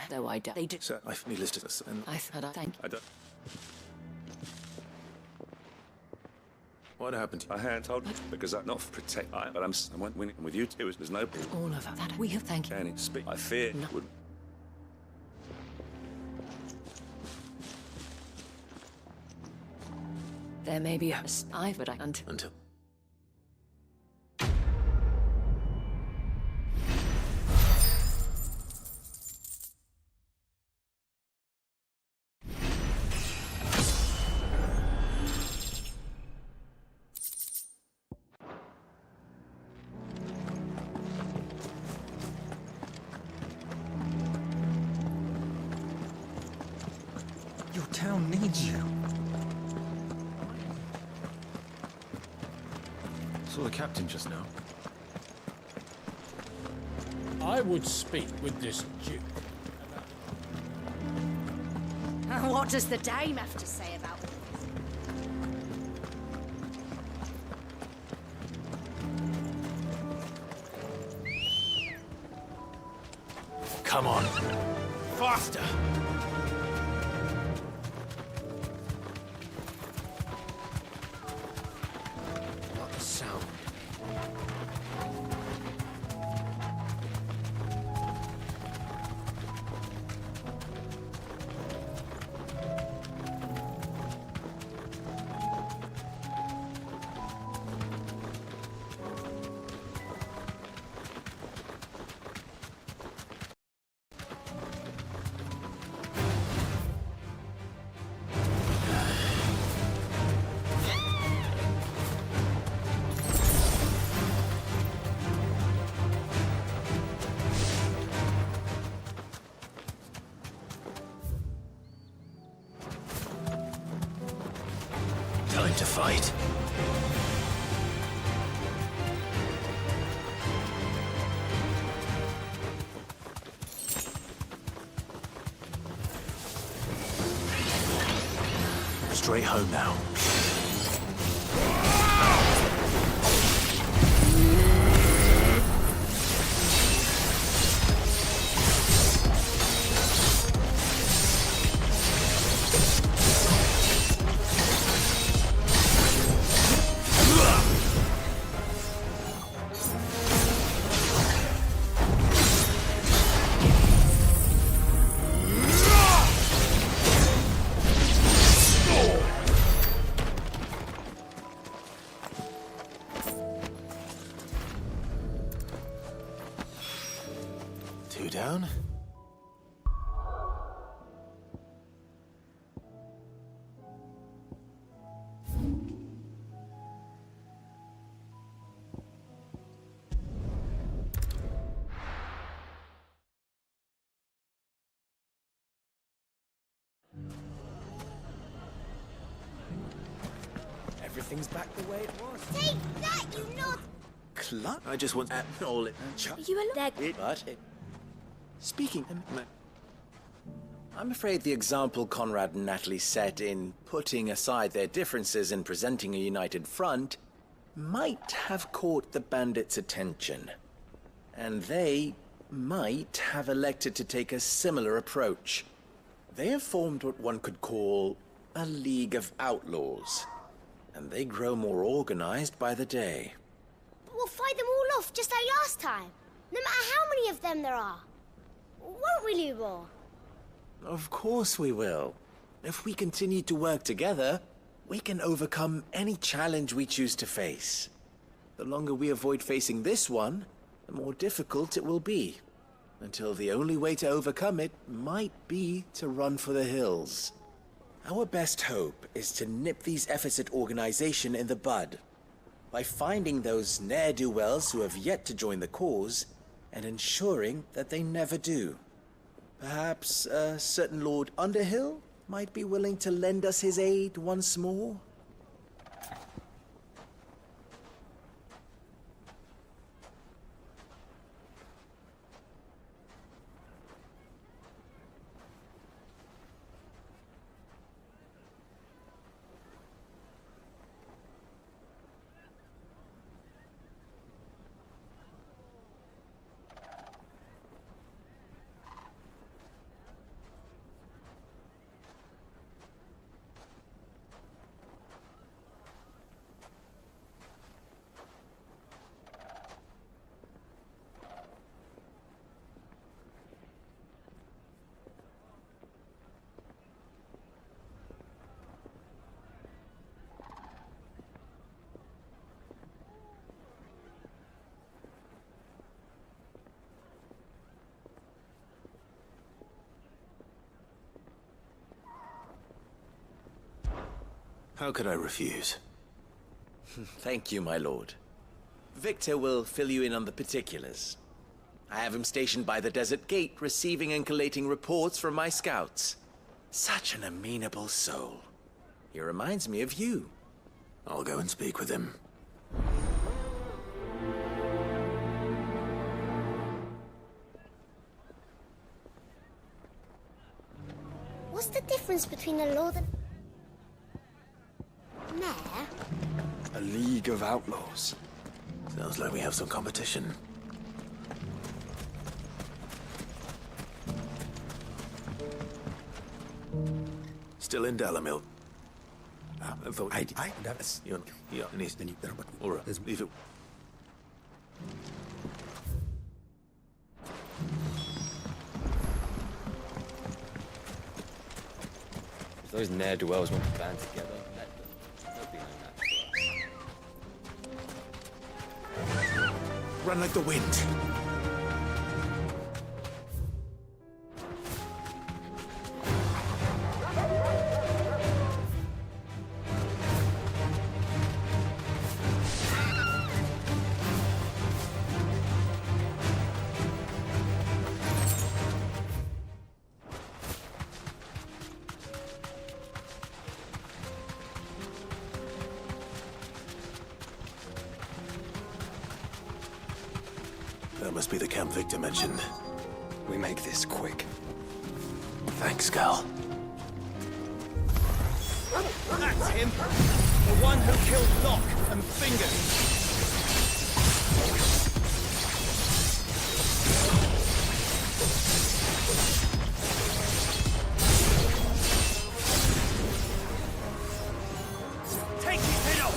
Speaker 16: Though I don't... They do...
Speaker 6: Sir, I've listed this and...
Speaker 16: I thought I... Thank you.
Speaker 19: I don't...
Speaker 6: What happened?
Speaker 19: I hadn't told you because I'm not protect. But I'm winning with you. There's no...
Speaker 16: All of that. We have... Thank you.
Speaker 19: Can it speak? I fear...
Speaker 16: No.
Speaker 19: Would...
Speaker 16: There may be a... but I...
Speaker 6: Until...
Speaker 15: Your town needs you.
Speaker 20: Saw the captain just now. I would speak with this Duke.
Speaker 8: How
Speaker 1: What does the dame have to say about it?
Speaker 9: Come on. Faster! Not the sound. Time to fight. Straight home now. Two down.
Speaker 15: Everything's back the way it was.
Speaker 1: Take that, you not!
Speaker 15: Club?
Speaker 6: I just want all it.
Speaker 1: Are you alone?
Speaker 15: But speaking, I'm afraid the example Conrad and Natalie set in putting aside their differences and presenting a united front might have caught the bandits' attention. And they might have elected to take a similar approach. They have formed what one could call a League of Outlaws, and they grow more organized by the day.
Speaker 1: We'll fight them all off just like last time. No matter how many of them there are. Won't we, Lubor?
Speaker 15: Of course we will. If we continue to work together, we can overcome any challenge we choose to face. The longer we avoid facing this one, the more difficult it will be. Until the only way to overcome it might be to run for the hills. Our best hope is to nip these efforts at organization in the bud, by finding those ne'er-do-wells who have yet to join the cause, and ensuring that they never do. Perhaps a certain Lord Underhill might be willing to lend us his aid once more?
Speaker 6: How could I refuse?
Speaker 15: Thank you, my lord. Victor will fill you in on the particulars. I have him stationed by the desert gate, receiving and collating reports from my scouts. Such an amenable soul. He reminds me of you.
Speaker 6: I'll go and speak with him.
Speaker 1: What's the difference difference between a lord and... Mayor?
Speaker 12: A league of outlaws.
Speaker 6: Sounds like we have some competition. Still in Dalamil. I thought that's you alright, leave it.
Speaker 20: If those ne'er-do-wells want to band together, let them. They'll be no match.
Speaker 15: Run like the wind.
Speaker 6: That must be the camp Victor mentioned.
Speaker 12: We make this quick.
Speaker 6: Thanks, Cal.
Speaker 17: That's him! The one who killed Locke and Finger! Take his head off!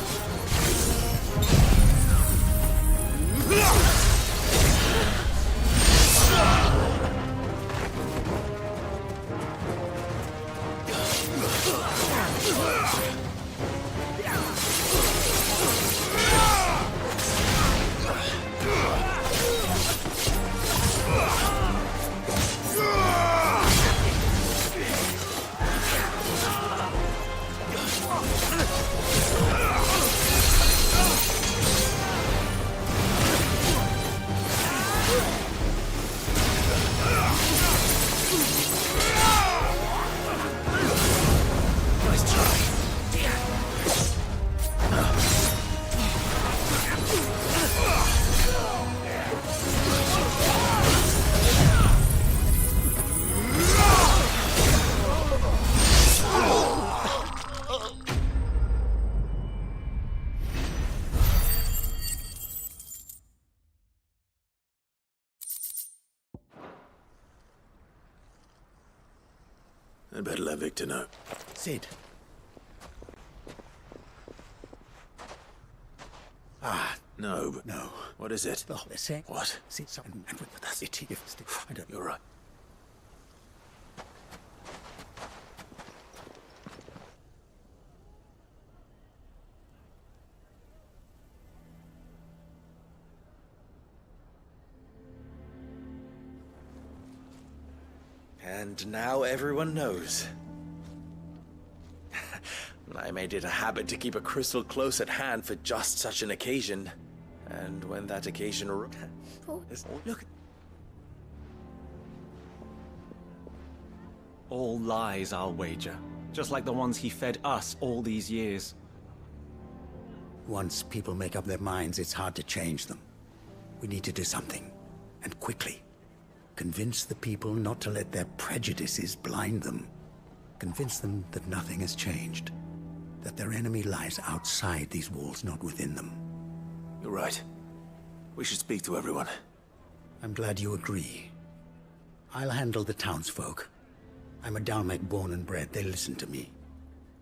Speaker 6: I'd better let Victor know.
Speaker 15: Sid.
Speaker 6: No, but...
Speaker 15: No.
Speaker 6: What is it?
Speaker 15: Oh, let's say.
Speaker 6: What?
Speaker 15: See something, and that's it. I don't.
Speaker 6: You're right.
Speaker 15: And now everyone knows. I made it a habit to keep a crystal close at hand for just such an occasion. And when that occasion look.
Speaker 22: All lies, I'll wager. Just like the ones he fed us all these years.
Speaker 23: Once people make up their minds, it's hard to change them. We need to do something, and quickly. Convince the people not to let their prejudices blind them. Convince them that nothing has changed. That their enemy lies outside these walls, not within them.
Speaker 6: You're right. We should speak to everyone.
Speaker 23: I'm glad you agree. I'll handle the townsfolk. I'm a Dalmec born and bred. They'll listen to me.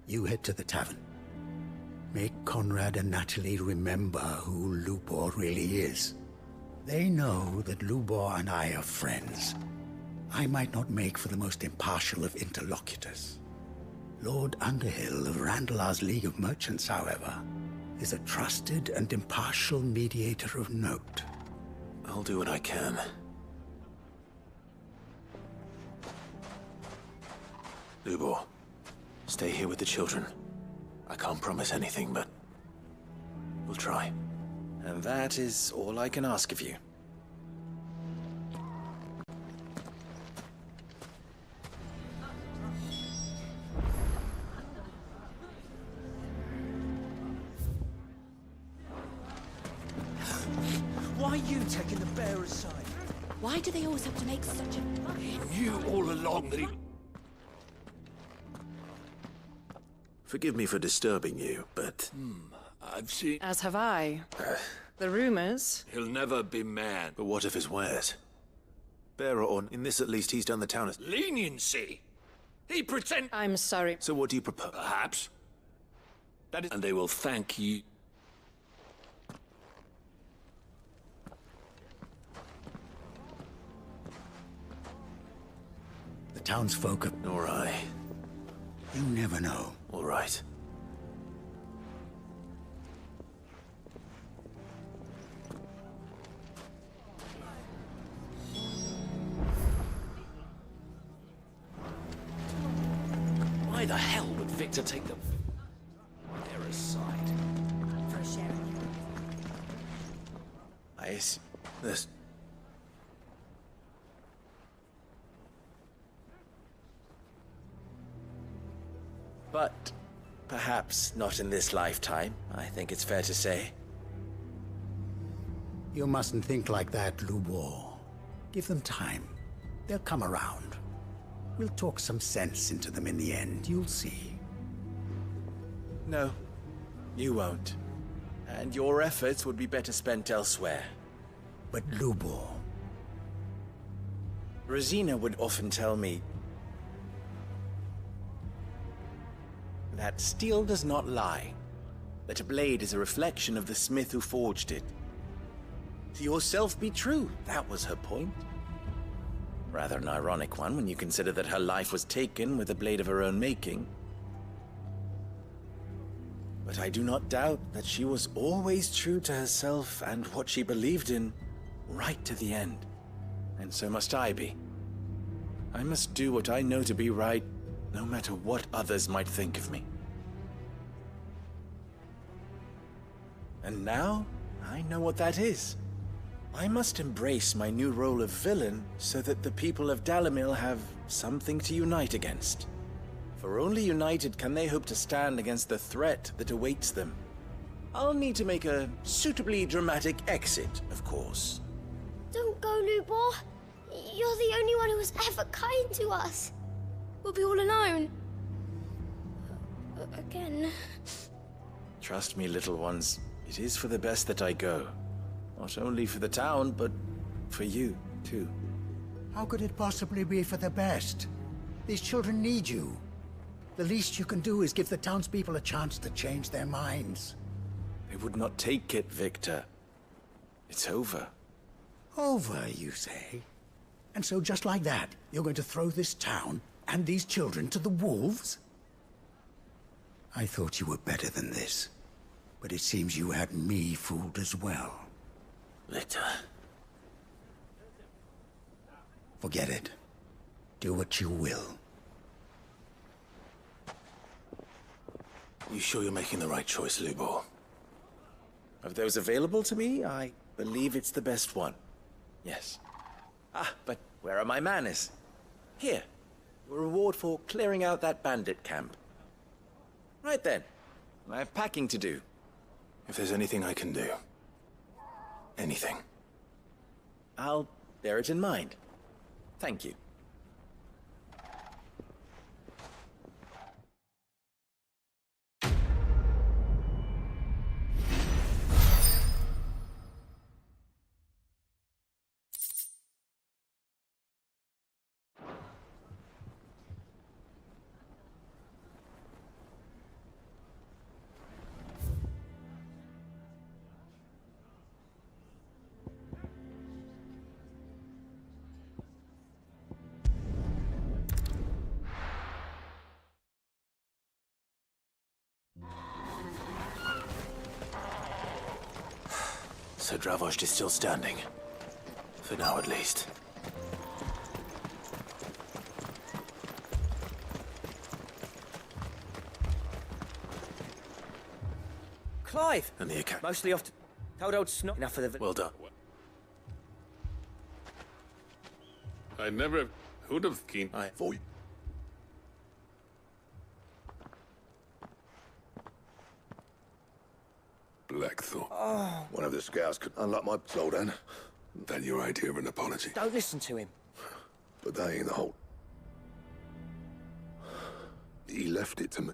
Speaker 23: You head to the tavern. Make Conrad and Natalie remember who Lubor really is. They know that Lubor and I are friends. I might not make for the most impartial of interlocutors. Lord Underhill of Randalar's League of Merchants, however, is a trusted and impartial mediator of note.
Speaker 6: I'll do what I can. Lubor, stay here with the children. I can't promise anything, but we'll try.
Speaker 15: And that is all I can ask of you.
Speaker 17: Why are you taking the bearer's side?
Speaker 24: Why do they always have to make such a...
Speaker 5: He knew all along that he...
Speaker 6: Forgive me for disturbing you, but...
Speaker 5: I've seen...
Speaker 4: As have I. The rumors.
Speaker 5: He'll never be man.
Speaker 6: But what if his wares? Bearer on, in this at least, he's done the town as...
Speaker 5: Leniency! He pretend...
Speaker 4: I'm sorry.
Speaker 6: So what do you propose?
Speaker 5: Perhaps. That is... And they will thank you.
Speaker 23: The townsfolk are...
Speaker 6: Nor I.
Speaker 23: You never know.
Speaker 6: All right.
Speaker 19: Why the hell would Victor take them? They're aside.
Speaker 1: For sharing.
Speaker 6: I see. This... But perhaps not in this lifetime, I think it's fair to say.
Speaker 23: You mustn't think like that, Lubor. Give them time. They'll come around. We'll talk some sense into them in the end, you'll see.
Speaker 6: No, you won't. And your efforts would be better spent elsewhere.
Speaker 23: But Lubor...
Speaker 6: Rosina would often tell me that steel does not lie, that a blade is a reflection of the smith who forged it. To yourself be true, that was her point. Rather an ironic one when you consider that her life was taken with a blade of her own making. But I do not doubt that she was always true to herself and what she believed in, right to the end. And so must I be. I must do what I know to be right, no matter what others might think of me. And now, I know what that is. I must embrace my new role of villain so that the people of Dalamil have something to unite against. For only united can they hope to stand against the threat that awaits them. I'll need to make a suitably dramatic exit, of course.
Speaker 1: Don't go, Lubor. You're the only one who was ever kind to us. We'll be all alone. Again.
Speaker 6: Trust me, little ones, it is for the best that I go. Not only for the town, but for you, too.
Speaker 23: How could it possibly be for the best? These children need you. The least you can do is give the townspeople a chance to change their minds.
Speaker 6: They would not take it, Victor. It's over.
Speaker 23: Over, you say? And so just like that, you're going to throw this town and these children to the wolves? I thought you were better than this. But it seems you had me fooled as well.
Speaker 6: Victor.
Speaker 23: Forget it. Do what you will.
Speaker 6: You sure you're making the right choice, Lubor? Of those available to me, I believe it's the best one. Yes. Ah, but where are my manners? Here. Your reward for clearing out that bandit camp. Right then. I have packing to do.
Speaker 5: If there's anything I can do. Anything.
Speaker 6: I'll bear it in mind. Thank you. So Dravost is still standing. For now, at least.
Speaker 14: Clive!
Speaker 6: And the account.
Speaker 14: Mostly off to... Told old Snot enough for the...
Speaker 6: Well done.
Speaker 5: I never would have keen.
Speaker 6: For you.
Speaker 3: Blackthorn.
Speaker 14: Oh.
Speaker 3: One of the scouts could unlock my... Slow down. Then your idea of an apology.
Speaker 14: Don't listen to him.
Speaker 3: But that ain't the whole... He left it to me.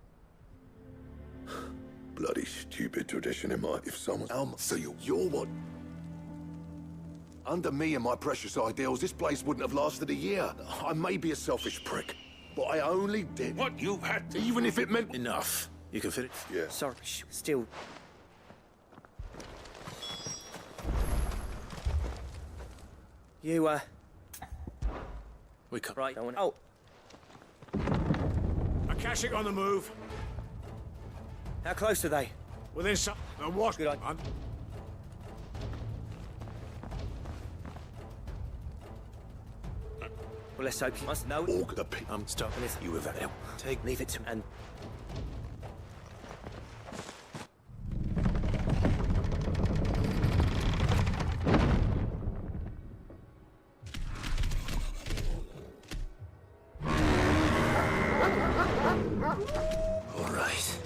Speaker 3: Bloody stupid tradition in my... If someone... So you're what? Under me and my precious ideals, this place wouldn't have lasted a year. I may be a selfish prick, but I only did what you had to, even if it meant...
Speaker 15: Enough. You can finish?
Speaker 3: Yeah.
Speaker 17: Sorry, still... You,
Speaker 15: We come.
Speaker 17: Right, oh.
Speaker 5: Akashic on the move.
Speaker 17: How close are they?
Speaker 5: Within some... what?
Speaker 17: Good idea. Well, let's hope you must know.
Speaker 15: I'm stopping this. You with that help.
Speaker 17: Leave it to me. And
Speaker 15: all right.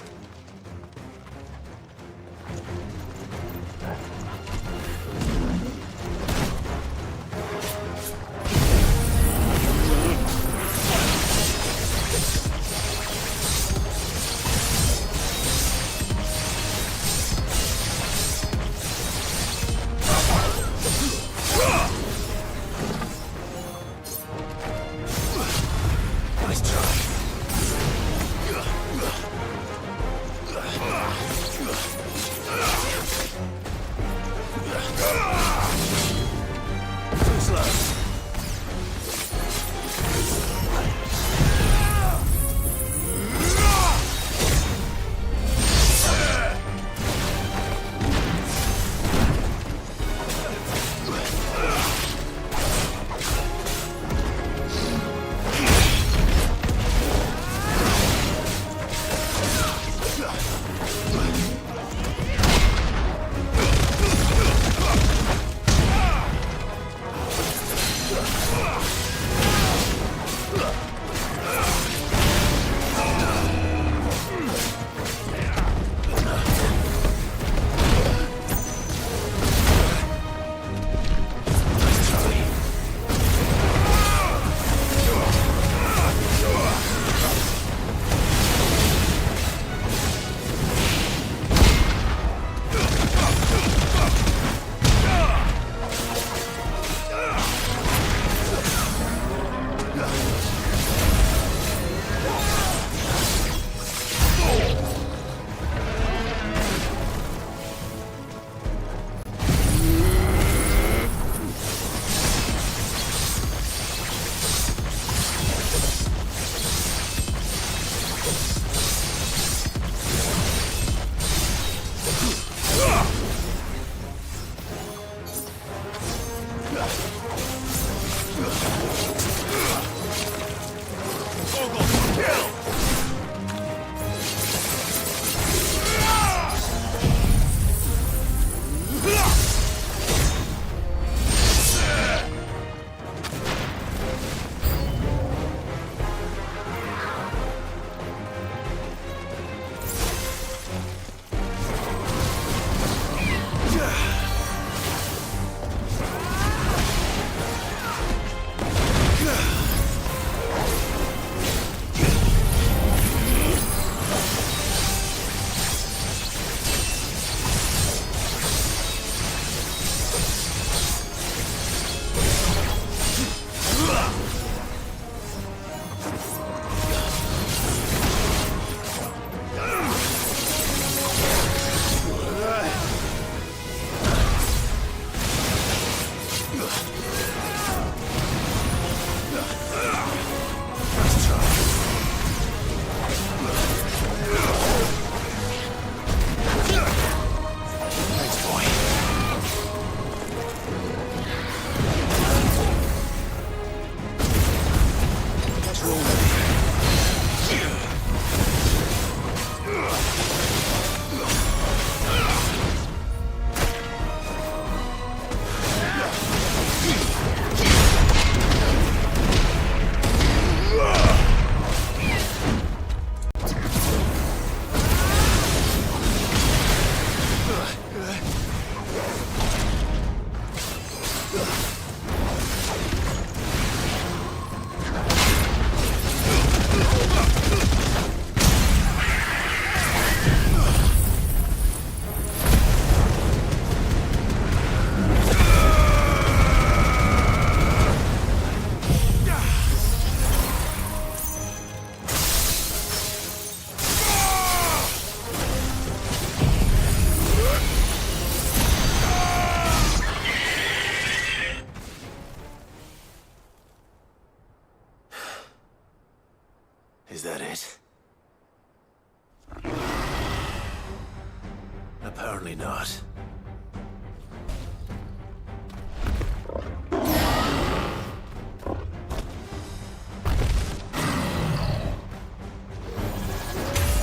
Speaker 6: Apparently not.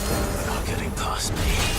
Speaker 6: They're not getting past me.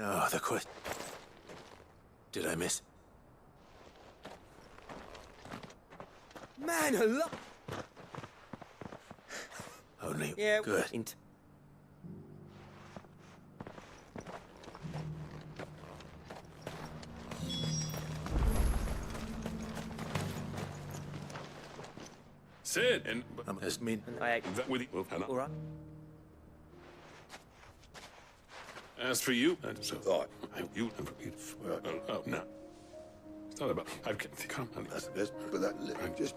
Speaker 6: Oh, the quest. Did I miss?
Speaker 17: Man alive!
Speaker 6: Only
Speaker 17: Yeah,
Speaker 6: good.
Speaker 7: Sid, and
Speaker 6: has mean
Speaker 7: that with you.
Speaker 17: All right.
Speaker 7: As for you, so you no. It's not about. I've come.
Speaker 3: But that just.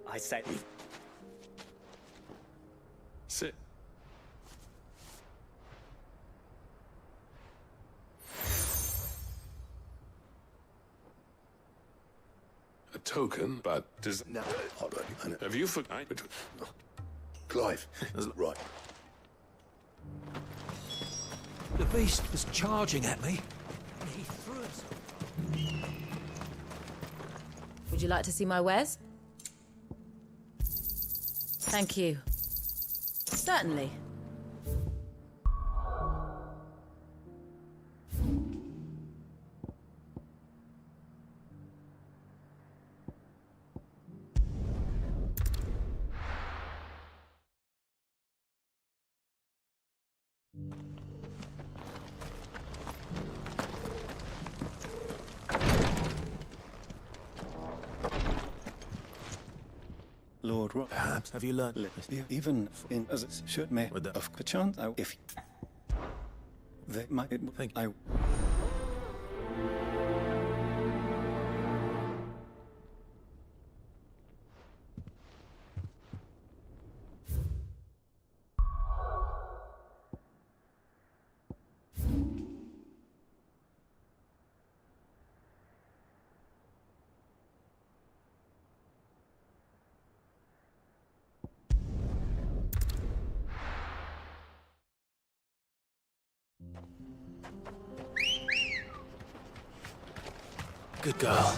Speaker 17: I say.
Speaker 7: token, but does...
Speaker 3: No, I don't.
Speaker 7: Have you forgotten?
Speaker 3: Clive, right.
Speaker 17: The beast was charging at me, and he threw it.
Speaker 10: Would you like to see my wares? Thank you. Certainly.
Speaker 9: Lord Rock.
Speaker 5: Perhaps. Have you learned?
Speaker 9: Even in as it should may of perchance, if they might think I.
Speaker 5: Good girl.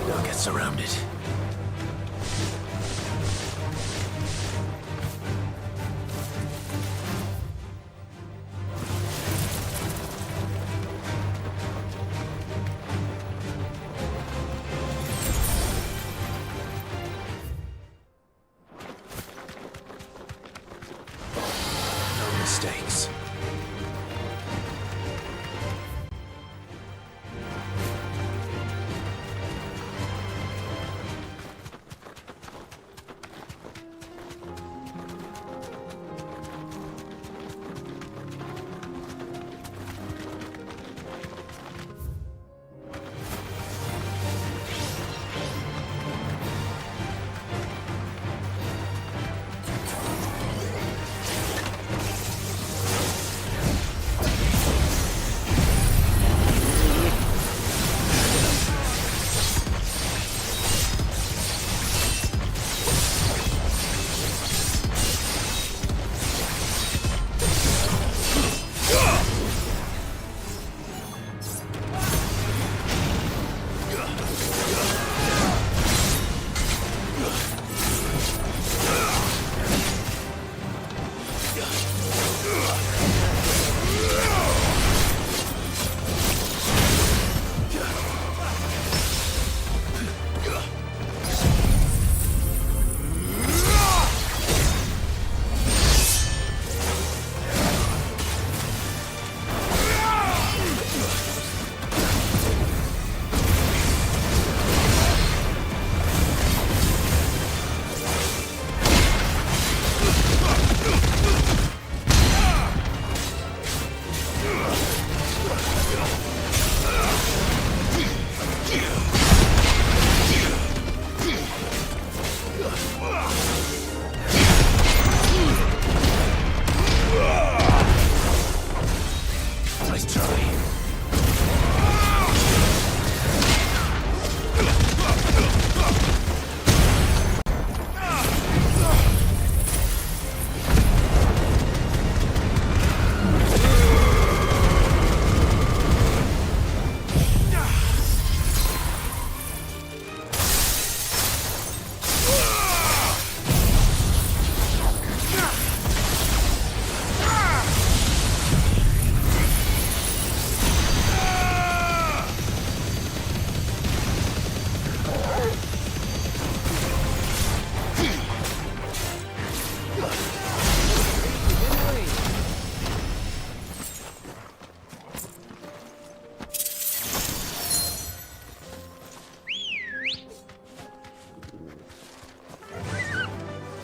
Speaker 5: Don't get surrounded. No mistakes. Nice try.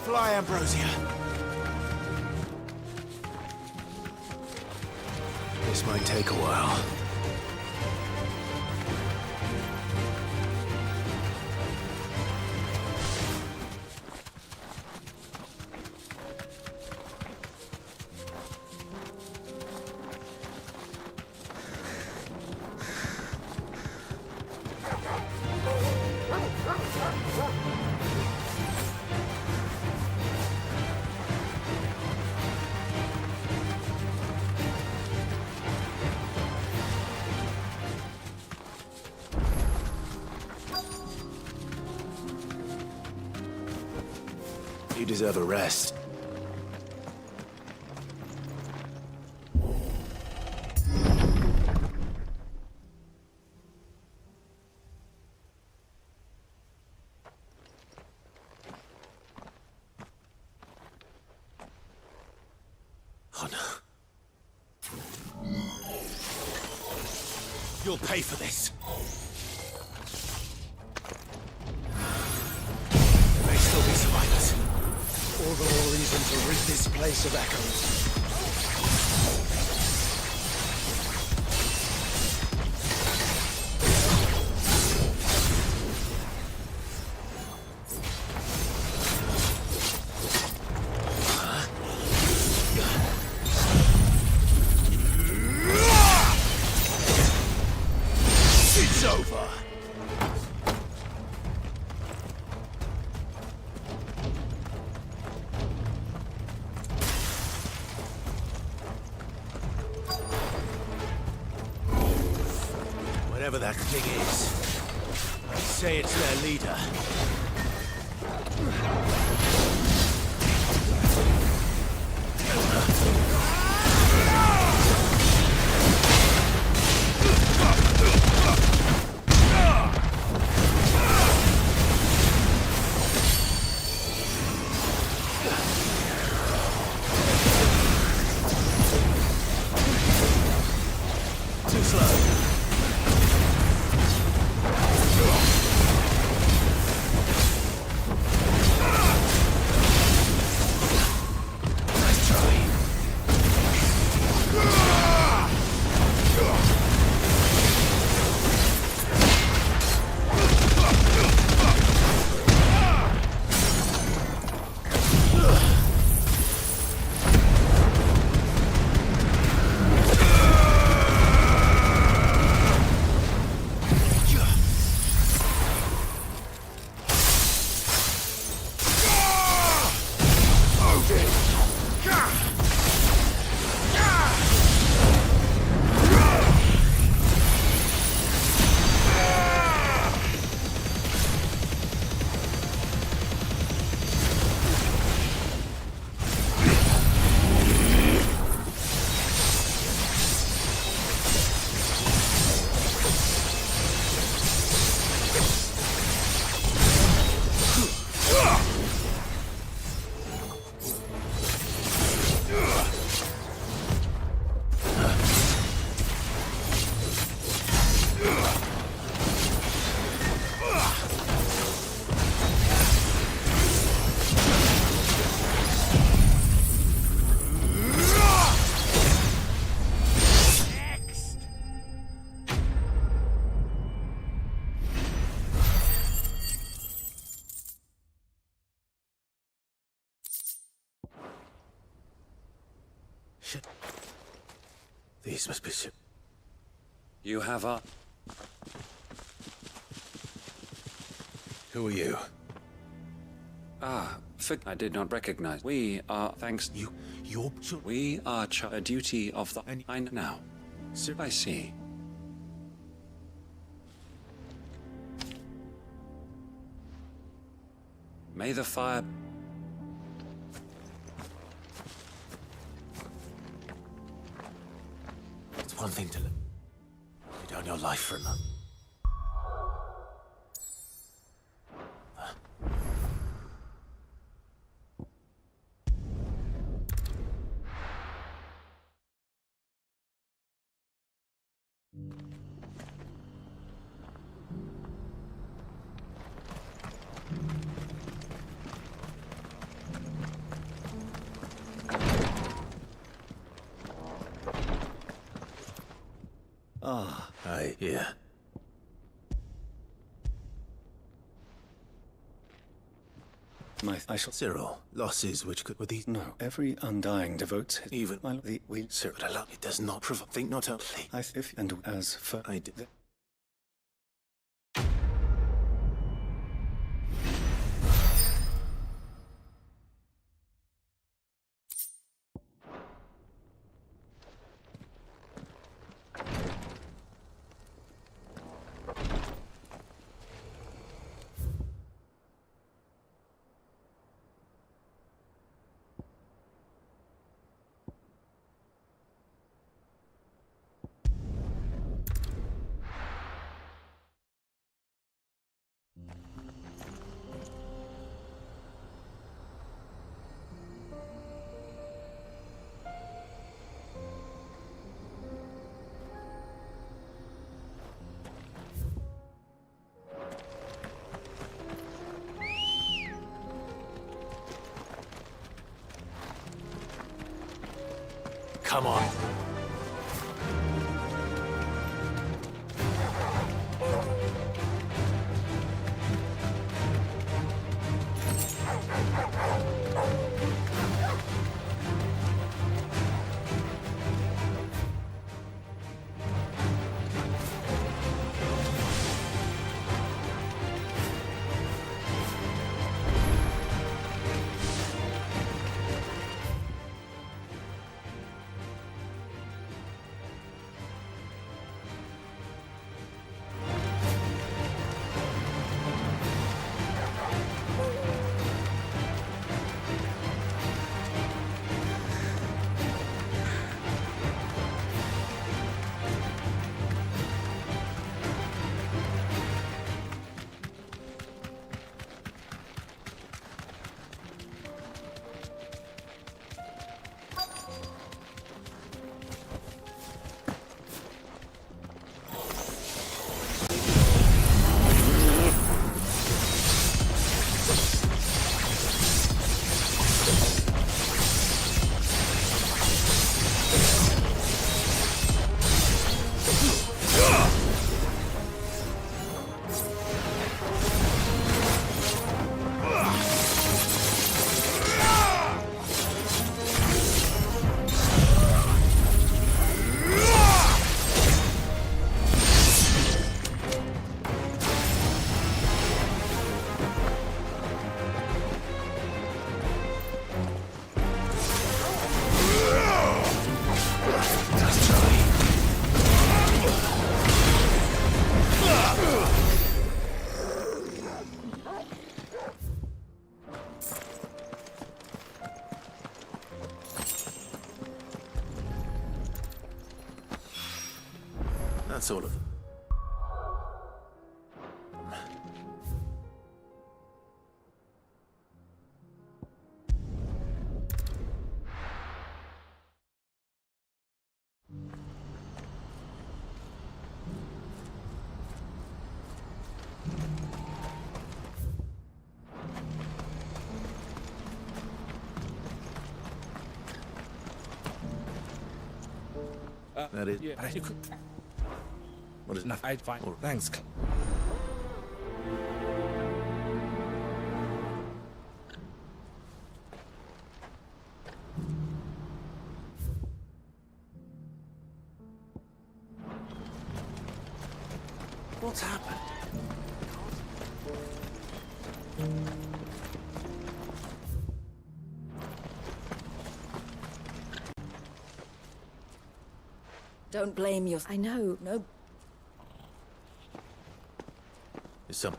Speaker 5: Fly, Ambrosia. This might take a while.
Speaker 15: You deserve a rest.
Speaker 6: Oh no. You'll pay for this. There may still be survivors. All the more reason to rid this place of echoes. It's over. Whatever that thing is, I'd say it's their leader. Too slow. Nice try. Shit. These must be ship.
Speaker 7: You have a...
Speaker 6: Who are you?
Speaker 7: I did not recognize. We are, thanks...
Speaker 6: You're...
Speaker 7: We are a duty of the... I know now. I see. May the fire...
Speaker 6: It's one thing to lay down your life for another. I hear.
Speaker 9: I shall...
Speaker 6: Cyril, losses which could... Were these...
Speaker 9: No, every undying devotes his...
Speaker 6: Even...
Speaker 9: we...
Speaker 6: Cyril, allow... It does not provoke... Think not only...
Speaker 9: And as for...
Speaker 6: I did...
Speaker 15: Come on. That's all of them. That is.
Speaker 13: Yeah, but you could.
Speaker 15: What is
Speaker 13: Enough. I'd fine. Thanks.
Speaker 15: What's happened?
Speaker 10: Don't blame your... I know, no...
Speaker 15: Is some...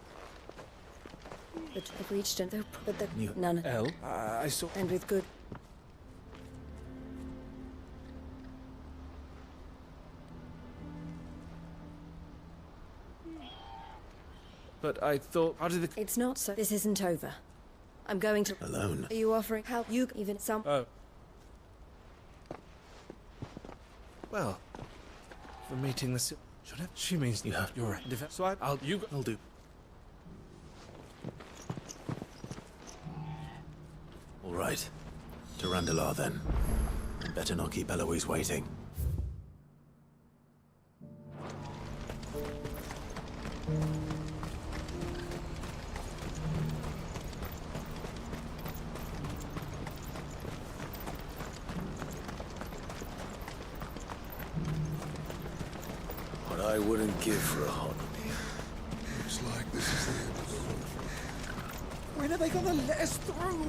Speaker 10: But I've reached an... But the...
Speaker 15: You...
Speaker 10: None...
Speaker 13: L? I saw...
Speaker 10: And with good...
Speaker 13: But I thought... How did the...
Speaker 10: It's not so... This isn't over. I'm going to...
Speaker 15: Alone?
Speaker 10: Are you offering help? You even some...
Speaker 13: Oh. Well... For meeting the... Should I? She means...
Speaker 15: You have...
Speaker 13: You're right. So I'll... You...
Speaker 15: I'll do. All right. To Randalar, then. Better not keep Eloise waiting.
Speaker 3: What I wouldn't give for a hot meal. Looks like this is the end.
Speaker 13: When are they gonna let us through?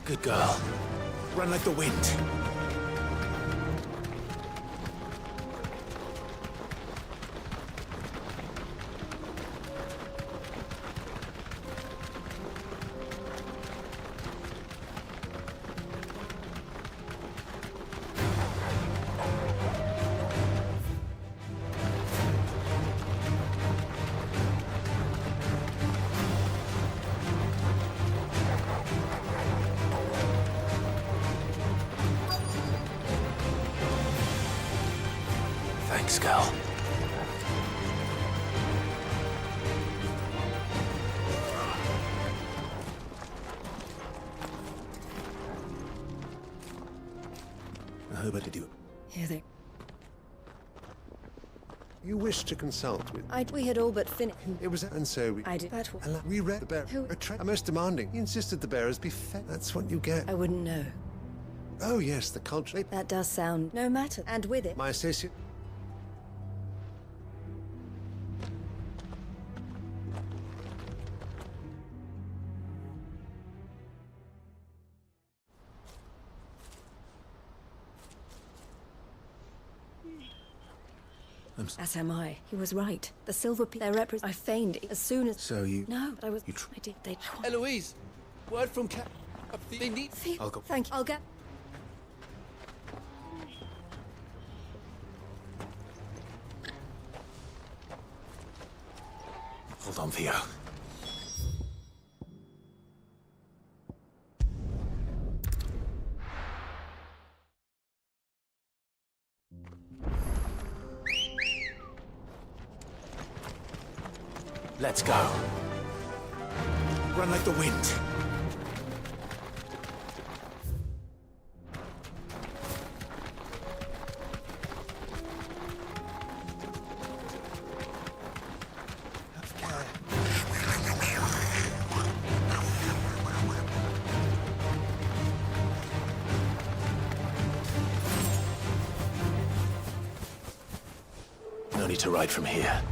Speaker 15: Good girl. Run like the wind. girl.
Speaker 6: How about you?
Speaker 10: Here they...
Speaker 11: You wish to consult with...
Speaker 10: We had all but finished.
Speaker 11: It was... And so we...
Speaker 10: I did. That was...
Speaker 11: We read the bearer.
Speaker 10: Who?
Speaker 11: Most demanding. He insisted the bearers be fed. That's what you get.
Speaker 10: I wouldn't know.
Speaker 11: Oh, yes, the culture...
Speaker 10: That does sound... No matter. And with it...
Speaker 11: My associate...
Speaker 10: As am I. He was right. The silver they represent. I feigned it as soon as...
Speaker 11: So you...
Speaker 10: No, but I was... I did. They...
Speaker 13: Eloise! Word from Cap... They need...
Speaker 11: I'll go.
Speaker 10: Thank you. I'll get...
Speaker 15: Hold on, Theo. Let's go. Run like the wind. No need to ride from here.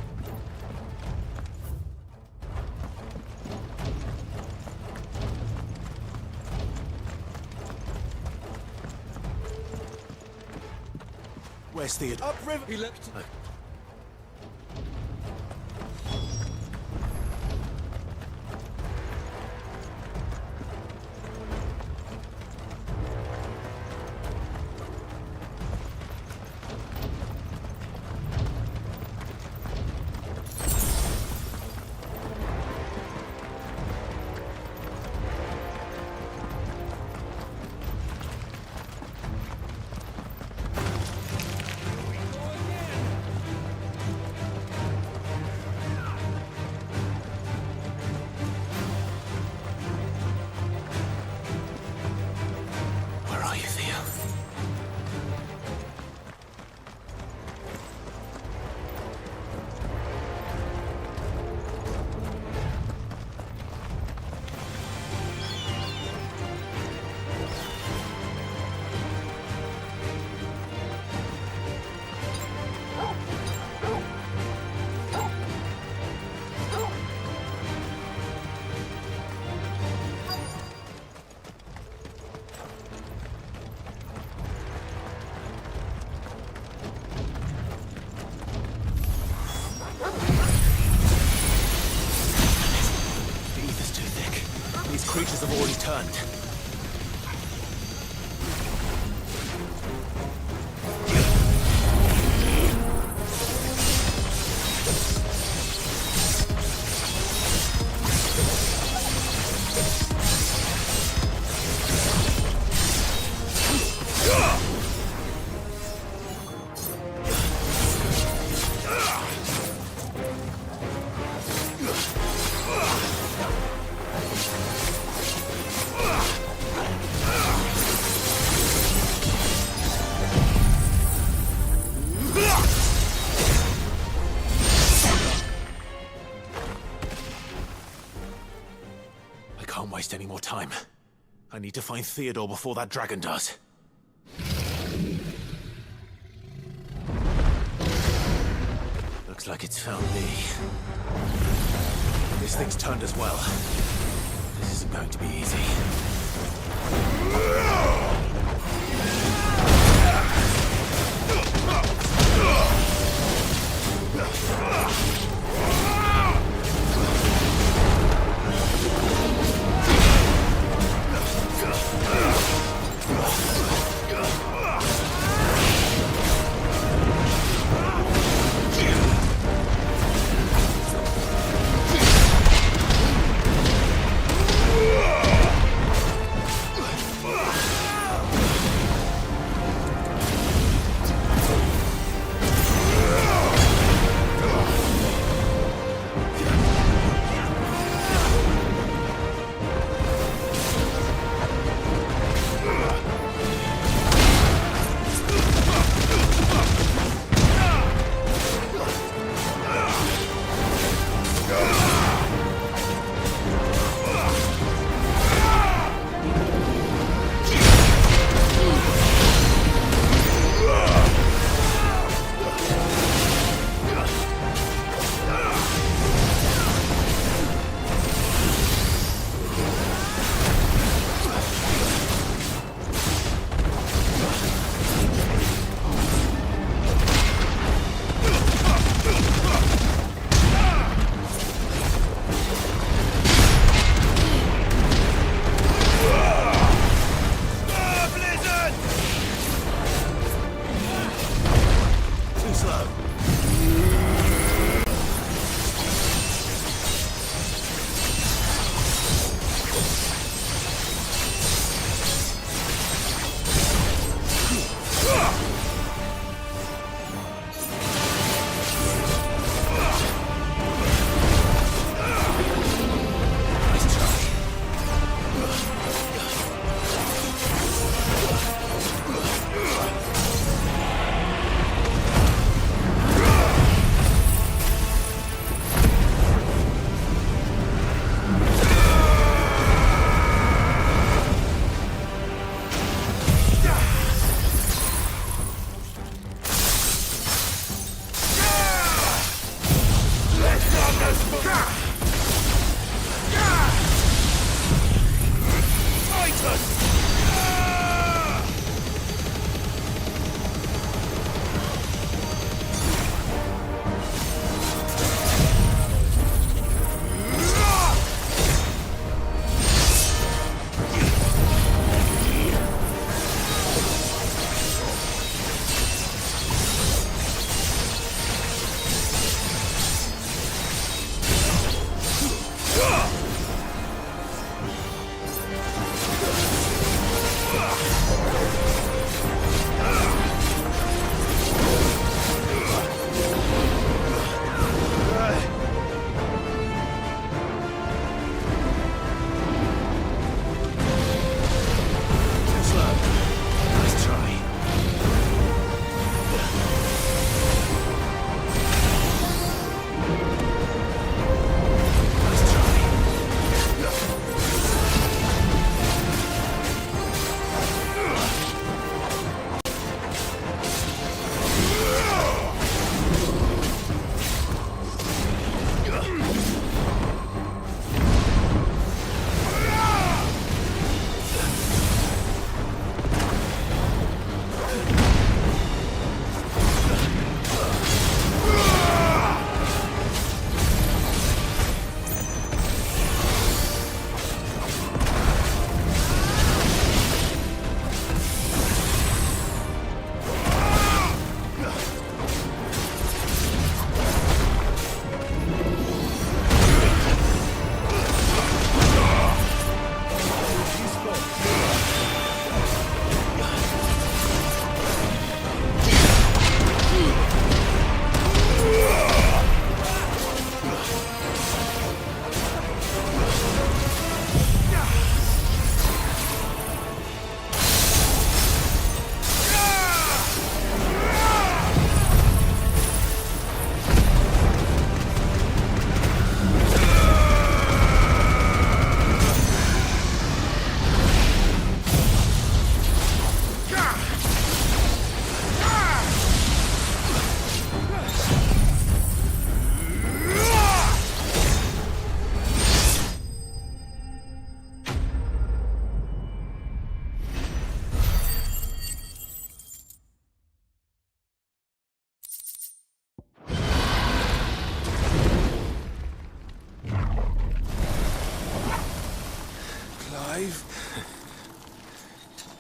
Speaker 15: Where's Theodore?
Speaker 13: Upriver! He left...
Speaker 15: Where are you, Theo? The ether's too thick. These creatures have already turned. I can't waste any more time. I need to find Theodore before that dragon does. Looks like it's found me. This thing's turned as well. This isn't going to be easy.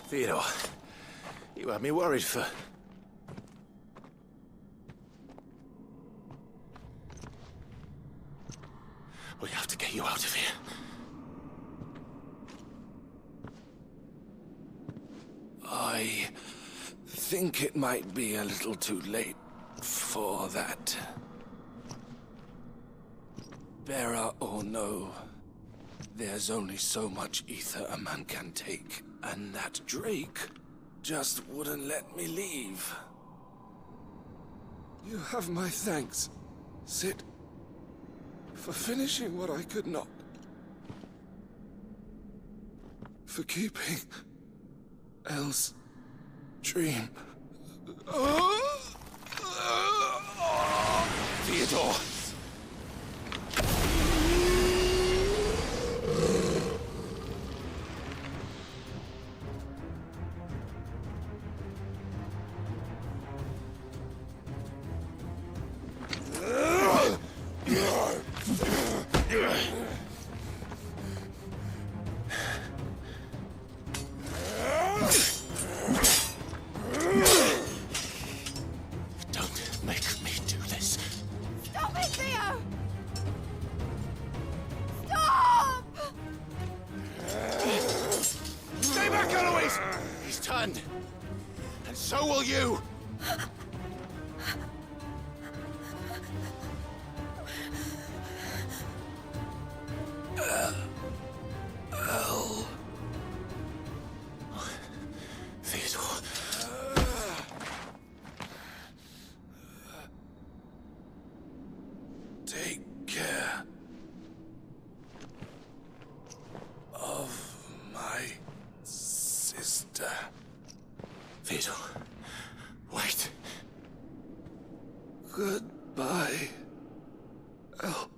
Speaker 15: Theodore, you had me worried for... We have to get you out of here. I think it might be a little too late for that. Bearer or no, there's only so much ether a man can take, and that Drake just wouldn't let me leave. You have my thanks, Sid, for finishing what I could not. For keeping Elle's dream. Theodore! Don't make me do this.
Speaker 1: Stop it, Theo! Stop!
Speaker 15: Stay back, Eloise! He's turned. And so will you! Elle. Theodore. Take care of my sister. Theodore, wait. Goodbye, Elle.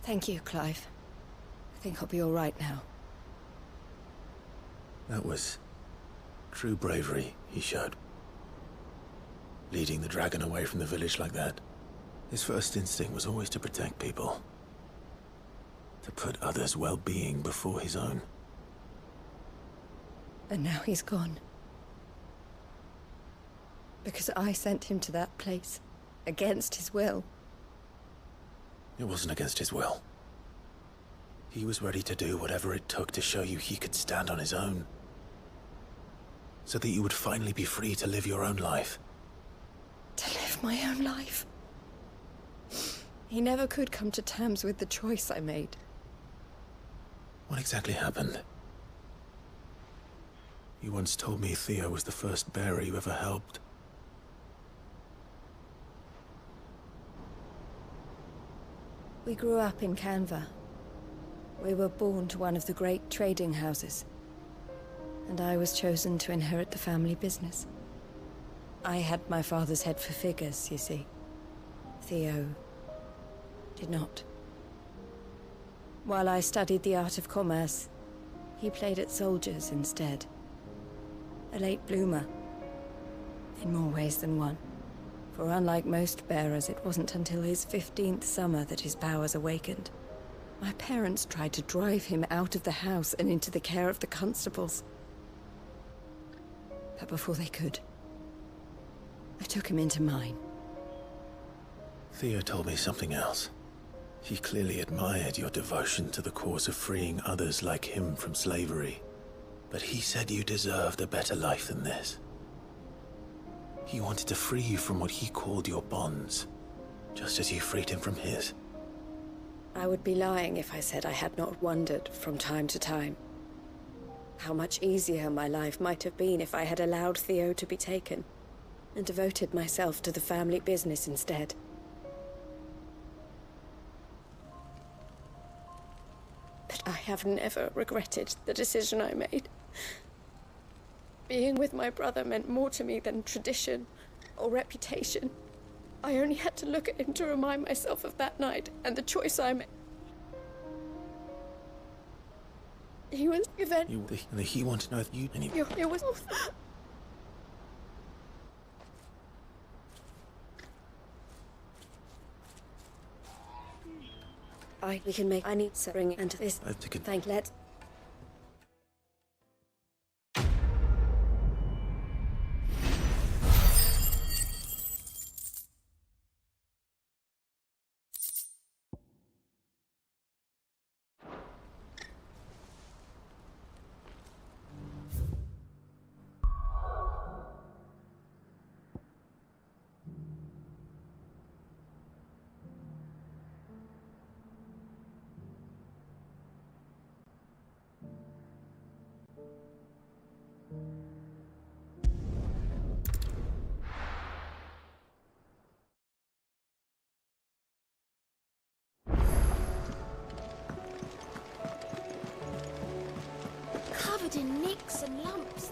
Speaker 10: Thank you, Clive. I think I'll be all right now.
Speaker 6: That was true bravery he showed. Leading the dragon away from the village like that. His first instinct was always to protect people. To put others' well-being before his own.
Speaker 10: And now he's gone. Because I sent him to that place. Against his will.
Speaker 6: It wasn't against his will. He was ready to do whatever it took to show you he could stand on his own. So that you would finally be free to live your own life.
Speaker 10: To live my own life. He never could come to terms with the choice I made.
Speaker 6: What exactly happened? You once told me Theo was the first bearer you ever helped.
Speaker 10: We grew up in Canva. We were born to one of the great trading houses. And I was chosen to inherit the family business. I had my father's head for figures, you see. Theo did not. While I studied the art of commerce, he played at soldiers instead. A late bloomer. In more ways than one. For unlike most bearers, it wasn't until his 15th summer that his powers awakened. My parents tried to drive him out of the house and into the care of the constables. But before they could, I took him into mine.
Speaker 6: Theo told me something else. He clearly admired your devotion to the cause of freeing others like him from slavery. But he said you deserved a better life than this. He wanted to free you from what he called your bonds, just as you freed him from his.
Speaker 10: I would be lying if I said I had not wondered from time to time how much easier my life might have been if I had allowed Theo to be taken and devoted myself to the family business instead. But I have never regretted the decision I made. Being with my brother meant more to me than tradition or reputation. I only had to look at him to remind myself of that night and the choice I made. He was
Speaker 6: He wanted to know if you...
Speaker 10: It was... We can make... I need to bring it into this... Let's...
Speaker 1: Covered in nicks and lumps.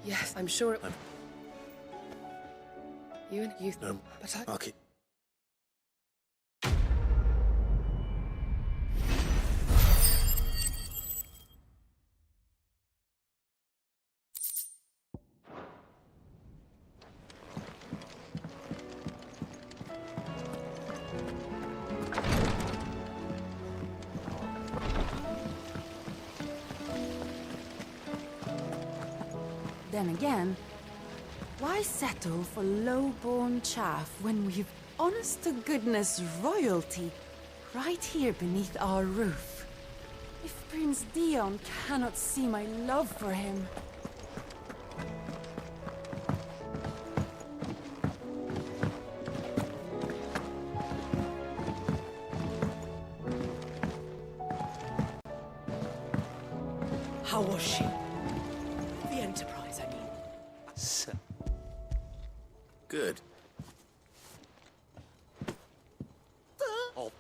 Speaker 4: Yes, I'm sure it... You and you...
Speaker 6: No,
Speaker 4: but
Speaker 6: I'll keep...
Speaker 2: Then again, why settle for low-born chaff when we've honest-to-goodness royalty right here beneath our roof? If Prince Dion cannot see my love for him... How was she? The Enterprise, I mean.
Speaker 15: So. Good. Oh.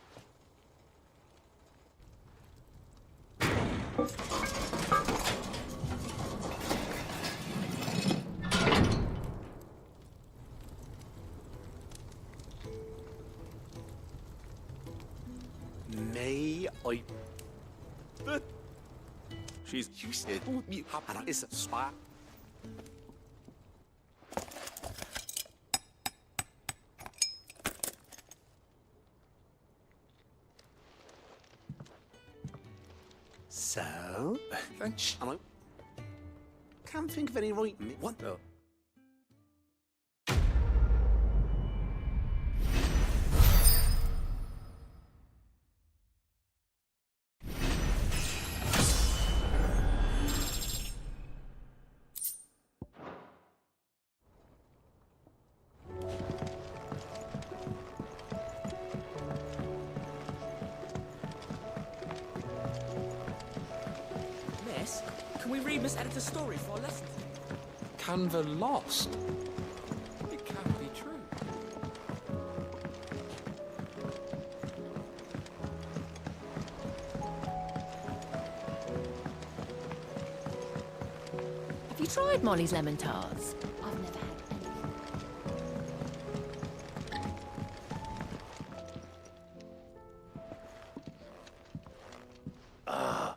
Speaker 15: May I? She's used it. You have is a spot. So, thanks. I can't think of any right. What? Oh.
Speaker 2: Miss, can we read Miss Editor's story for our lesson?
Speaker 16: Canva lost? It can't be true.
Speaker 18: Have you tried Molly's lemon tarts? I've never had any.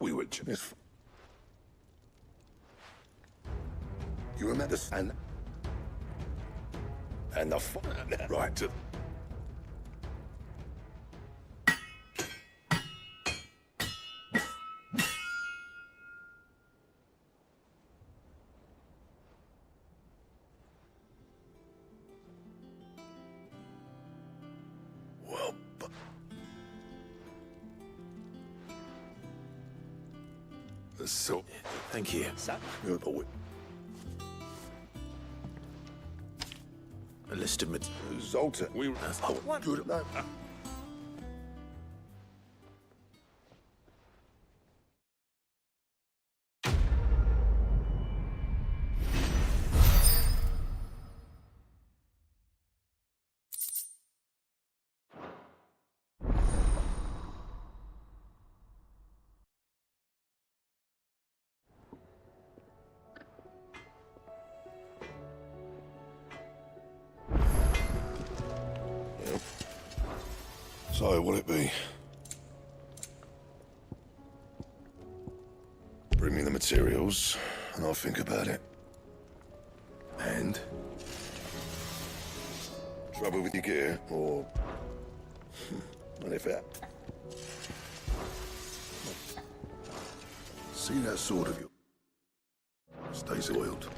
Speaker 3: We were just... You remember this? And the right to... Well, so...
Speaker 15: Thank you.
Speaker 3: You're the
Speaker 15: A list of
Speaker 3: Zoltan. We... Oh, good. No. So, what'll it be? Bring me the materials, and I'll think about it. And? Trouble with your gear, or... And if that... See that sword of yours? Stays oiled.